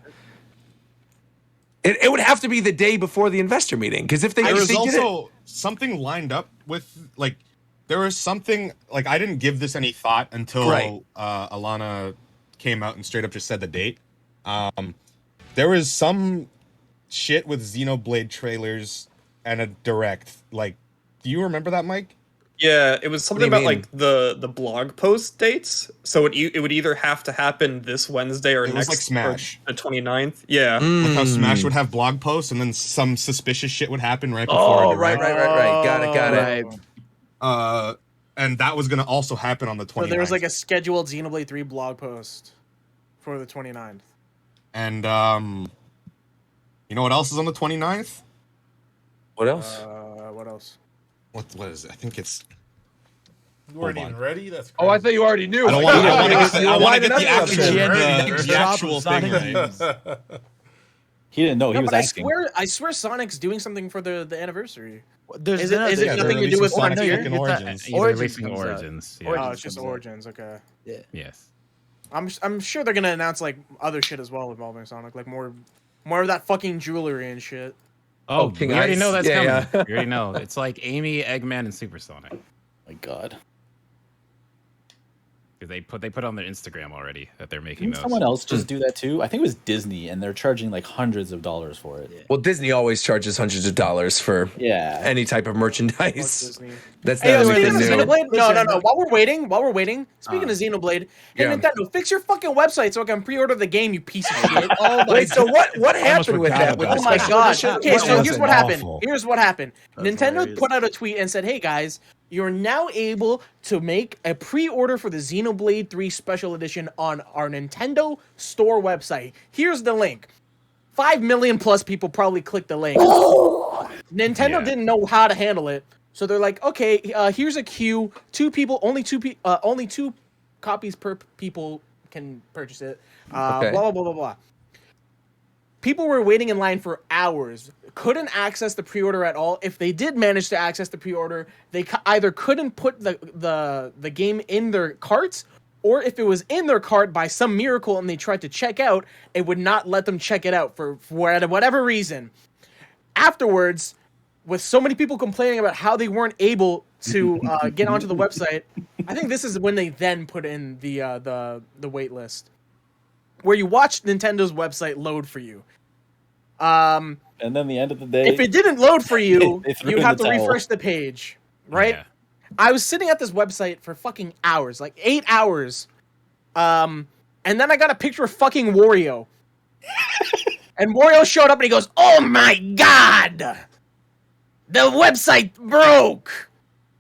B: It would have to be the day before the investor meeting because if they
E: there was also something lined up with like there was something like I didn't give this any thought until Alana came out and straight up just said the date. There was some shit with Xenoblade trailers and a direct. Like, do you remember that, Mike?
L: Yeah, it was something about like the blog post dates. So it would either have to happen this Wednesday or next,
E: like Smash,
L: the 29th. Yeah,
E: like how Smash would have blog posts and then some suspicious shit would happen right before.
B: Oh, right. Got it.
E: And that was gonna also happen on the 29th.
G: So there was like a scheduled Xenoblade 3 blog post for the 29th.
E: And you know what else is on the 29th?
B: What else?
G: What else?
E: What is it? I think it's.
H: You weren't even ready? That's crazy.
B: Oh, I thought you already knew.
E: I want to get the actual thing right.
F: He didn't know. He was asking.
G: I swear Sonic's doing something for the anniversary.
C: Is
G: it nothing to do with Frontier?
D: Origins. Origins. Yeah.
G: Oh, it's just Origins. Okay.
C: Yeah.
D: Yes.
G: I'm sure they're gonna announce like other shit as well involving Sonic, like more of that fucking jewelry and shit.
D: Oh, we already know that's coming. We already know. It's like Amy, Eggman, and Super Sonic.
F: My God.
D: They put on their Instagram already that they're making those.
F: Someone else just do that too. I think it was Disney, and they're charging like hundreds of dollars for it.
C: Yeah.
B: Well, Disney always charges hundreds of dollars for any type of merchandise. That's not
G: speaking of Xenoblade. No. While we're waiting. Speaking of Xenoblade, hey Nintendo, fix your fucking website so I can pre-order the game. You piece of shit.
B: Wait, so what happened with that?
G: Oh my God. Okay, so here's what happened. Nintendo put out a tweet and said, "Hey guys, you're now able to make a pre-order for the Xenoblade 3 Special Edition on our Nintendo Store website. Here's the link. 5 million plus people probably clicked the link. Nintendo didn't know how to handle it, so they're like, okay, here's a queue. Only two copies per people can purchase it. Blah blah blah blah blah. People were waiting in line for hours, couldn't access the pre-order at all. If they did manage to access the pre-order, they either couldn't put the game in their carts, or if it was in their cart by some miracle and they tried to check out, it would not let them check it out for whatever reason. Afterwards, with so many people complaining about how they weren't able to get onto the website, I think this is when they then put in the wait list, where you watch Nintendo's website load for you.
F: And then the end of the day,
G: if it didn't load for you,
F: they threw
G: you'd
F: in
G: have
F: the
G: to
F: towel.
G: refresh the page, right?
D: Yeah.
G: I was sitting at this website for fucking hours, like 8 hours. And then I got a picture of fucking Wario. And Wario showed up and he goes, "Oh my god! The website broke!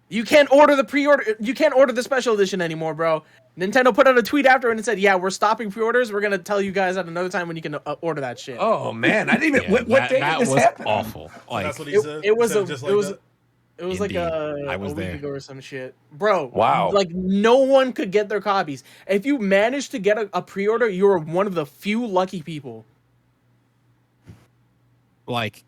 G: You can't order the special edition anymore, bro." Nintendo put out a tweet after and it said, "Yeah, we're stopping pre-orders. We're gonna tell you guys at another time when you can order that shit."
B: Oh man, I didn't even.
D: Yeah,
B: what day
D: that
B: did this
D: was
B: happen?
D: awful.
H: So
D: Like,
H: that's what he said.
G: It was
H: He said
G: a
H: just
G: it
H: like
G: was
H: that?
G: it was like
D: Indeed.
G: a
D: I was
G: week
D: there.
G: ago or some shit, bro.
B: Wow.
G: Like no one could get their copies. If you managed to get a pre-order, you were one of the few lucky people.
D: like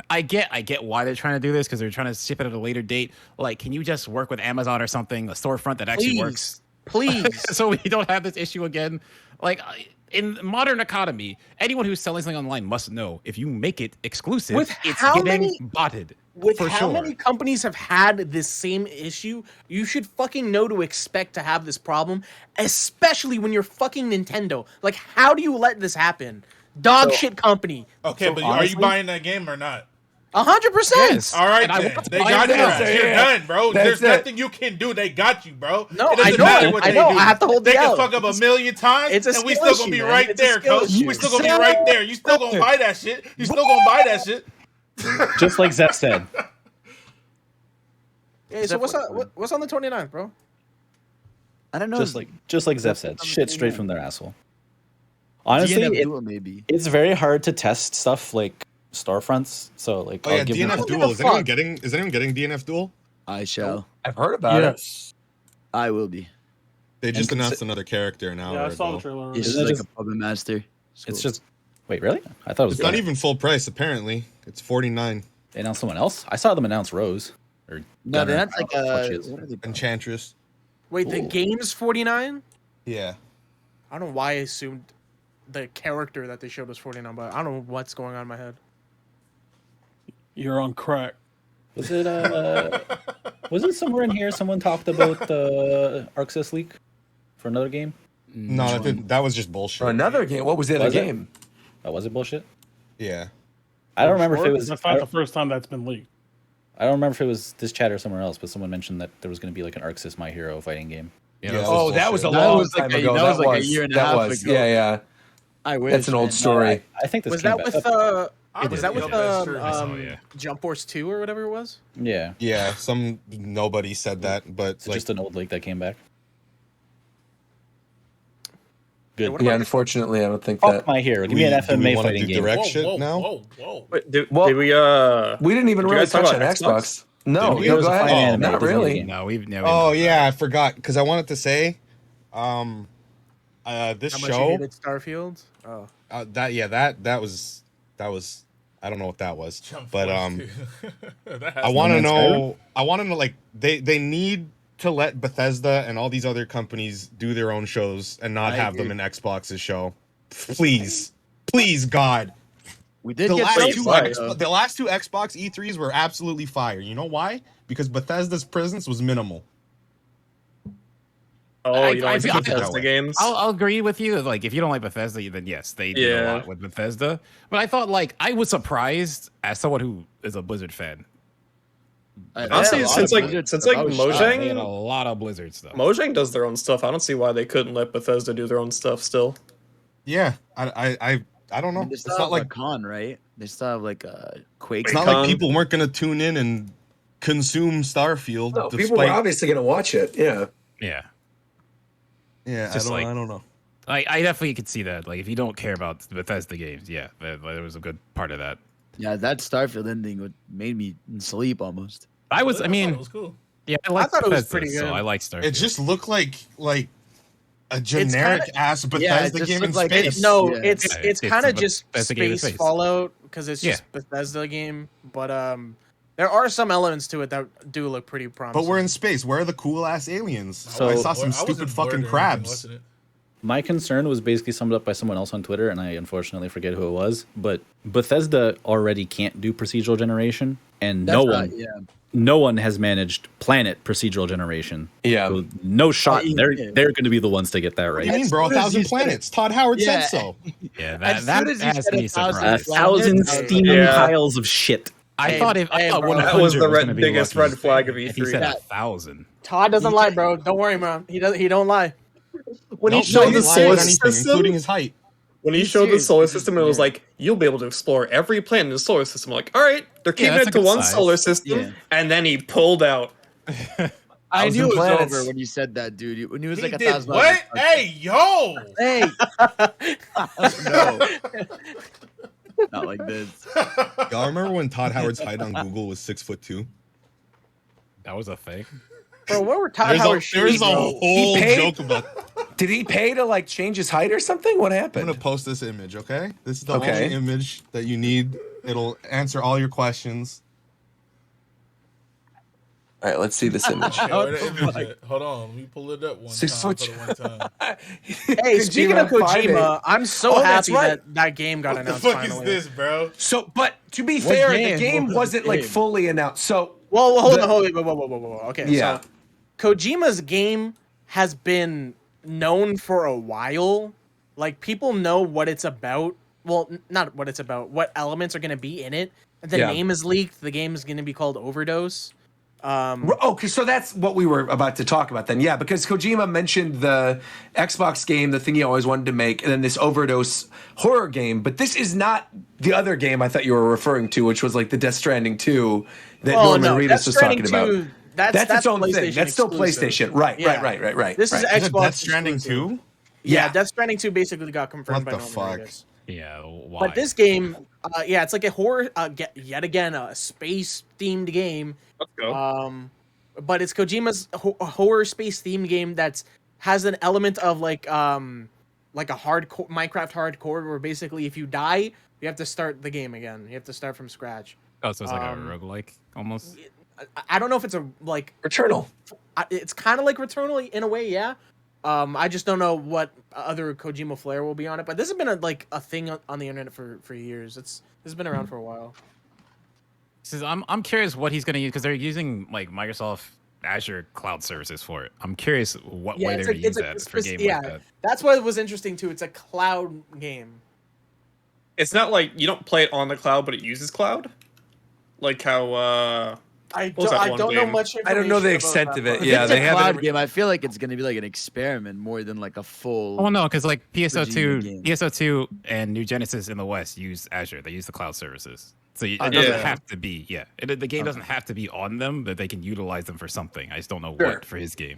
D: I get why they're trying to do this, because they're trying to ship it at a later date. Like, can you just work with Amazon or something, a storefront that actually works?
G: Please.
D: So we don't have this issue again. Like, in modern economy, anyone who's selling something online must know if you make it exclusive,
G: With
D: it's
G: how
D: getting
G: many-
D: botted.
G: With
D: for
G: how
D: sure.
G: many companies have had this same issue, you should fucking know to expect to have this problem, especially when you're fucking Nintendo. Like, how do you let this happen? Dog shit company.
H: Okay,
F: So
H: but
F: honestly-
H: are you buying that game or not?
G: 100%.
D: Yes.
H: All right,
D: And I
H: then.
D: want to
H: They
D: buy
H: got
D: it
H: your
D: now.
H: ass. You're done, bro.
B: That's
H: There's
B: it.
H: nothing you can do. They got you, bro.
G: No,
H: It doesn't
G: I know.
H: matter what
G: I
H: they
G: know.
H: do.
G: I have to hold
H: They
G: the
H: can
G: L.
H: fuck up a million times,
G: It's a
H: and we
G: skill
H: still gonna be
G: issue, man.
H: right
G: It's a
H: there,
G: skill
H: coach.
G: issue.
H: We still gonna be right there. You still gonna buy that shit. You still gonna buy that shit.
F: just like Zeph said,
G: Hey, so what's on the 29th, bro?
C: I don't know.
F: just like Zeph said, shit straight from their asshole. Honestly,
C: DNF Duel, maybe.
F: it's very hard to test stuff like storefronts. So like,
E: Oh yeah,
F: I'll give
E: DNF
F: them-
E: Duel. Is anyone getting DNF Duel?
C: I shall.
B: I've heard about it.
C: I will be.
E: They just
F: And
E: announced another character an
A: Yeah,
E: hour
A: I saw the
E: ago.
A: trailer.
C: It's
F: Isn't it
C: like
F: just-
C: a puppet master.
F: It's just wait, really? I thought it was
E: It's not
F: done.
E: even full price. Apparently, it's $49.
F: They announced someone else. I saw them announce Rose or
C: no.
F: Gunner.
C: That's like
F: I don't know what she
C: a.
F: is.
C: What are they called?
E: Enchantress.
G: Wait, the game's 49?
E: Yeah.
G: I don't know why I assumed the character that they showed was 49, but I don't know what's going on in my head.
A: You're on crack.
F: Was it was it somewhere in here? Someone talked about the Arxis leak for another game.
E: No, that was just bullshit.
B: For another game. What was the other
F: Was it?
B: game?
F: Oh, was it bullshit?
E: Yeah.
F: I don't remember if it was.
A: That's
F: I
A: not the
F: don't,
A: first time that's been leaked.
F: I don't remember if it was this chat or somewhere else, but someone mentioned that there was going to be like an Arxis My Hero fighting game.
D: Yeah,
E: Yeah,
B: Oh, that was a
E: bullshit.
C: That
B: long
C: was like
B: time
C: a-
B: ago.
C: that was like a year and a
B: that
C: half
B: was.
C: ago.
B: Yeah.
C: I wish.
B: That's an old
C: man.
B: story.
F: I think this
G: Was
F: came
G: that
F: back
G: with
F: up.
G: was that with
H: that's true.
D: I saw, yeah.
G: Jump Force 2 or whatever it was?
F: Yeah,
E: Yeah, nobody said that, but
F: it's
E: like
F: just an old leak that came back. Good.
G: what
B: Yeah,
G: about
B: unfortunately, I don't think
F: Fuck
B: that.
F: My Hero. Give me an
E: do we
F: FMA
E: wanna
F: fighting
E: do
F: game.
E: direct shit now?
H: whoa.
K: Wait, did
B: Well,
K: we
B: We didn't even
K: Did you
B: really
K: guys talk
B: touch on
K: about
B: Xbox. No,
E: Did we?
B: no,
E: It was
B: go
E: a
B: ahead.
E: fighting
F: anime,
B: Not
F: it doesn't
B: really.
F: game.
D: No, we've
E: Oh yeah, I forgot because I wanted to say, this
G: how much you
E: show
G: hated Starfield? Oh.
E: that was I don't know what that was,
H: Jump
E: but
H: Force 2. That has
E: I want to
F: Man's
E: know like they need to let Bethesda and all these other companies do their own shows and not
C: I
E: have them
C: agree.
E: in Xbox's show. Please, God.
C: We did
E: The
C: get
E: last,
C: some
E: two
C: fire,
E: X-
C: though.
E: the last two Xbox E3s were absolutely fire. You know why? Because Bethesda's presence was minimal.
K: Oh, you don't like
D: feel-
K: the
D: I feel
K: Bethesda
D: that way.
K: games?
D: I'll agree with you. Like, if you don't like Bethesda, then yes, they did a
K: Yeah.
D: lot with Bethesda. But I thought, like, I was surprised as someone who is a Blizzard fan.
K: Honestly,
C: Yeah, a lot
K: since
C: of
K: like
C: Blizzard
K: since
C: stuff.
K: like
C: I was
D: They
C: shocked.
D: had a
K: Mojang,
D: lot of Blizzard stuff.
K: Mojang does their own stuff. I don't see why they couldn't let Bethesda do their own stuff still.
E: Yeah, I don't know.
C: They
E: It's
C: still
E: not
C: have
E: like
C: a con, right? They still have like a Quake.
E: it's not like
K: Con.
E: people weren't gonna tune in and consume Starfield.
B: No, people were obviously going to watch it. Yeah.
D: Yeah.
E: Yeah,
D: Just
E: I
D: like-
E: don't know.
D: I definitely could see that. Like, if you don't care about Bethesda games, yeah, there was a good part of that.
C: Yeah, that Starfield ending made me sleep almost.
D: I
H: thought
D: mean,
H: it was cool.
D: yeah, I like
G: thought it was
D: Bethesda,
G: pretty
D: so
G: good.
D: I like Starfield.
E: It just looked like a generic ass
C: yeah, it
E: Bethesda
C: just
E: game in
C: looked like
E: space.
G: No,
C: Yeah.
G: it's
D: Yeah,
G: it's
D: it's
G: kind
D: a
G: of just
D: Bethesda game in
G: space
D: space.
G: Fallout because it's just Bethesda game, but there are some elements to it that do look pretty promising.
E: But we're in space. Where are the cool ass aliens?
F: So-
E: I saw
H: I
E: some
H: wasn't
E: stupid
H: bored
E: fucking
H: or anything
E: crabs.
H: watching it.
F: My concern was basically summed up by someone else on Twitter, and I unfortunately forget who it was. But Bethesda already can't do procedural generation, and
C: That's not-
F: no one has managed Planet procedural generation.
B: Yeah.
F: So no shot.
C: yeah.
F: They're going to be the ones to get that
E: What do you
F: right.
E: mean, bro?
C: As soon as
E: 1,000
C: you said
E: Planets. Todd Howard
C: Yeah.
E: said so.
D: Yeah,
C: As
D: that
C: soon as you
D: has
C: said
D: me
C: 1,000
D: surprised.
C: Planet,
F: 1,000
C: I was
F: steaming
L: Yeah.
F: piles of shit.
D: I
G: Hey,
D: thought
G: hey,
D: 100
G: bro.
L: That was the
D: gonna be
L: biggest
D: lucky.
L: red flag of
D: If he said
L: E3.
D: 1,000.
G: Todd doesn't lie, bro. Don't worry, bro. He don't lie.
L: When he
E: Nope,
L: showed the
E: he's lying
L: solar
E: about anything,
L: system,
E: including his height.
L: when he
C: He's
L: showed the
C: serious.
L: solar system, it was like you'll be able to explore every planet in the solar system. Like, all right, they're keeping
D: that's
L: it
D: a
L: to
D: good
L: one
D: size.
L: solar system,
C: Yeah.
L: and then he pulled out.
C: I knew it was
B: planets.
C: over when you said that, dude. When he was
H: He
C: like
H: did
C: 1,000.
H: what? Hey, yo!
C: Hey. No. Not like this.
E: Y'all remember when Todd Howard's height on Google was 6'2"?
D: That was a thing.
G: Bro, what were Todd
E: There's
G: Howard
E: a
G: shoes, bro?
E: whole
B: paid-
E: joke about.
B: Did he pay to like change his height or something? What
E: I'm
B: happened?
E: gonna post this image, okay? This is the
B: Okay.
E: only image that you need. It'll answer all your questions.
B: All right, let's see this image.
H: Yeah, where the image at? Hold on, let me pull it up one
B: 6
H: time.
B: foot
H: For the one time.
G: Hey, speaking of Kojima, I'm so
B: Oh, that's
G: happy
B: right.
G: that game got
H: What the
G: announced
H: fuck
G: finally.
H: is this, bro?
B: So, but to be fair,
C: game?
B: the game
C: What was
B: wasn't
C: the
B: like
C: game?
B: fully announced. So,
G: Well, hold
B: The-
G: on, hold on, whoa. Okay,
B: Yeah.
G: so Kojima's game has been known for a while. Like, people know what it's about. Well, not what it's about. What elements are going to be in it. The
B: Yeah.
G: name is leaked. The game is going to be called Overdose.
B: okay, so that's what we were about to talk about then. Yeah, because Kojima mentioned the Xbox game, the thing he always wanted to make, and then this Overdose horror game. But this is not the other game I thought you were referring to, which was like the Death Stranding 2 that Norman Reedus
G: Death
B: was
G: Stranding
B: talking about.
G: 2, That's
B: its own thing.
G: PlayStation
B: That's still
G: exclusive.
B: PlayStation. Right.
G: This is
B: right.
E: Is it
G: Xbox
E: Death Stranding
G: exclusive.
E: 2?
G: Yeah,
B: Yeah.
G: Death Stranding 2 basically got confirmed
E: What
G: by
E: the
G: Norman
E: fuck?
G: Reedus.
D: Yeah, why?
G: But this game, it's like a horror, yet again, a space-themed game.
L: Let's go.
G: But it's Kojima's horror space-themed game that's has an element of like a hardcore Minecraft hardcore, where basically if you die, you have to start the game again. You have to start from scratch.
D: Oh, so it's like a roguelike almost.
G: I don't know if it's a like
B: Returnal.
G: It's kind of like Returnal in a way, yeah. I just don't know what other Kojima flair will be on it, but this has been a thing on the internet for years. This has been around for a while.
D: I'm curious what he's going to use because they're using like Microsoft Azure cloud services for it. I'm curious what way they're going to use that for a game like that.
G: That's what was interesting too. It's a cloud game.
L: It's not like you don't play it on the cloud, but it uses cloud. Like how
G: I
L: What was that one
G: don't know
L: game?
G: much.
B: I don't know the
G: information
B: extent
G: about
B: of
G: that
B: it.
G: one.
B: Yeah,
C: It's
B: they
C: a
B: haven't.
C: cloud game. I feel like it's gonna be like an experiment more than like a full.
D: Oh no, because like
C: Kojima
D: PSO2,
C: game.
D: PSO2, and New Genesis in the West use Azure. They use the cloud services, so it
C: Oh,
D: doesn't
L: yeah.
D: have to be. Yeah, the game doesn't have to be on them, but they can utilize them for something. I just don't know
B: Sure.
D: what for his game.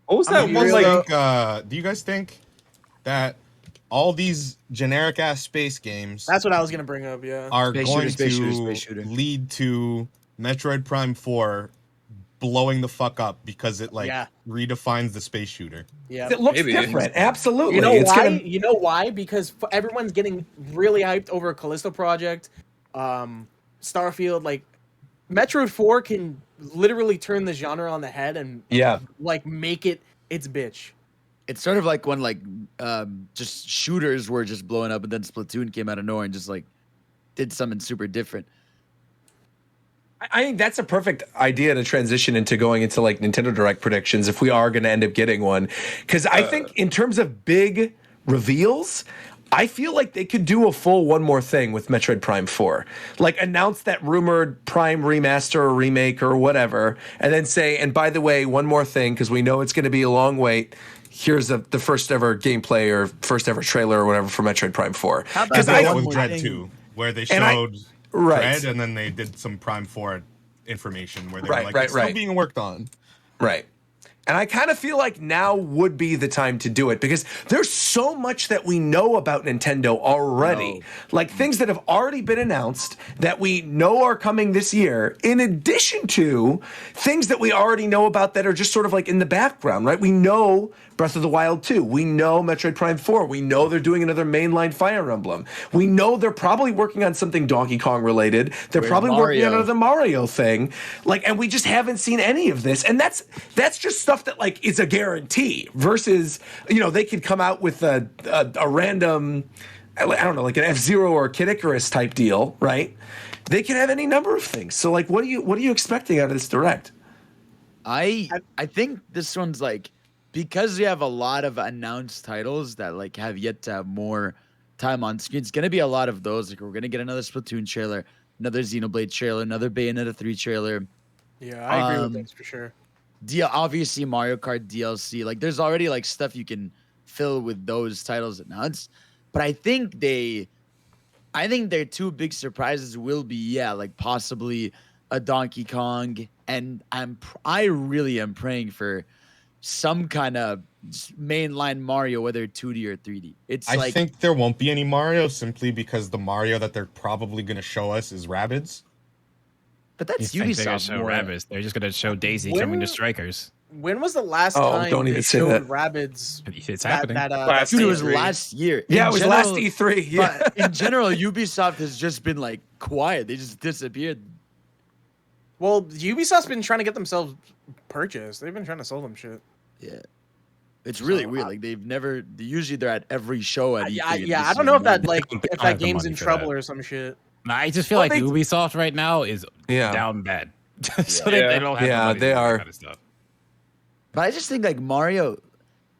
L: what was that
E: Do you
L: one
E: guys
L: like?
E: think, do you guys think that all these generic ass space games
G: That's what I was gonna bring up. Yeah.
E: are
C: Space
E: going
C: shooter, space shooter.
E: to lead to Metroid Prime 4 blowing the fuck up because it
G: Yeah.
E: redefines the space shooter?
G: Yeah.
B: It looks
L: Maybe.
B: different. Absolutely.
G: You know
B: It's
G: why?
B: gonna-
G: You know why? Because everyone's getting really hyped over Callisto Project, Starfield. Like, Metroid 4 can literally turn the genre on the head and
B: yeah.
G: like make it its bitch.
C: It's sort of like when like just shooters were just blowing up, and then Splatoon came out of nowhere and just like did something super different.
B: I think that's a perfect idea to transition into going into like Nintendo Direct predictions if we are going to end up getting one. Because I think in terms of big reveals, I feel like they could do a full one more thing with Metroid Prime 4. Like announce that rumored Prime remaster or remake or whatever, and then say, and by the way, one more thing, because we know it's going to be a long wait. Here's the first ever gameplay or first ever trailer or whatever for Metroid Prime 4.
C: How about
E: Because
C: that
E: that
C: one
E: with
C: more
E: Dread
C: thing?
E: 2, where they
B: And I-
E: showed
B: Right.
E: Dread and then they did some Prime 4 information where they
B: Right,
E: were like,
B: right,
E: it's still
B: right.
E: being worked on.
B: Right. And I kind of feel like now would be the time to do it because there's so much that we know about Nintendo already. Like things that have already been announced that we know are coming this year, in addition to things that we already know about that are just sort of like in the background, right? We know Breath of the Wild 2. We know Metroid Prime 4. We know they're doing another mainline Fire Emblem. We know they're probably working on something Donkey Kong related. They're probably working on another Mario thing. Like, and we just haven't seen any of this. And that's just stuff that like is a guarantee versus, you know, they could come out with a random, I don't know, like an F-Zero or Kid Icarus type deal, right? They can have any number of things. So like, what are you expecting out of this Direct?
C: I think this one's like, because we have a lot of announced titles that like have yet to have more time on screen, it's gonna be a lot of those. Like we're gonna get another Splatoon trailer, another Xenoblade trailer, another Bayonetta 3 trailer.
G: Yeah, I agree with this for sure.
C: Obviously Mario Kart DLC. Like there's already like stuff you can fill with those titles announced. But I think their two big surprises will be like possibly a Donkey Kong, and I really am praying for some kind of mainline Mario, whether 2D or 3D.
E: I think there won't be any Mario simply because the Mario that they're probably going to show us is Rabbids.
C: But that's
D: They're gonna
C: Ubisoft.
D: show Rabbids. They're just gonna show Daisy coming to Strikers.
G: When was the last time
B: don't
G: they
B: even say
G: showed
B: that.
G: Rabbids?
D: It's happening.
C: Dude, it was last year.
B: Yeah, it was last E3. Yeah.
C: But in general, Ubisoft has just been like quiet. They just disappeared.
G: Well, Ubisoft's been trying to get themselves purchased. They've been trying to sell them shit.
C: Yeah. It's really weird. Like usually they're at every show at E3.
G: Yeah, I don't know if that
D: They
G: if
D: don't
G: that
D: have the
G: game's
D: money
G: in
D: for
G: trouble
D: that.
G: or some shit.
D: I just feel like Ubisoft right now is down bad. So they don't have the money to
B: they
D: do that
B: are.
D: kind of stuff.
C: But I just think like Mario,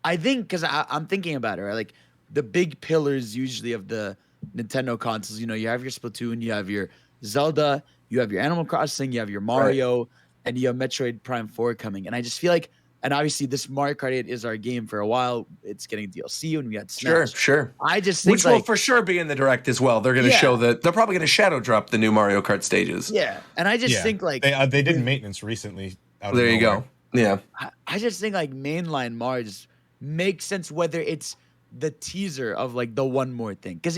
C: I think because I'm thinking about it, right? Like the big pillars usually of the Nintendo consoles, you know, you have your Splatoon, you have your Zelda, you have your Animal Crossing, you have your Mario, and you have Metroid Prime 4 coming. And I just feel like, and obviously this Mario Kart 8 is our game for a while. It's getting DLC when we got Smash.
B: Sure.
C: I just think
B: Which will for sure be in the Direct as well. They're going to show they're probably going to shadow drop the new Mario Kart stages.
C: Yeah. And I just think like
E: they did maintenance recently.
B: There you go. Yeah.
C: I just think like mainline Mario just makes sense, whether it's the teaser of like the one more thing. Because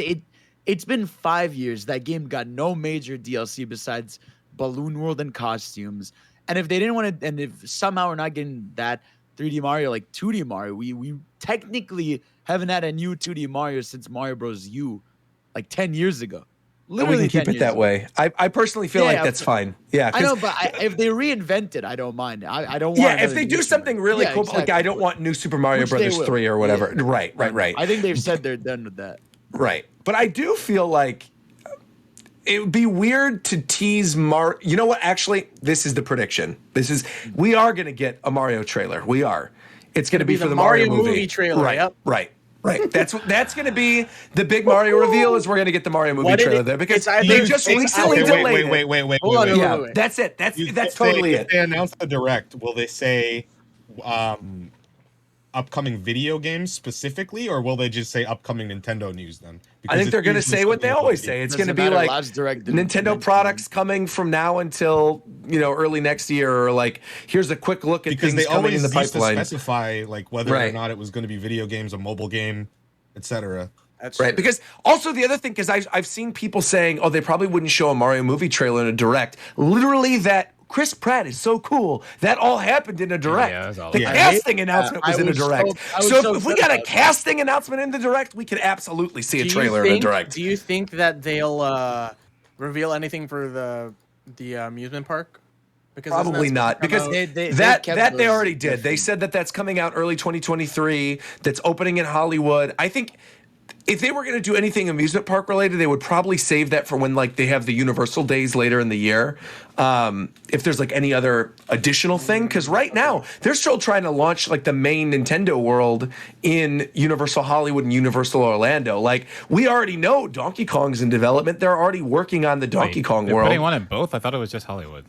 C: it's been 5 years. That game got no major DLC besides Balloon World and costumes. And if they didn't want to, and if somehow we're not getting that 3D Mario, like 2D Mario, we technically haven't had a new 2D Mario since Mario Bros. U, like 10 years ago. Literally,
B: we can keep it that way. I personally feel like that's fine. Yeah,
C: I know, but if they reinvent it, I don't mind. I don't want.
B: Yeah, if they do something really cool, like I don't want new Super Mario Brothers 3 or whatever. Yeah. Right.
C: I think they've said they're done with that.
B: Right, but I do feel like it would be weird to tease You know what? Actually, this is the prediction. We are going to get a Mario trailer. We are. It's going to be for the Mario movie
G: trailer.
B: Right.
G: Yep.
B: Right. That's going to be the big Mario reveal. Is we're going to get the Mario movie trailer there because they just recently delayed it.
E: Wait.
B: Yeah, that's it. That's totally it.
E: If they announce the Direct, will they say upcoming video games specifically, or will they just say upcoming Nintendo news then?
B: Because I think they're going to say what they always say. It's going to be like Nintendo products coming from now until early next year, or like here's a quick look at things coming in the pipeline.
E: To specify like whether or not it was going to be video games, a mobile game, etc.
B: That's right. True. Because also the other thing, because I've seen people saying, oh, they probably wouldn't show a Mario movie trailer in a Direct. Literally that. Chris Pratt is so cool. That all happened in a Direct. The casting announcement was in a Direct. So if we got a casting announcement in the Direct, we could absolutely see a trailer in a Direct.
G: Do you think that they'll reveal anything for the amusement park? Because
B: probably not. Because they already did. They said that's coming out early 2023. That's opening in Hollywood. I think if they were going to do anything amusement park related, they would probably save that for when like they have the Universal days later in the year. If there's like any other additional thing, because right now they're still trying to launch like the main Nintendo world in Universal Hollywood and Universal Orlando. Like we already know Donkey Kong's in development. They're already working on the Donkey Kong world.
D: Putting one in both? I thought it was just Hollywood.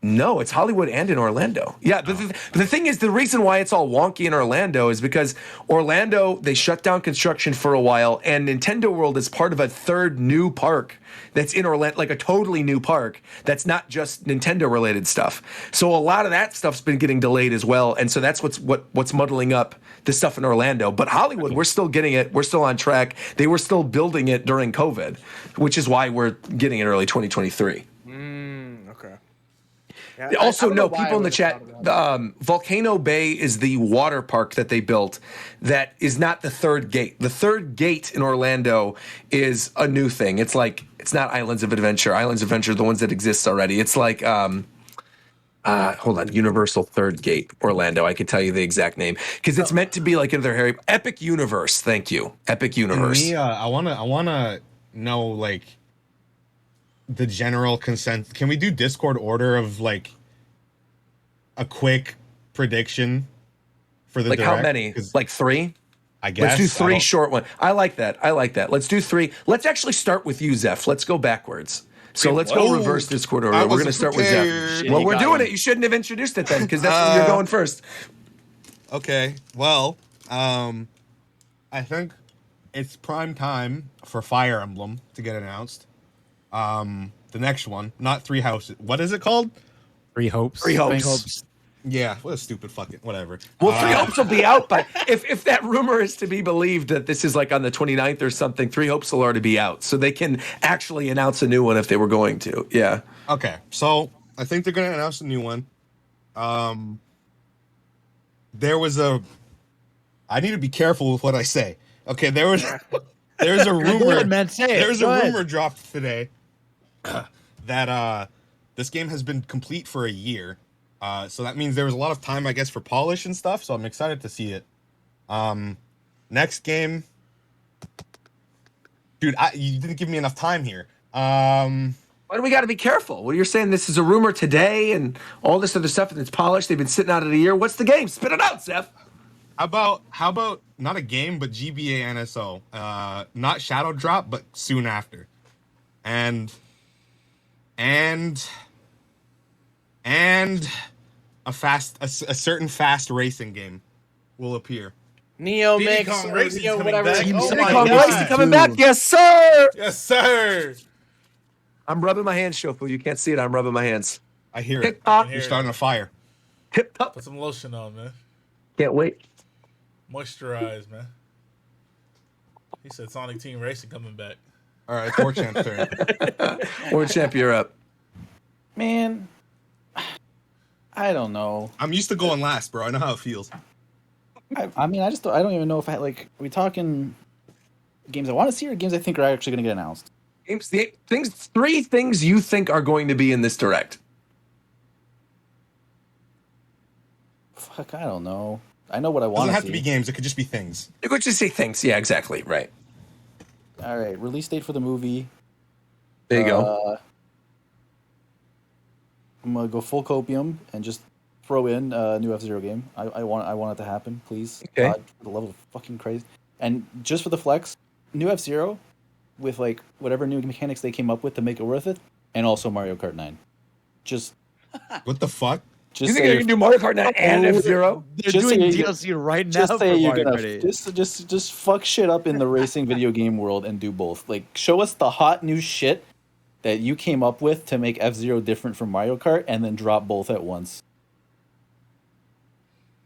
B: No, it's Hollywood and in Orlando. Yeah, but the thing is, the reason why it's all wonky in Orlando is because Orlando, they shut down construction for a while, and Nintendo World is part of a third new park that's in Orlando, like a totally new park that's not just Nintendo related stuff. So a lot of that stuff's been getting delayed as well, and so that's what's muddling up the stuff in Orlando. But Hollywood, we're still getting it. We're still on track. They were still building it during COVID, which is why we're getting it early 2023.
G: Okay. Yeah,
B: Also,
G: I don't
B: no,
G: know why
B: people
G: I
B: in the
G: would've
B: chat,
G: thought of that.
B: Volcano Bay is the water park that they built that is not the third gate. The third gate in Orlando is a new thing. It's like, it's not Islands of Adventure. Islands of Adventure are the ones that exist already. It's like, hold on, Universal Third Gate, Orlando. I can tell you the exact name because it's meant to be like in their Harry Epic Universe. Thank you, Epic Universe.
E: Me, I wanna know like the general consent. Can we do Discord order of like a quick prediction for the
B: Like
E: direct?
B: how many? Like 3?
E: I guess.
B: Let's do 3 short ones. I like that. Let's do 3. Let's actually start with you, Zeph. Let's go backwards. So let's go reverse Discord order. We're going to start with Zeph. Well, we're doing it. You shouldn't have introduced it then, because that's when you're going first.
E: Okay. Well, I think it's prime time for Fire Emblem to get announced. The next one, not Three Houses. What is it called?
D: Three Hopes.
B: Three Hopes.
E: Yeah, what a stupid fucking whatever.
B: Well, Three Hopes will be out, but if that rumor is to be believed that this is like on the 29th or something, Three Hopes will already be out. So they can actually announce a new one if they were going to. Yeah.
E: Okay, so I think they're going to announce a new one. There was I need to be careful with what I say. Okay, there's a rumor. There's a rumor dropped today that this game has been complete for a year. So that means there was a lot of time, I guess, for polish and stuff. So I'm excited to see it. Next game, dude, you didn't give me enough time here.
B: Why do we got to be careful? Well, you're saying this is a rumor today and all this other stuff and it's polished. They've been sitting out of the year. What's the game? Spit it out, Seth.
E: How about not a game, but GBA NSO? Not Shadow Drop, but soon after. And a certain fast racing game will appear.
G: Neo
H: Diddy
G: Mix,
H: Kong
G: or
H: Racing's
G: Neo
H: coming
G: whatever.
H: back.
G: Oh
H: Diddy
G: my
H: Kong
G: God.
B: Racing coming back. Yes, sir.
H: Yes, sir.
B: I'm rubbing my hands, Shofu. You can't see it. I'm rubbing my hands.
E: I hear
B: Hip
E: it.
B: hop.
E: You're starting a fire.
B: Hip hop.
H: Put some lotion on, man.
B: Can't wait.
H: Moisturize, man. He said Sonic Team Racing coming back.
E: All right, 4Champ's turn.
B: World champ, you're up.
F: Man, I don't know.
E: I'm used to going last, bro. I know how it feels.
F: I mean, I don't even know if are we talking games I want to see or games I think are actually going to get announced?
B: Games, three things you think are going to be in this direct.
F: Fuck, I don't know. I know what I want
E: Doesn't
F: to
E: have
F: see.
E: to be games. It could just be things.
B: You could just say things. Yeah, exactly. Right.
F: All right, release date for the movie.
B: There you go.
F: I'm gonna go full copium and just throw in a new F-Zero game. I want it to happen, please.
B: Okay.
F: God, for the level of fucking crazy. And just for the flex, new F-Zero with like whatever new mechanics they came up with to make it worth it, and also Mario Kart 9. Just
E: What the fuck?
B: You
F: just
B: think they can do Mario Kart 9 and F-Zero?
C: They're
F: Just
C: doing
F: say you-
C: DLC right now
F: just
C: for
F: say you're
C: Mario
F: gonna
C: Kart 8.
F: just fuck shit up in the racing video game world and do both. Like show us the hot new shit that you came up with to make F-Zero different from Mario Kart, and then drop both at once.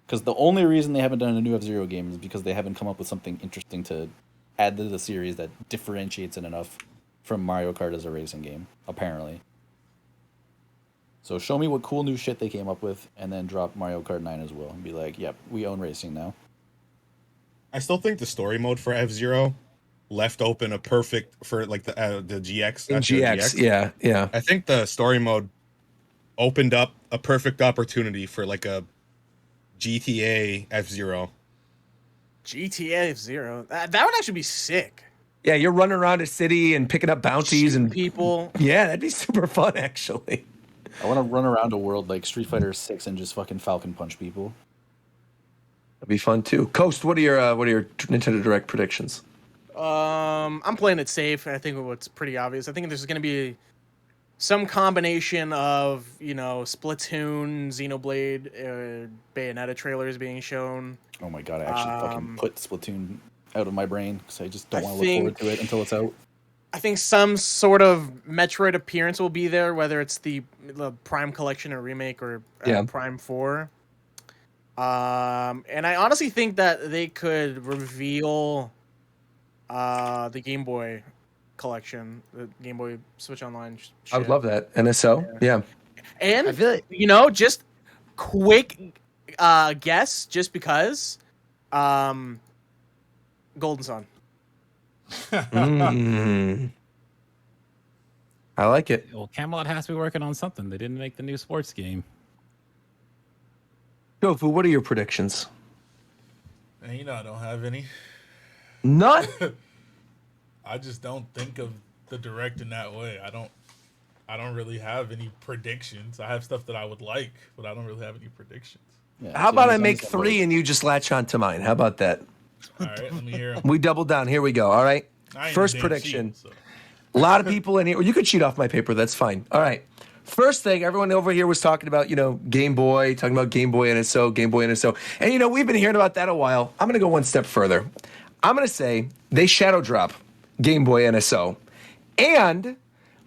F: Because the only reason they haven't done a new F-Zero game is because they haven't come up with something interesting to add to the series that differentiates it enough from Mario Kart as a racing game, apparently. So show me what cool new shit they came up with, and then drop Mario Kart 9 as well, and be like, yep, we own racing now.
E: I still think the story mode for F-Zero left open a perfect for like the GX.
B: In GX, yeah.
E: I think the story mode opened up a perfect opportunity for like a GTA F-Zero.
G: GTA F-Zero. That would actually be sick.
B: Yeah, you're running around a city and picking up bounties and
G: people.
B: Yeah, that'd be super fun, actually.
F: I want to run around a world like Street Fighter 6 and just fucking Falcon punch people.
B: That'd be fun too. Coast, what are your Nintendo Direct predictions?
G: I'm playing it safe. I think what's pretty obvious. I think there's going to be some combination of Splatoon, Xenoblade, Bayonetta trailers being shown.
F: Oh my god, I actually fucking put Splatoon out of my brain because I just don't
G: I
F: want to look forward to it until it's out.
G: I think some sort of Metroid appearance will be there, whether it's the Prime Collection or remake or Prime 4. And I honestly think that they could reveal the Game Boy collection, the Game Boy Switch Online.
B: I would love that. NSO, yeah.
G: And
C: I feel like,
G: just quick guess, just because, Golden Sun.
B: I like it.
D: Well, Camelot has to be working on something. They didn't make the new sports game.
B: Tofu, what are your predictions?
H: And I don't have any.
B: None?
H: I just don't think of the Direct in that way. I don't really have any predictions. I have stuff that I would like, but I don't really have any predictions.
F: Yeah,
B: How about I make 3 and you just latch on to mine? How about that?
H: All right, let me hear 'em.
B: We double down. Here we go. All right.
H: I ain't
B: First
H: no damn
B: prediction.
H: cheat, so.
B: A lot of people in here. You could cheat off my paper. That's fine. All right. First thing, everyone over here was talking about, Game Boy, talking about Game Boy NSO, Game Boy NSO. And, we've been hearing about that a while. I'm going to go one step further. I'm going to say they shadow drop Game Boy NSO and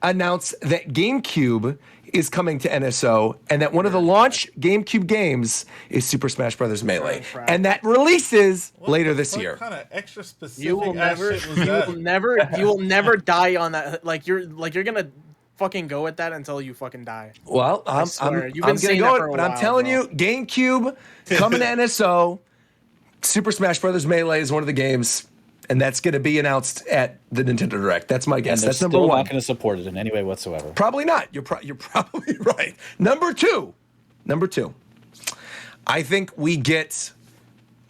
B: announce that GameCube is coming to NSO and that one of the launch GameCube games is Super Smash Bros. Melee. And that releases later this year.
H: What kind of extra specific
G: You will never,
H: shit was that?
G: you will never die on that. Like you're gonna fucking go with that until you fucking die.
B: Well, I'm
G: swear. You've
B: I'm
G: been
B: gonna
G: saying
B: go
G: that
B: it,
G: for a
B: but I'm
G: while,
B: telling
G: bro.
B: you, GameCube coming to NSO. Super Smash Bros. Melee is one of the games, and that's going to be announced at the Nintendo Direct. That's my guess.
F: And they're
B: That's number
F: still
B: one.
F: not going to support it in any way whatsoever.
B: Probably not. You're probably right. Number two. I think we get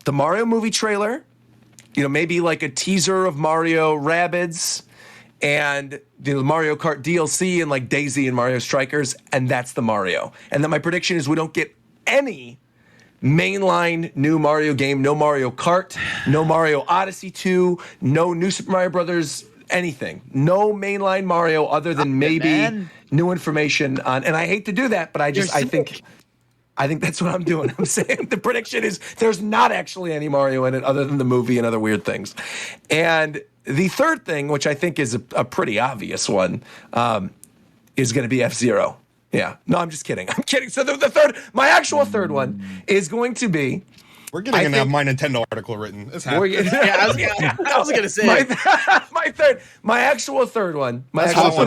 B: the Mario movie trailer. Maybe like a teaser of Mario Rabbids and the Mario Kart DLC and like Daisy and Mario Strikers, and that's the Mario. And then my prediction is we don't get any mainline new Mario game, no Mario Kart, no Mario Odyssey 2, no new Super Mario Brothers, anything. No mainline Mario other than maybe new information on, and I hate to do that, but I think that's what I'm doing. I'm saying the prediction is there's not actually any Mario in it other than the movie and other weird things. And the third thing, which I think is a pretty obvious one, is going to be F-Zero. Yeah. No, I'm just kidding. I'm kidding. So my actual third one is going to be.
E: We're getting to have my Nintendo article written. It's happening.
G: I was gonna say
B: my actual third one.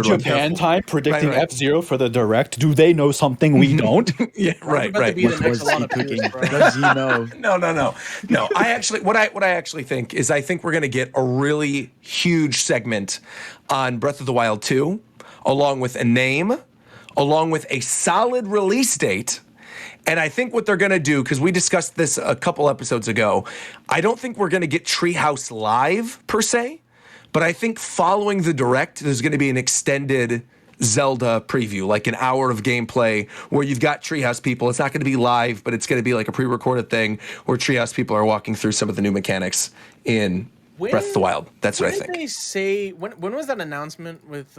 F: Japan time predicting
B: Right.
F: F-Zero for the Direct. Do they know something we don't?
B: Yeah, right.
G: about to be the next Olympics, bro.
C: Does he know?
B: No. I actually, what I actually think is, I think we're gonna get a really huge segment on Breath of the Wild 2, along with a name, along with a solid release date. And I think what they're going to do, because we discussed this a couple episodes ago, I don't think we're going to get Treehouse Live per se, but I think following the Direct, there's going to be an extended Zelda preview, like an hour of gameplay where you've got Treehouse people. It's not going to be live, but it's going to be like a pre-recorded thing where Treehouse people are walking through some of the new mechanics in Breath of the Wild. That's what I think.
G: When did they say, when was that announcement with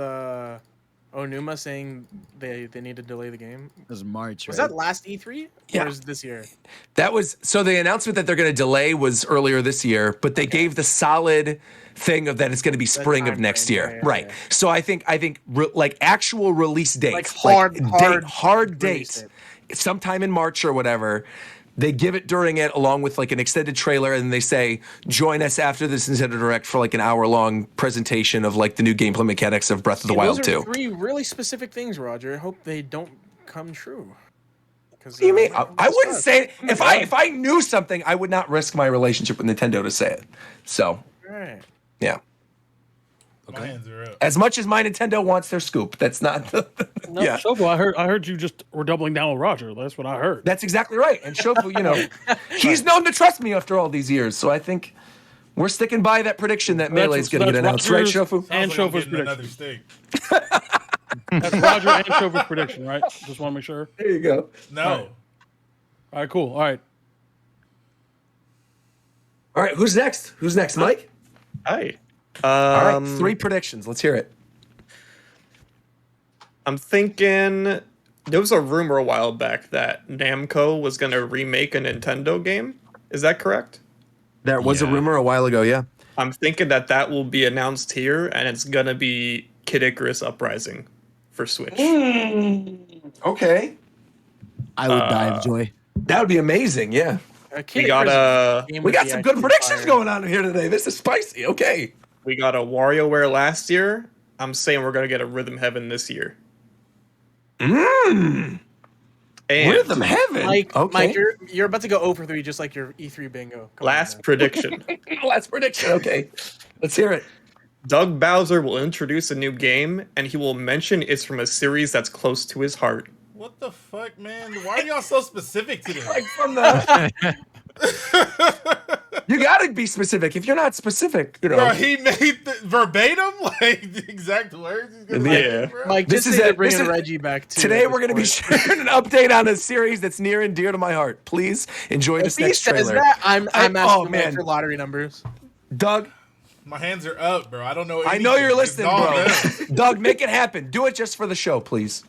G: Onuma saying they need to delay the game?
C: It was March, right?
G: Was that last E3?
B: Yeah.
G: Or is this year?
B: That was, so the announcement that they're going to delay was earlier this year, but they gave the solid thing of that it's going to be spring of next year. Right.
G: Yeah.
B: So I think like actual release dates,
G: Like
B: hard
G: release
B: date, sometime in March or whatever. They give it during it along with like an extended trailer, and they say, join us after this Nintendo Direct for like an hour-long presentation of like the new gameplay mechanics of Breath of the Wild 2.
G: Those are 3 really specific things, Roger. I hope they don't come true.
B: What do you mean? I wouldn't say it. If I knew something, I would not risk my relationship with Nintendo to say it. So,
G: Right.
B: yeah.
H: My hands are up.
B: As much as my Nintendo wants their scoop, that's not.
A: No,
B: yeah,
A: Shogo, I heard you just were doubling down with Roger. That's what I heard.
B: that's exactly right. And Shofu, he's known to trust me after all these years. So I think we're sticking by that prediction that Melee is going to get announced, right, Shofu?
A: And
H: Sounds like I'm
A: Shofu's
H: getting another
A: prediction.
H: steak.
A: That's Roger and Shofu's prediction, right? Just want to make sure.
B: There you go.
H: No.
A: All right, cool. All right.
B: All right, who's next? Mike?
K: Hi.
B: All right, 3 predictions. Let's hear it.
L: I'm thinking there was a rumor a while back that Namco was going to remake a Nintendo game. Is that correct?
B: There was a
D: Yeah.
B: rumor a while ago, yeah.
L: I'm thinking that will be announced here, and it's going to be Kid Icarus Uprising for Switch.
B: Okay.
C: I would die of joy.
B: That would be amazing, yeah.
L: We got
B: We got some good predictions going on here today. This is spicy. Okay.
L: We got a WarioWare last year. I'm saying we're going to get a Rhythm Heaven this year.
B: Mmm.
L: And
B: Rhythm Heaven.
G: Mike,
B: Okay.
G: Mike, you're about to go 0 for 3, just like your E3 bingo. Come on,
L: last
G: man.
L: prediction.
B: Last prediction. Okay. Let's hear it.
L: Doug Bowser will introduce a new game, and he will mention it's from a series that's close to his heart.
H: What the fuck, man? Why are y'all so specific today?
B: Like from the. You gotta be specific. If you're not specific, you know.
H: Bro, he made the verbatim like the exact words. He's gonna
L: Yeah.
H: bro.
G: Mike,
B: This
G: just
B: is
G: say they're
B: it.
G: bringing
B: This is-
G: Reggie back too.
B: Today
G: at
B: we're
G: this
B: going to be
G: point.
B: sharing an update on a series that's near and dear to my heart. Please enjoy
G: If
B: this
G: he
B: next
G: says
B: trailer.
G: that, I'm asking
B: oh,
G: Mike
B: man.
G: for lottery numbers.
B: Doug,
H: My hands are up, bro. I don't know.
B: I know
H: anything.
B: you're
H: It's
B: listening,
H: all
B: bro.
H: them.
B: Doug, make it happen. Do it just for the show, please.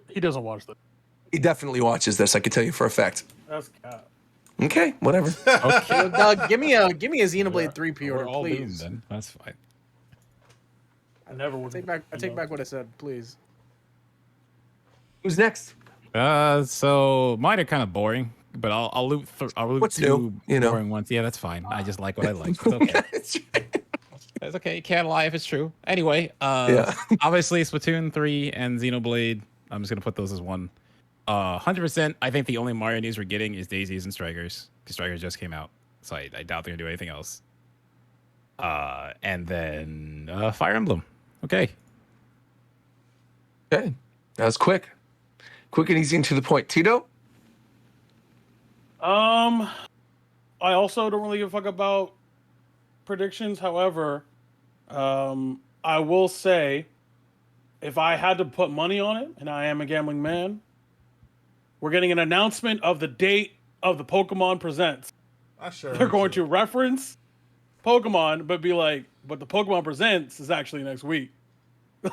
A: He doesn't watch that.
B: He definitely watches this. I can tell you for a fact.
A: That's cat.
B: Okay, whatever.
A: Okay.
G: Doug, give me a Xenoblade 3 pre-order,
D: We're all doomed
G: please.
D: then. That's fine.
A: I never would.
G: I take back what I said, please.
B: Who's next?
D: So mine are kind of boring, but I'll loop. I'll loop
B: What's
D: two
B: new, you know?
D: boring ones. Yeah, that's fine. I just like what I like. It's okay. That's okay. You can't lie if it's true. Anyway,
B: Yeah.
D: obviously Splatoon 3 and Xenoblade. I'm just gonna put those as one. 100%. I think the only Mario news we're getting is Daisies and Strikers, because Strikers just came out, so I doubt they're gonna do anything else. And then Fire Emblem. Okay.
B: Okay, that was quick. Quick and easy and to the point. Tito?
A: I also don't really give a fuck about predictions. However, I will say, if I had to put money on it, and I am a gambling man, we're getting an announcement of the date of the Pokemon Presents.
H: I sure.
A: They're going to reference Pokemon, but be like, but the Pokemon Presents is actually next week.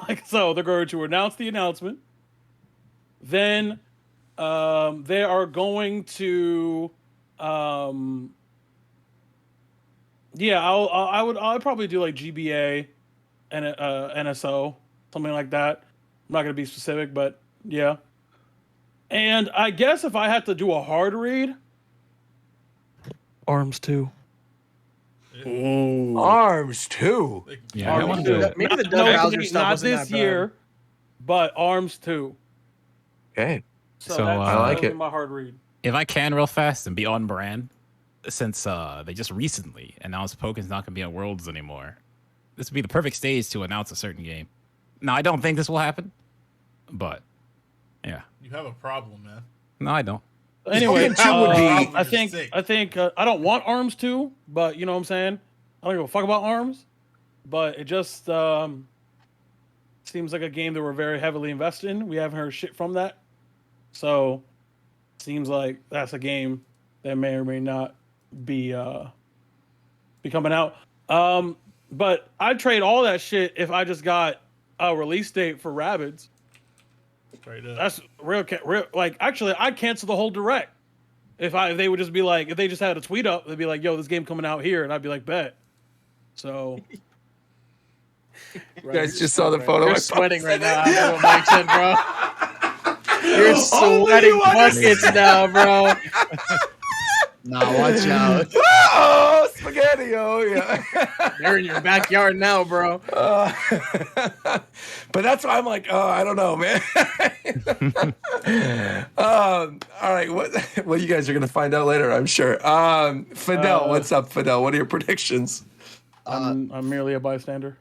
A: Like, so they're going to announce the announcement. Then they are going to yeah, I'll probably do like GBA and NSO, something like that. I'm not gonna be specific, but yeah. And I guess if I had to do a hard read, Arms 2.
B: Arms, too.
D: Yeah, I
A: Arms
D: want
A: 2.
D: to.
G: Maybe the
A: Not-
G: Doug
A: no,
G: Bowser stuff
A: not
G: wasn't
A: this
G: that bad.
A: year, but Arms 2.
B: Okay.
A: So,
D: So,
A: that's,
D: I
B: like
A: that'll be
B: it.
A: my hard read.
D: If I can real fast and be on brand, since they just recently announced Pokemon's not going to be on Worlds anymore, this would be the perfect stage to announce a certain game. Now, I don't think this will happen, but yeah.
H: You have a problem, man.
D: No, I don't.
A: Anyway,
B: Pokemon 2 would be-
A: I think I don't want Arms 2, but you know what I'm saying? I don't give a fuck about Arms, but it just seems like a game that we're very heavily invested in. We haven't heard shit from that. So seems like that's a game that may or may not be coming out. But I'd trade all that shit if I just got a release date for Rabbids.
H: Straight up.
A: That's real. Like, actually, I'd cancel the whole direct if they would just be like, if they just had a tweet up, they'd be like, "Yo, this game coming out here," and I'd be like, "Bet." So,
B: You guys just saw the photo.
G: You're
B: I
G: sweating
B: posted.
G: right now. I know what Mike said, bro. You're
B: Only
G: sweating
B: you understand.
G: buckets now, bro. Nah, watch out.
B: Oh, spaghetti! Oh, yeah.
G: They're in your backyard now, bro.
B: But that's why I'm like, oh, I don't know, man. All right, what you guys are gonna find out later, I'm sure. Fidel, what's up, Fidel? What are your predictions?
A: I'm merely a bystander.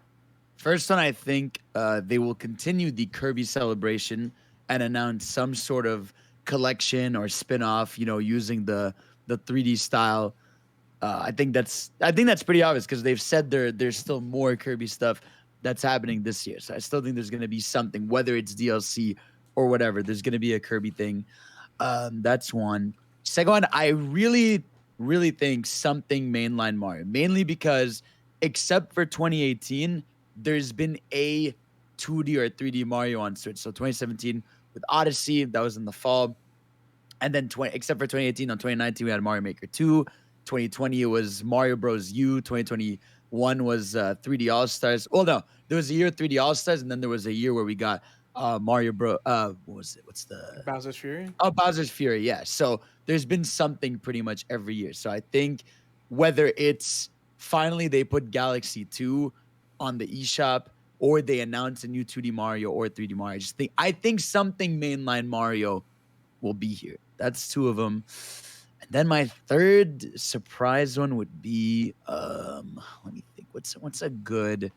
C: First one, I think they will continue the Kirby celebration and announce some sort of collection or spin-off, using the 3D style. I think that's pretty obvious because they've said there's still more Kirby stuff that's happening this year. So I still think there's going to be something, whether it's DLC or whatever. There's going to be a Kirby thing. That's one. Second one, I really, really think something mainline Mario, mainly because except for 2018, there's been a 2D or 3D Mario on Switch. So 2017 with Odyssey, that was in the fall. And then except for 2018, on 2019 we had Mario Maker 2. 2020 it was Mario Bros. U. 2021 was 3D All Stars. Well, no, there was a year of 3D All Stars, and then there was a year where we got Mario Bro. What was it? What's the
G: Bowser's Fury?
C: Oh, Bowser's Fury. Yeah. So there's been something pretty much every year. So I think whether it's finally they put Galaxy 2 on the eShop, or they announce a new 2D Mario or 3D Mario, I think something mainline Mario will be here. That's two of them. And then my third surprise one would be let me think. What's a good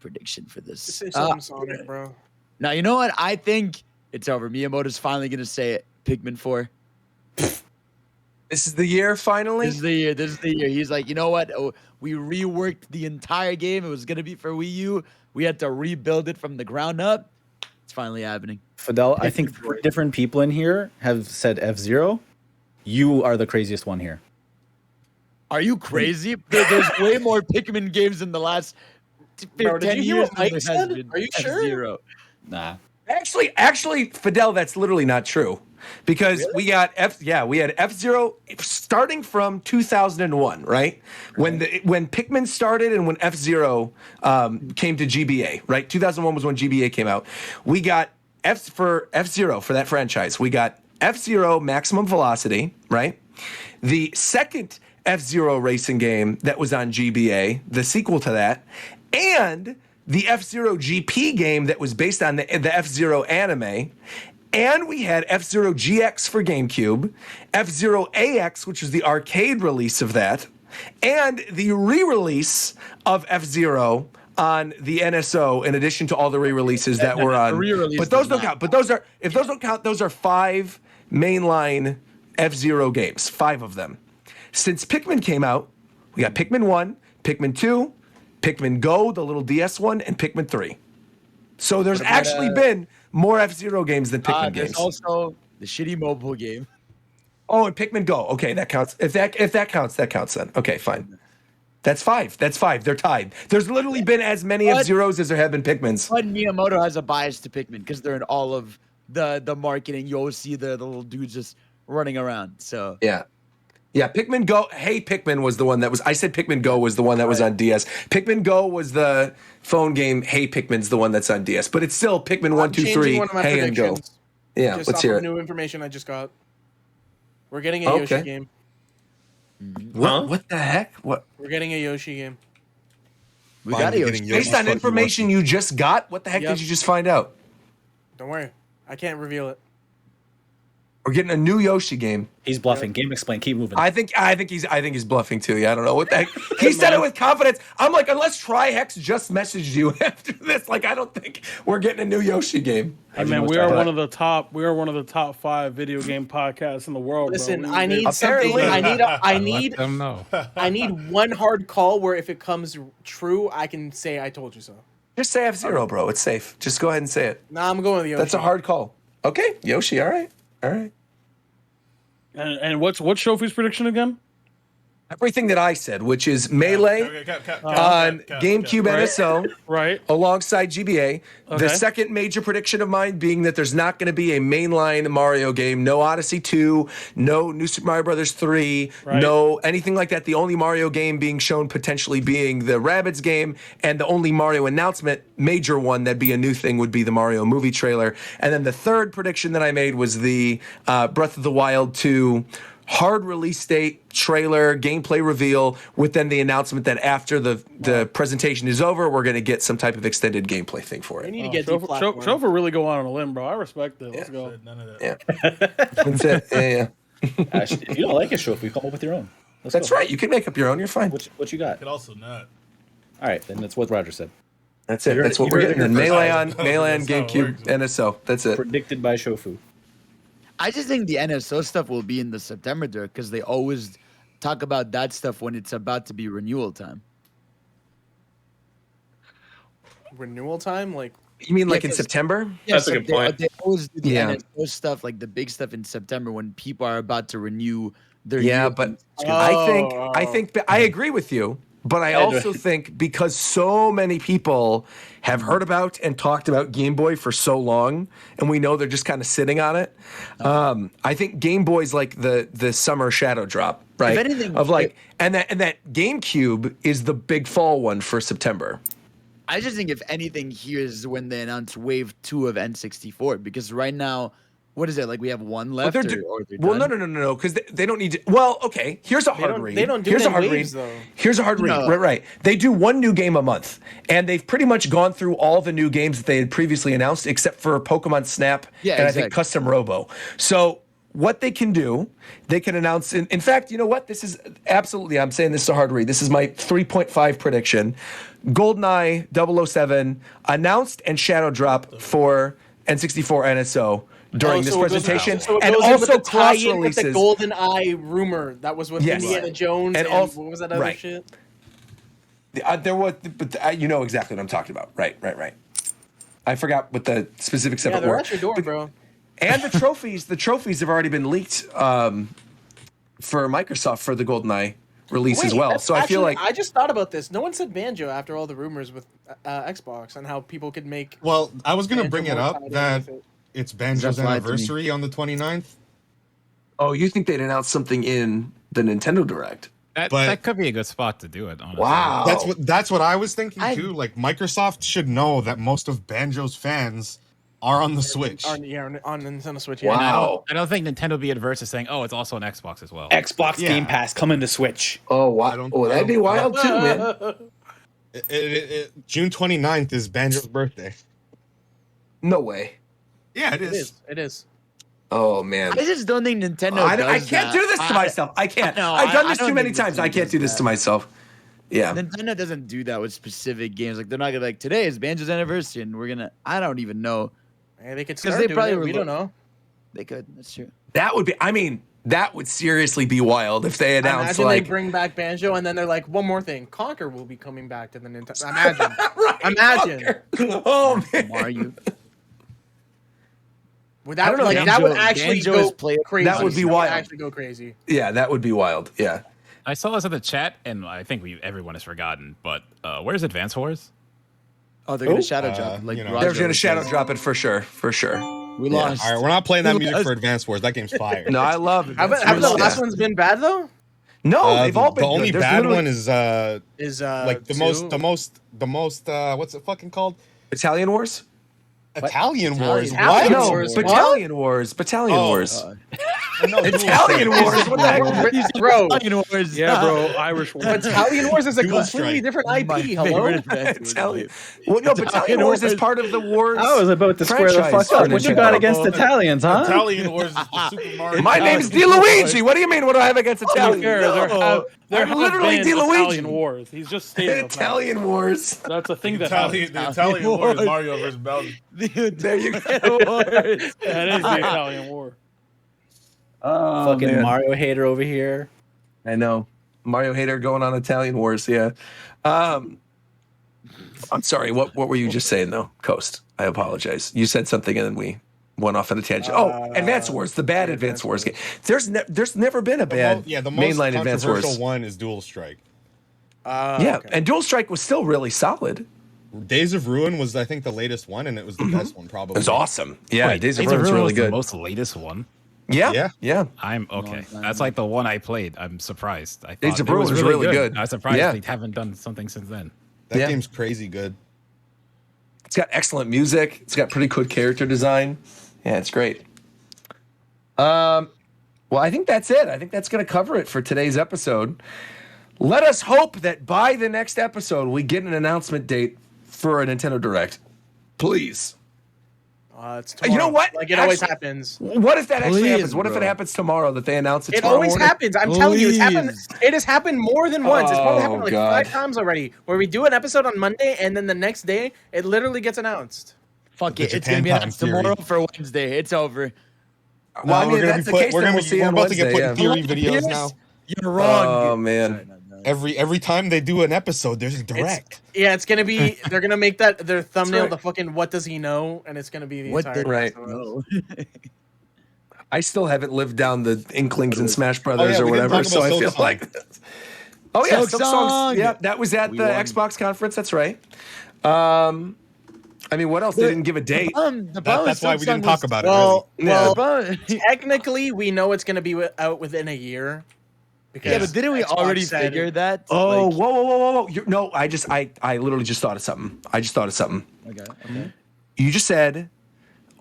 C: prediction for this?
G: Just say something Sonic, bro.
C: Now you know what? I think it's over. Miyamoto's finally gonna say it. Pikmin 4.
B: This is the year, finally?
C: This is the year. He's like, you know what? Oh, we reworked the entire game. It was going to be for Wii U. We had to rebuild it from the ground up. It's finally happening.
F: Fidel, I think different people in here have said F-Zero. You are the craziest one here.
C: Are you crazy? There's way more Pikmin games in the last 10 years than there has been.
G: Are you sure?
C: F-Zero.
F: Nah.
B: Actually, Fidel, that's literally not true. Because we had F-Zero starting from 2001, right? When Pikmin started and when F-Zero came to GBA, right? 2001 was when GBA came out. We got F-Zero for that franchise. We got F-Zero Maximum Velocity, right? The second F-Zero racing game that was on GBA, the sequel to that, and the F-Zero GP game that was based on the F-Zero anime. And we had F-Zero GX for GameCube, F-Zero AX, which was the arcade release of that, and the re-release of F-Zero on the NSO, in addition to all the re-releases that were on. But those don't count. But if those don't count, those are 5 mainline F-Zero games, 5 of them. Since Pikmin came out, we got Pikmin 1, Pikmin 2, Pikmin Go, the little DS one, and Pikmin 3. So there's actually been more F-Zero games than Pikmin games.
C: There's also the shitty mobile game.
B: Oh, and Pikmin Go. Okay, that counts. If that counts, that counts then. Okay, fine. That's 5. They're tied. There's literally been as many F-Zeros as there have been Pikmins.
C: But Miyamoto has a bias to Pikmin because they're in all of the marketing. You always see the little dudes just running around. So
B: Yeah, Pikmin Go. Hey, Pikmin was the one that was. I said Pikmin Go was the one that was on DS. Pikmin Go was the phone game. Hey, Pikmin's the one that's on DS. But it's still Pikmin 1, 2, 3. Hey and Go. Yeah,
G: just
B: let's hear it.
G: New information I just got. We're getting a Yoshi game.
B: What the heck? What?
G: We're getting a Yoshi game.
C: We got a Yoshi.
B: Based on information you just got, what the heck did you just find out?
G: Don't worry, I can't reveal it.
B: We're getting a new Yoshi game.
F: He's bluffing. Game explain. Keep moving.
B: I think he's bluffing too. Yeah, I don't know what the heck. He said it with confidence. I'm like, unless Trihex just messaged you after this, like, I don't think we're getting a new Yoshi game.
A: Hey man, we are one of the top 5 video game podcasts in the world.
G: Listen,
A: bro.
G: I need something. I need
D: Let them know.
G: I need one hard call where if it comes true, I can say I told you so.
B: Just say F-Zero, bro. It's safe. Just go ahead and say it.
G: Nah, I'm going with Yoshi.
B: That's a hard call. Okay, Yoshi. All right.
A: And what's Shofi's prediction again?
B: Everything that I said, which is Melee on GameCube NSO,
A: right,
B: alongside GBA. The second major prediction of mine being that there's not going to be a mainline Mario game, no Odyssey 2, no New Super Mario Brothers 3, no anything like that. The only Mario game being shown potentially being the Rabbids game, and the only Mario announcement, major one that'd be a new thing, would be the Mario movie trailer. And then the third prediction that I made was the Breath of the Wild 2 hard release date, trailer, gameplay reveal, with then the announcement that after the presentation is over, we're going to get some type of extended gameplay thing for it.
G: We need to get
A: Shofa really go out on a limb, bro. I respect it. Let's go.
H: None of that.
B: Yeah. That's it. Yeah.
F: Actually, if you don't like it, Shofu, come up with your own.
B: That's right. You can make up your own. You're fine.
F: What you got?
H: Could also not.
F: All right, then that's what Roger said.
B: That's it. That's what we're getting. And Melee on GameCube, NSO. That's it.
F: Predicted by Shofu.
C: I just think the NSO stuff will be in the September direct because they always talk about that stuff when it's about to be renewal time.
G: Renewal time? Like,
B: you mean like in September?
K: That's a good point.
C: They always do the NSO stuff, like the big stuff in September when people are about to renew their
B: but I think I agree with you. But I also think because so many people have heard about and talked about Game Boy for so long, and we know they're just kind of sitting on it, I think Game Boy's like the summer shadow drop, right?
C: If anything,
B: and that GameCube is the big fall one for September.
C: I just think if anything, here's when they announce Wave 2 of N64, because right now, what is it, like we have one left?
B: Well, no, because they don't need to. Well, okay, here's a hard read.
G: They don't do
B: here's
G: it
B: a
G: in
B: hard
G: waves,
B: read.
G: though.
B: Here's a hard read. Right. They do one new game a month, and they've pretty much gone through all the new games that they had previously announced, except for Pokemon Snap and I think Custom Robo. So what they can do, they can announce. In fact, you know what? This is absolutely. I'm saying this is a hard read. This is my 3.5 prediction. GoldenEye 007 announced and shadow drop for N64 NSO during this presentation, and also cross releases.
G: With the GoldenEye rumor that was with Indiana Jones and also, what was that other shit?
B: There was, but you know exactly what I'm talking about. Right. I forgot what the specifics of it were.
G: They're at your door, bro.
B: And the trophies have already been leaked for Microsoft for the GoldenEye release as well. So I feel like
G: I just thought about this. No one said Banjo after all the rumors with Xbox and how people could make.
E: Well, I was going to bring it up that it's Banjo's anniversary on the 29th.
B: Oh, you think they'd announce something in the Nintendo Direct?
D: That could be a good spot to do it, honestly.
B: Wow.
E: That's what I was thinking too. Like Microsoft should know that most of Banjo's fans are on the Switch.
G: On Nintendo Switch.
B: Yeah.
D: Wow. I don't think Nintendo would be adverse to saying, "Oh, it's also on Xbox as well."
F: Xbox Game Pass coming to Switch.
B: Oh, wow. Oh, that'd be wild too, man.
E: June 29th is Banjo's birthday.
B: No way.
E: Yeah, it is.
G: It is.
B: Oh man.
C: I just don't think Nintendo.
B: I can't do this to myself. I can't. I've done this too many times. I can't do this to myself. Yeah.
C: Nintendo doesn't do that with specific games. Like they're not gonna be like, today is Banjo's anniversary, and we're gonna. I don't even know.
G: Yeah, they could start doing it. We don't know.
C: They could. That's true.
B: That would be. I mean, that would seriously be wild if they announced
G: Imagine
B: like
G: they bring back Banjo, and then they're like, one more thing, Conker will be coming back to the Nintendo. Imagine. Imagine.
B: Oh man.
C: Mario.
G: I don't know. Like that would actually go crazy.
B: That would be wild.
G: Actually go crazy.
B: Yeah, that would be wild. Yeah.
D: I saw this in the chat, and I think everyone has forgotten. But where's Advance Wars?
C: Oh, they're gonna shadow drop. Like
B: they're gonna shadow drop it for sure. For sure.
C: We lost.
E: All right, we're not playing that music for Advance Wars. That game's fire.
B: No, I love it.
G: Have the last one's been bad though?
B: No, they've all been.
E: The only bad one is like the most what's it fucking called?
B: Battalion Wars.
E: Italian Wars.
G: Italian
E: What?
G: Wars.
B: Battalion Wars. Battalion Wars.
E: No,
B: Italian Wars. What the heck?
G: Bro.
C: Italian Wars.
A: Yeah, bro. Irish War.
G: Italian Wars is a
E: Dual
G: completely
E: Strike.
G: different IP.
C: My
G: Hello.
C: favorite Advance
B: Italian. Well, no, Battalion Wars is part of the Wars.
F: I was about to square the
B: franchise
F: fuck up.
B: for
F: What you
B: Nintendo.
F: got against Italians, huh?
H: Italian Wars is the Super Mario.
B: My name's DeLuigi. What do you mean? What do I have against Italian?
A: There
B: I'm
A: have
B: literally
A: been
B: DeLuigi.
A: Italian Wars. He's just stating them now.
B: Italian Wars.
A: That's a thing that
H: The Italian War is Mario versus Bowser.
B: There you go.
A: that is the Italian War.
B: Oh,
F: Fucking
B: man.
F: Mario hater over here.
B: I know. Mario hater going on Italian Wars. Yeah. I'm sorry. What were you just saying though, Coast? I apologize. You said something and then we went off on a tangent. Advance Wars, the bad Advance Wars game. There's never been a bad
E: the most
B: mainline Advance Wars.
E: controversial one is Dual Strike.
B: And Dual Strike was still really solid.
E: Days of Ruin was, I think, the latest one, and it was the best one, probably.
B: It was awesome. Yeah,
D: Wait,
B: Days of Ruin was really
D: the
B: good.
D: most latest one.
B: Yeah.
D: I'm okay. That's like the one I played. I'm surprised. I
B: Days
D: thought
B: of
D: it
B: Ruin was really good.
D: I was surprised
B: Yeah.
D: they haven't done something since then.
E: That game's crazy good.
B: It's got excellent music. It's got pretty good character design. Yeah, it's great. Well, I think that's it. I think that's going to cover it for today's episode. Let us hope that by the next episode, we get an announcement date for a Nintendo Direct. Please.
G: It's
B: You know what?
G: Like it always happens.
B: What if that actually
C: Please,
B: happens? What if it
C: bro.
B: happens tomorrow that they announce it
G: It
B: tomorrow
G: always
B: morning?
G: happens. I'm telling you, it's happened.
C: Please.
G: It has happened more than once. It's probably happened
B: Oh,
G: like
B: God.
G: 5 times already. Where we do an episode on Monday and then the next day it literally gets announced.
C: Fuck
E: The
C: it. It's
E: Japan
C: gonna be
E: Time
C: announced
E: theory.
C: tomorrow for Wednesday. It's over.
B: Well, I mean, if that's the case, then we'll see
E: we're
B: on
E: about to get
B: Wednesday.
E: put
B: Yeah.
E: in theory videos now.
C: You're wrong.
B: Oh, man.
E: Every time they do an episode, there's a direct.
G: It's gonna be. They're gonna make that their thumbnail. The fucking what does he know? And it's gonna be the
C: What
G: entire.
C: the-
B: Right.
C: No.
B: I still haven't lived down the Inklings and Smash Brothers
E: yeah,
B: or
E: we didn't
B: whatever,
E: talk
B: so
E: about
B: I feel
E: Silksong.
B: like Oh yeah,
C: Silk
B: Silk
C: Song.
B: Songs. Yeah, that was at
C: We
B: the
C: won.
B: Xbox conference. That's right. I mean, what else? They didn't give a date.
C: The problem
E: That's
C: with
E: why
C: Silk
E: we
C: Song
E: didn't talk
C: was-
E: about it.
G: Well,
B: Yeah.
G: well,
C: Problem-
G: technically, we know it's going to be out within a year. Because
C: yeah, but didn't we
G: Xbox
C: already
G: said
C: figure
G: it.
C: that?
B: Oh,
C: Like-
B: whoa. No, I literally just thought of something.
C: Okay.
B: You just said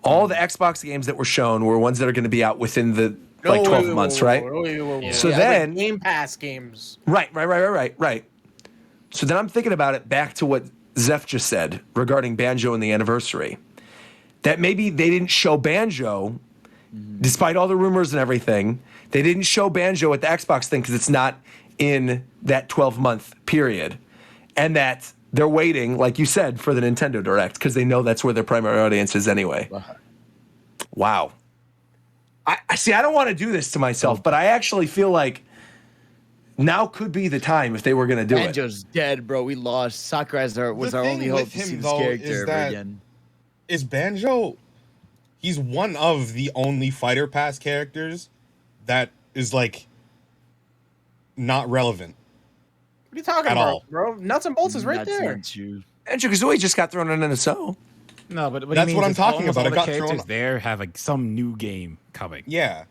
B: all the Xbox games that were shown were ones that are going to be out within the
G: No,
B: like 12
G: wait,
B: months,
G: wait,
B: right?
G: wait.
B: So
G: Yeah,
B: then,
G: like Game Pass games.
B: right. So then I'm thinking about it back to what Zeph just said regarding Banjo and the anniversary. That maybe they didn't show Banjo, despite all the rumors and everything. They didn't show Banjo at the Xbox thing because it's not in that 12-month period. And that they're waiting, like you said, for the Nintendo Direct because they know that's where their primary audience is anyway. Wow. I see, I don't want to do this to myself, but I actually feel like now could be the time if they were going to do it.
C: Banjo's dead, bro. We lost. Sakurai was
E: The
C: our
E: thing
C: only hope
E: with
C: to
E: him,
C: see this
E: though,
C: character
E: is
C: ever
E: that-
C: again.
E: Is Banjo? He's one of the only Fighter Pass characters that is like not relevant.
G: What are you talking
E: At
G: about,
E: all.
G: bro? Nuts and bolts is right
C: That's
G: there.
C: not true.
B: Banjo-Kazooie just got thrown in NSO.
D: No, but
E: That's
D: he
E: what
D: means
E: I'm
D: is
E: talking
D: almost
E: about.
D: all
E: It
D: the
E: got
D: characters
E: thrown-
D: there have like some new game coming.
E: Yeah.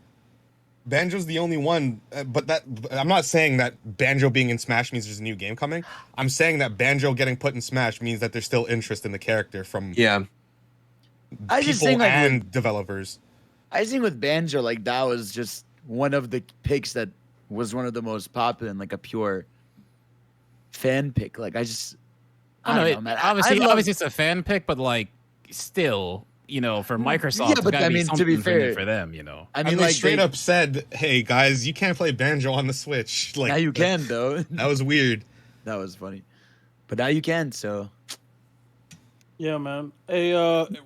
E: Banjo's the only one, but I'm not saying that Banjo being in Smash means there's a new game coming. I'm saying that Banjo getting put in Smash means that there's still interest in the character from
C: I just
E: people
C: think like
E: and developers.
C: I think with Banjo, like that was just one of the picks that was one of the most popular and like a pure fan pick. Like I
D: I
C: don't
D: know,
C: know, man.
D: obviously it's a fan pick, but like still, for Microsoft,
C: Yeah,
D: it's
C: but
D: gotta
C: I
D: be
C: mean, to
D: something
C: be
D: in
C: fair,
D: it for them,
C: I mean,
E: And they
C: like
E: straight up said, "Hey guys, you can't play Banjo on the Switch." Like
C: now you can though.
E: That was weird.
C: That was funny, but now you can. So
A: Yeah, man. Hey,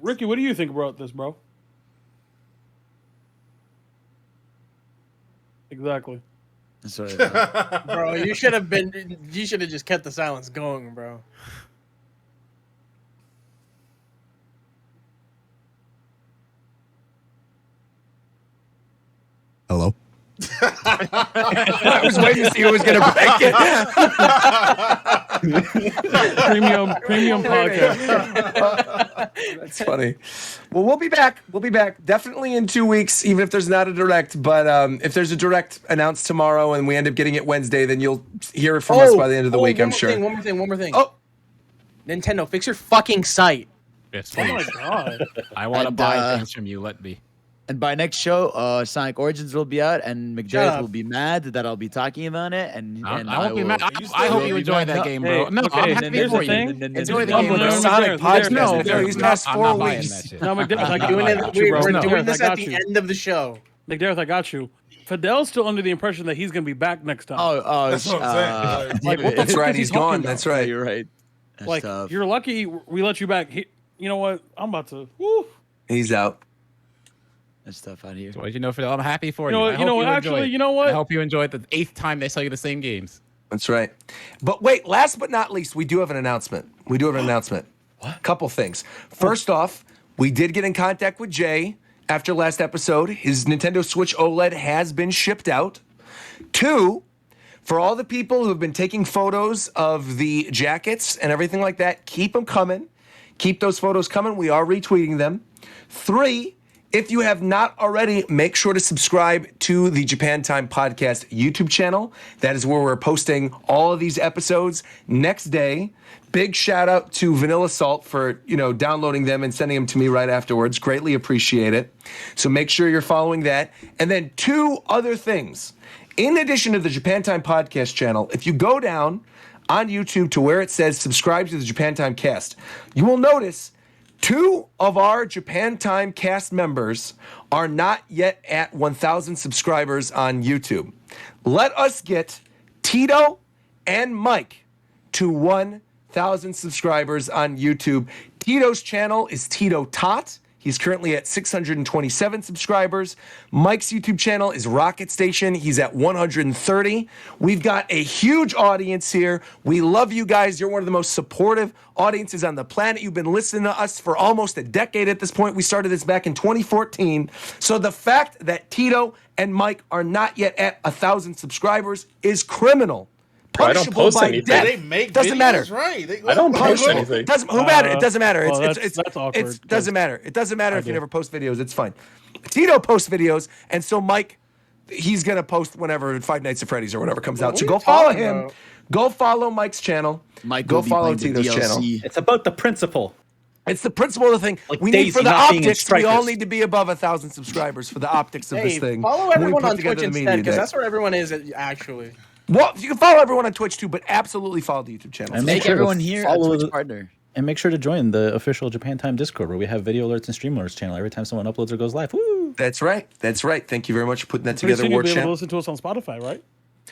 A: Ricky, what do you think about this, bro? Exactly.
C: sorry.
G: Bro, you should have just kept the silence going, bro.
E: Hello.
B: I was waiting to see who was going to break it.
A: Premium podcast.
B: That's funny. Well, we'll be back. Definitely in 2 weeks, even if there's not a direct. But if there's a direct announced tomorrow and we end up getting it Wednesday, then you'll hear it from us by the end of the week, I'm sure.
G: One more thing.
B: Oh,
G: Nintendo, fix your fucking site.
D: Yes,
A: Oh my
D: please.
A: god.
D: I want to
C: And,
D: buy things from you. Let me.
C: And by next show, Sonic Origins will be out, and
G: Shut
C: McJareth
G: up.
C: will be mad that I'll be talking about it. And
D: I won't be
C: will-
D: mad. I hope you enjoy that game, bro.
A: Hey,
D: No,
A: okay,
D: I'm happy
A: here's
D: for
A: the
D: you.
A: thing.
D: Enjoy the
B: Come
D: game,
B: with
D: bro.
B: the Sonic
A: McDareth,
B: podcast.
D: No,
B: These past
D: I'm
B: 4
D: not buying
B: weeks.
D: that shit.
A: No, McDareth, I
G: We're
A: got
G: doing
A: you.
G: it. We're
A: bro.
G: doing
A: McDareth,
G: this
A: I
G: at
A: got
G: the
A: you.
G: end of the show.
A: McDareth, I got you. Fidel's still under the impression that he's gonna be back next time.
H: That's what I'm saying.
A: Like, what the
B: That's
A: fuck
B: right.
A: is he
B: He's
A: talking
B: gone.
A: about?
B: That's right.
C: You're right. That's
A: Like,
C: tough.
A: you're lucky we let you back. You know what? I'm about to. Woo.
B: He's out.
C: That's tough out here.
D: So, Fidel, I'm happy for
A: You
D: you.
A: know what-
D: I
A: you
D: hope
A: know what,
D: enjoy
A: actually,
D: it.
A: you know what?
D: I hope you enjoy it the 8th time they sell you the same games.
B: That's right. But wait, last but not least, we do have an announcement. What? Couple things. First off, we did get in contact with Jay after last episode. His Nintendo Switch OLED has been shipped out. 2, for all the people who have been taking photos of the jackets and everything like that, keep them coming. Keep those photos coming. We are retweeting them. 3, if you have not already, make sure to subscribe to the Japan Time Podcast YouTube channel. That is where we're posting all of these episodes next day. Big shout out to Vanilla Salt for, downloading them and sending them to me right afterwards. Greatly appreciate it. So make sure you're following that. And then 2 other things. In addition to the Japan Time Podcast channel, if you go down on YouTube to where it says subscribe to the Japan Time Cast, you will notice 2 of our Japan Time cast members are not yet at 1,000 subscribers on YouTube. Let us get Tito and Mike to 1,000 subscribers on YouTube. Tito's channel is Tito Tot. He's currently at 627 subscribers. Mike's YouTube channel is Rocket Station. He's at 130. We've got a huge audience here. We love you guys. You're one of the most supportive audiences on the planet. You've been listening to us for almost a decade at this point. We started this back in 2014. So the fact that Tito and Mike are not yet at 1,000 subscribers is criminal
K: I don't
B: punishable
K: post
B: by
K: anything.
B: death.
H: They make
B: Doesn't
H: videos,
B: matter.
H: right? They,
K: I don't post
B: Punishable.
K: anything.
B: Doesn't who matter? It doesn't matter.
A: well,
B: It's
A: that's awkward,
B: It doesn't
A: 'cause
B: matter. It doesn't matter if you
A: do.
B: never post videos. It's fine. Tito posts videos, and so Mike, he's gonna post whenever Five Nights at Freddy's or whatever comes out.
G: what
B: So
G: are
B: go
G: you
B: follow
G: talking
B: him.
G: about?
B: Go follow Mike's channel.
C: Mike
B: Go
C: will be
B: follow
C: playing the
B: Tito's channel.
C: DLC.
J: It's about the principle.
B: It's the principle of the thing.
J: Like
B: We need for
J: Daisy
B: the
J: not being in
B: optics. We all
J: Strikers.
B: need to be above 1,000 subscribers for the optics of
G: Hey,
B: this thing.
G: follow
B: When we
G: everyone
B: put
G: on
B: together
G: Twitch
B: the media
G: instead, because
B: day.
G: that's where everyone is actually.
B: Well, you can follow everyone on Twitch too, but absolutely follow the YouTube channel.
J: And
C: Make
J: sure to
C: everyone here a
J: follow
C: Twitch
J: the-
C: partner.
J: And make sure to join the official Japan Time Discord where we have video alerts and stream alerts channel every time someone uploads or goes live. Woo!
B: That's right. That's right. Thank you very much for putting that
A: Pretty
B: together,
A: soon you'll
B: War
A: be able to
B: Champ.
A: listen to us on Spotify, right?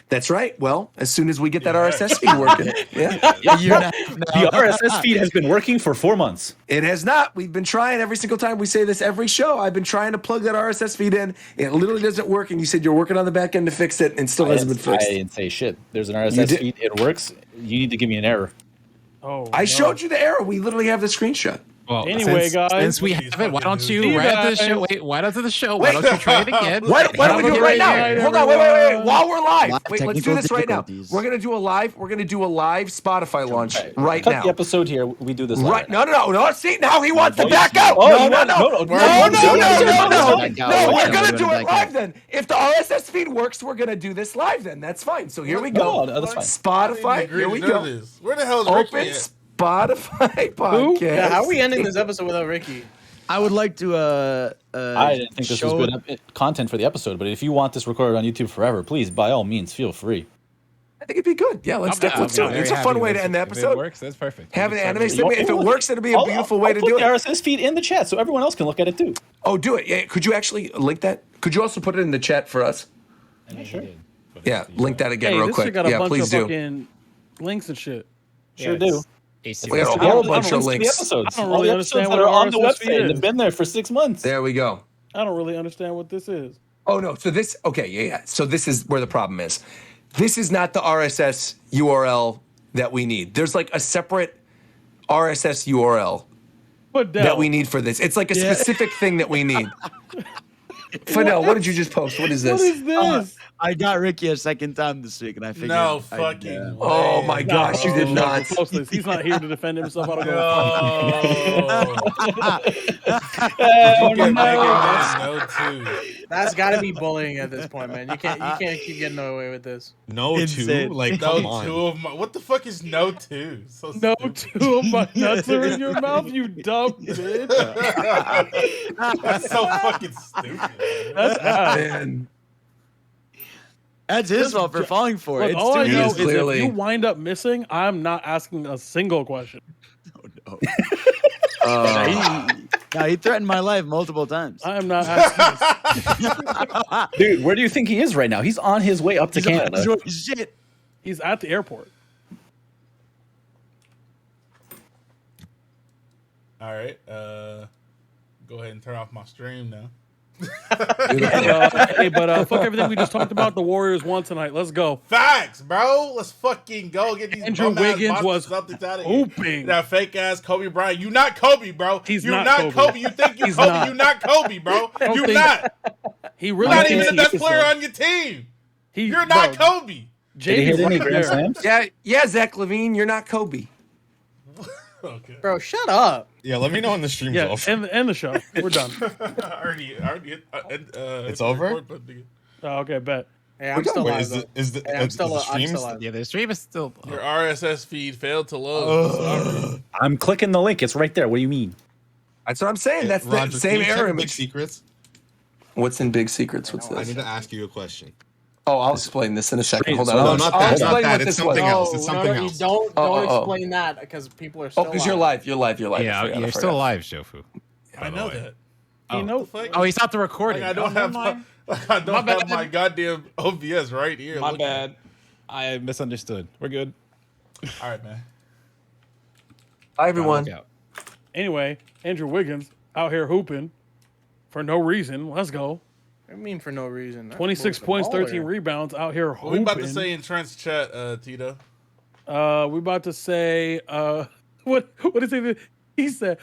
B: That's right. Well, as soon as we get that RSS feed working. Yeah.
C: A year and a half
J: The
C: now.
J: RSS feed has been working for 4 months.
B: It has not. We've been trying every single time we say this every show. I've been trying to plug that RSS feed in. It literally doesn't work. And you said you're working on the back end to fix it and still hasn't been
J: I
B: fixed.
J: didn't say shit. There's an
B: You
J: RSS
B: did-
J: feed. It works. You need to give me an error.
A: Oh,
B: I
A: no.
B: showed you the error. We literally have the screenshot.
D: Well,
A: Anyway,
D: since,
A: guys.
D: since we
H: Look at
D: have
H: these
D: it, why don't
H: fucking
D: you
A: dudes.
D: right after the
A: See you
D: show?
A: guys.
D: Wait, right after the show.
B: Wait.
D: Why don't you try it again?
B: Why don't we do it right now?
A: Night,
B: Hold on, wait.
A: everyone.
B: While we're live,
C: Live
B: wait, let's do
C: technical
B: this right now.
C: difficulties.
B: We're gonna do a live. We're gonna do a live Spotify launch right
J: Cut
B: now.
J: the episode here. We do this live
B: Right? No. See, now he wants to
J: Oh,
B: back out.
J: oh,
B: No.
J: you want- no.
B: No,
C: We're gonna
B: we're
C: do
B: gonna
C: it
B: do it
C: back
B: live
C: out.
B: then. If the RSS feed works, we're gonna do this live then. That's fine. So here we go.
J: No, that's fine.
B: Spotify. Here we go.
H: Where the hell is
B: Open
H: Ricky at?
B: Spotify podcast.
G: Yeah, how are we ending this episode without Ricky?
C: I would like to
J: I didn't think this was good content for the episode, but if you want this recorded on YouTube forever, please, by all means, feel free.
B: I think it'd be good. Yeah, let's do it. It's a fun way to end the
D: If it
B: episode.
D: works, that's perfect.
B: Have an
D: Just
B: anime
D: start
B: segment. If it works, it'll be a beautiful way to
J: put
B: do
J: the
B: it.
J: RSS feed in the chat so everyone else can look at it too.
B: Oh, do it. Yeah. Could you actually link that? Could you also put it in the chat for us?
J: Sure.
B: Yeah, link that again
A: Hey,
B: real
A: this
B: quick.
A: shit got a
B: Yeah,
A: bunch
B: please
A: of
B: do.
A: fucking links and shit.
J: Sure do.
B: We got a whole bunch of links.
J: Episodes.
A: I don't
J: All
A: really
J: the
A: understand
J: episodes
A: what
J: that are on the
A: RSS feed
J: website.
A: is.
J: They've been there for 6 months.
B: There we go.
A: I don't really understand what this is.
B: Oh no. So this. Okay. Yeah. So this is where the problem is. This is not the RSS URL that we need. There's like a separate RSS URL
A: But Dell,
B: that we need for this. It's like a specific thing that we need. Fidel, what did you just post? What is this?
A: what is this?
C: I got Ricky a second time this week, and I figured.
H: No
C: I'd,
H: fucking.
B: Oh
H: way.
B: my gosh, you did
A: No,
B: not.
A: post this. He's not here to defend himself. I don't know.
H: No. You get no two.
G: That's got to be bullying at this point, man. You can't keep getting away with this.
E: No
C: Insane.
E: two. Like,
H: No
E: come on.
H: two of my. What the fuck is no two? So
A: No,
H: stupid.
A: two of my nuts are in your mouth, you dumb bitch.
H: That's so fucking stupid. Man.
A: That's ass.
B: Man.
C: That's his fault for falling for it.
A: Look,
C: It's
A: all I
C: too
A: know
B: is
A: is
C: easy.
B: clearly-
A: if you wind up missing, I'm not asking a single question.
C: He threatened my life multiple times.
A: I am not asking.
J: Dude, where do you think he is right now? He's on his way up to Canada.
C: Shit.
A: He's at the airport.
H: All right. Go ahead and turn off my stream now.
A: Hey, but fuck everything we just talked about. The Warriors won tonight. Let's go.
H: Facts, bro. Let's fucking go get these.
A: Andrew
H: bum-ass
A: Wiggins
H: monsters
A: was
H: out of here.
A: hooping.
H: That fake ass Kobe Bryant. You not Kobe, bro.
A: He's
H: You're
A: not
H: not
A: Kobe.
H: Kobe. You think you
A: He's
H: Kobe?
A: not.
H: You not Kobe, bro.
A: don't
H: You
A: think-
H: not.
A: He
H: You're
A: really
H: not
A: thinks
H: even the
A: he
H: best
A: is,
H: player
A: though.
H: on your team. You're
A: bro,
H: not Kobe.
J: Did he
A: Jamie's
J: hit any
A: right
J: grand
A: there.
J: slams?
B: Yeah, Zach Levine, you're not Kobe.
H: Okay.
G: Bro, shut up.
E: Yeah, let me know when the stream's
A: Yeah,
E: off.
A: end the show. We're done.
H: already.
E: It's over?
A: Oh, okay, bet.
G: Hey, I'm still
E: Wait,
G: alive.
E: is
G: though.
E: the, is the,
G: Hey, I'm
E: is
G: still
E: the
G: I'm
E: stream
G: still alive.
D: Yeah, the stream is still.
H: Your RSS feed failed to load. Sorry.
J: I'm clicking the link. It's right there. What do you mean?
B: That's what I'm saying. That's the
E: Roger,
B: same
E: can you check
B: error.
E: Big Secrets?
B: What's in Big Secrets? What's
E: I
B: this?
E: need to ask you a question.
B: Oh, I'll explain this in a second. Hold on.
J: No,
B: I'll-
E: not
B: I'll
E: that,
B: explain
E: not that.
B: what
E: It's
B: this
E: something
B: was.
E: else. It's something else.
G: Don't
B: Oh.
G: explain that because people are still.
B: Oh, because you're live. You're live. I
D: Yeah,
B: forgot,
D: you're
B: I
D: still
B: forgot.
D: alive, Shofu.
H: I know that.
A: You know,
D: Oh, he stopped the recording.
H: Like, I don't
D: Oh,
H: have
D: never mind.
H: I don't
D: My
H: have
D: bad.
H: my goddamn OBS right here.
D: My
H: looking.
D: bad. I misunderstood. We're good.
H: All right, man.
B: Hi, everyone.
D: Look out.
A: anyway, Andrew Wiggins out here hooping for no reason. Let's go.
G: I mean, for no reason. That
A: 26
G: boy's a
A: points,
G: baller.
A: 13 rebounds out here
H: What
A: hooping.
H: we about to say in Trent's chat, Tito?
A: We about to say, what is it? He said,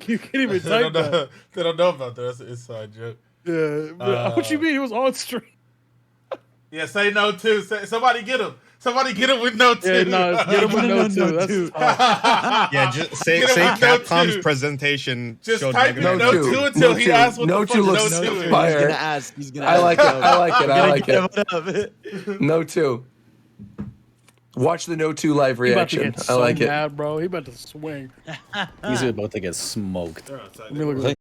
A: you can't even
H: They
A: type
H: don't,
A: that.
H: know, they don't know about that. That's an inside joke.
A: Yeah, but what you mean? It was on stream.
H: Yeah, say no too. Somebody get him. Somebody get him with no two.
A: Yeah, no, get him with no two. That's tough.
E: Yeah, just say
H: Get him with no
E: Capcom's
H: two.
E: presentation.
H: Just
E: showed
H: type in
E: negative
H: no
E: results.
H: two until
B: No
H: he
B: two.
H: asks what
B: No
H: the fuck
B: two
H: no
B: looks
H: two is.
B: fire.
C: He's gonna ask. He's gonna.
B: I like it. I like it. I like
C: Get
B: it.
C: him up.
B: No two. Watch the no two live
A: He about to
B: reaction.
A: get
B: I
A: so
B: like it.
A: mad, bro. He about to swing.
F: He's about to get smoked.
A: Let me look at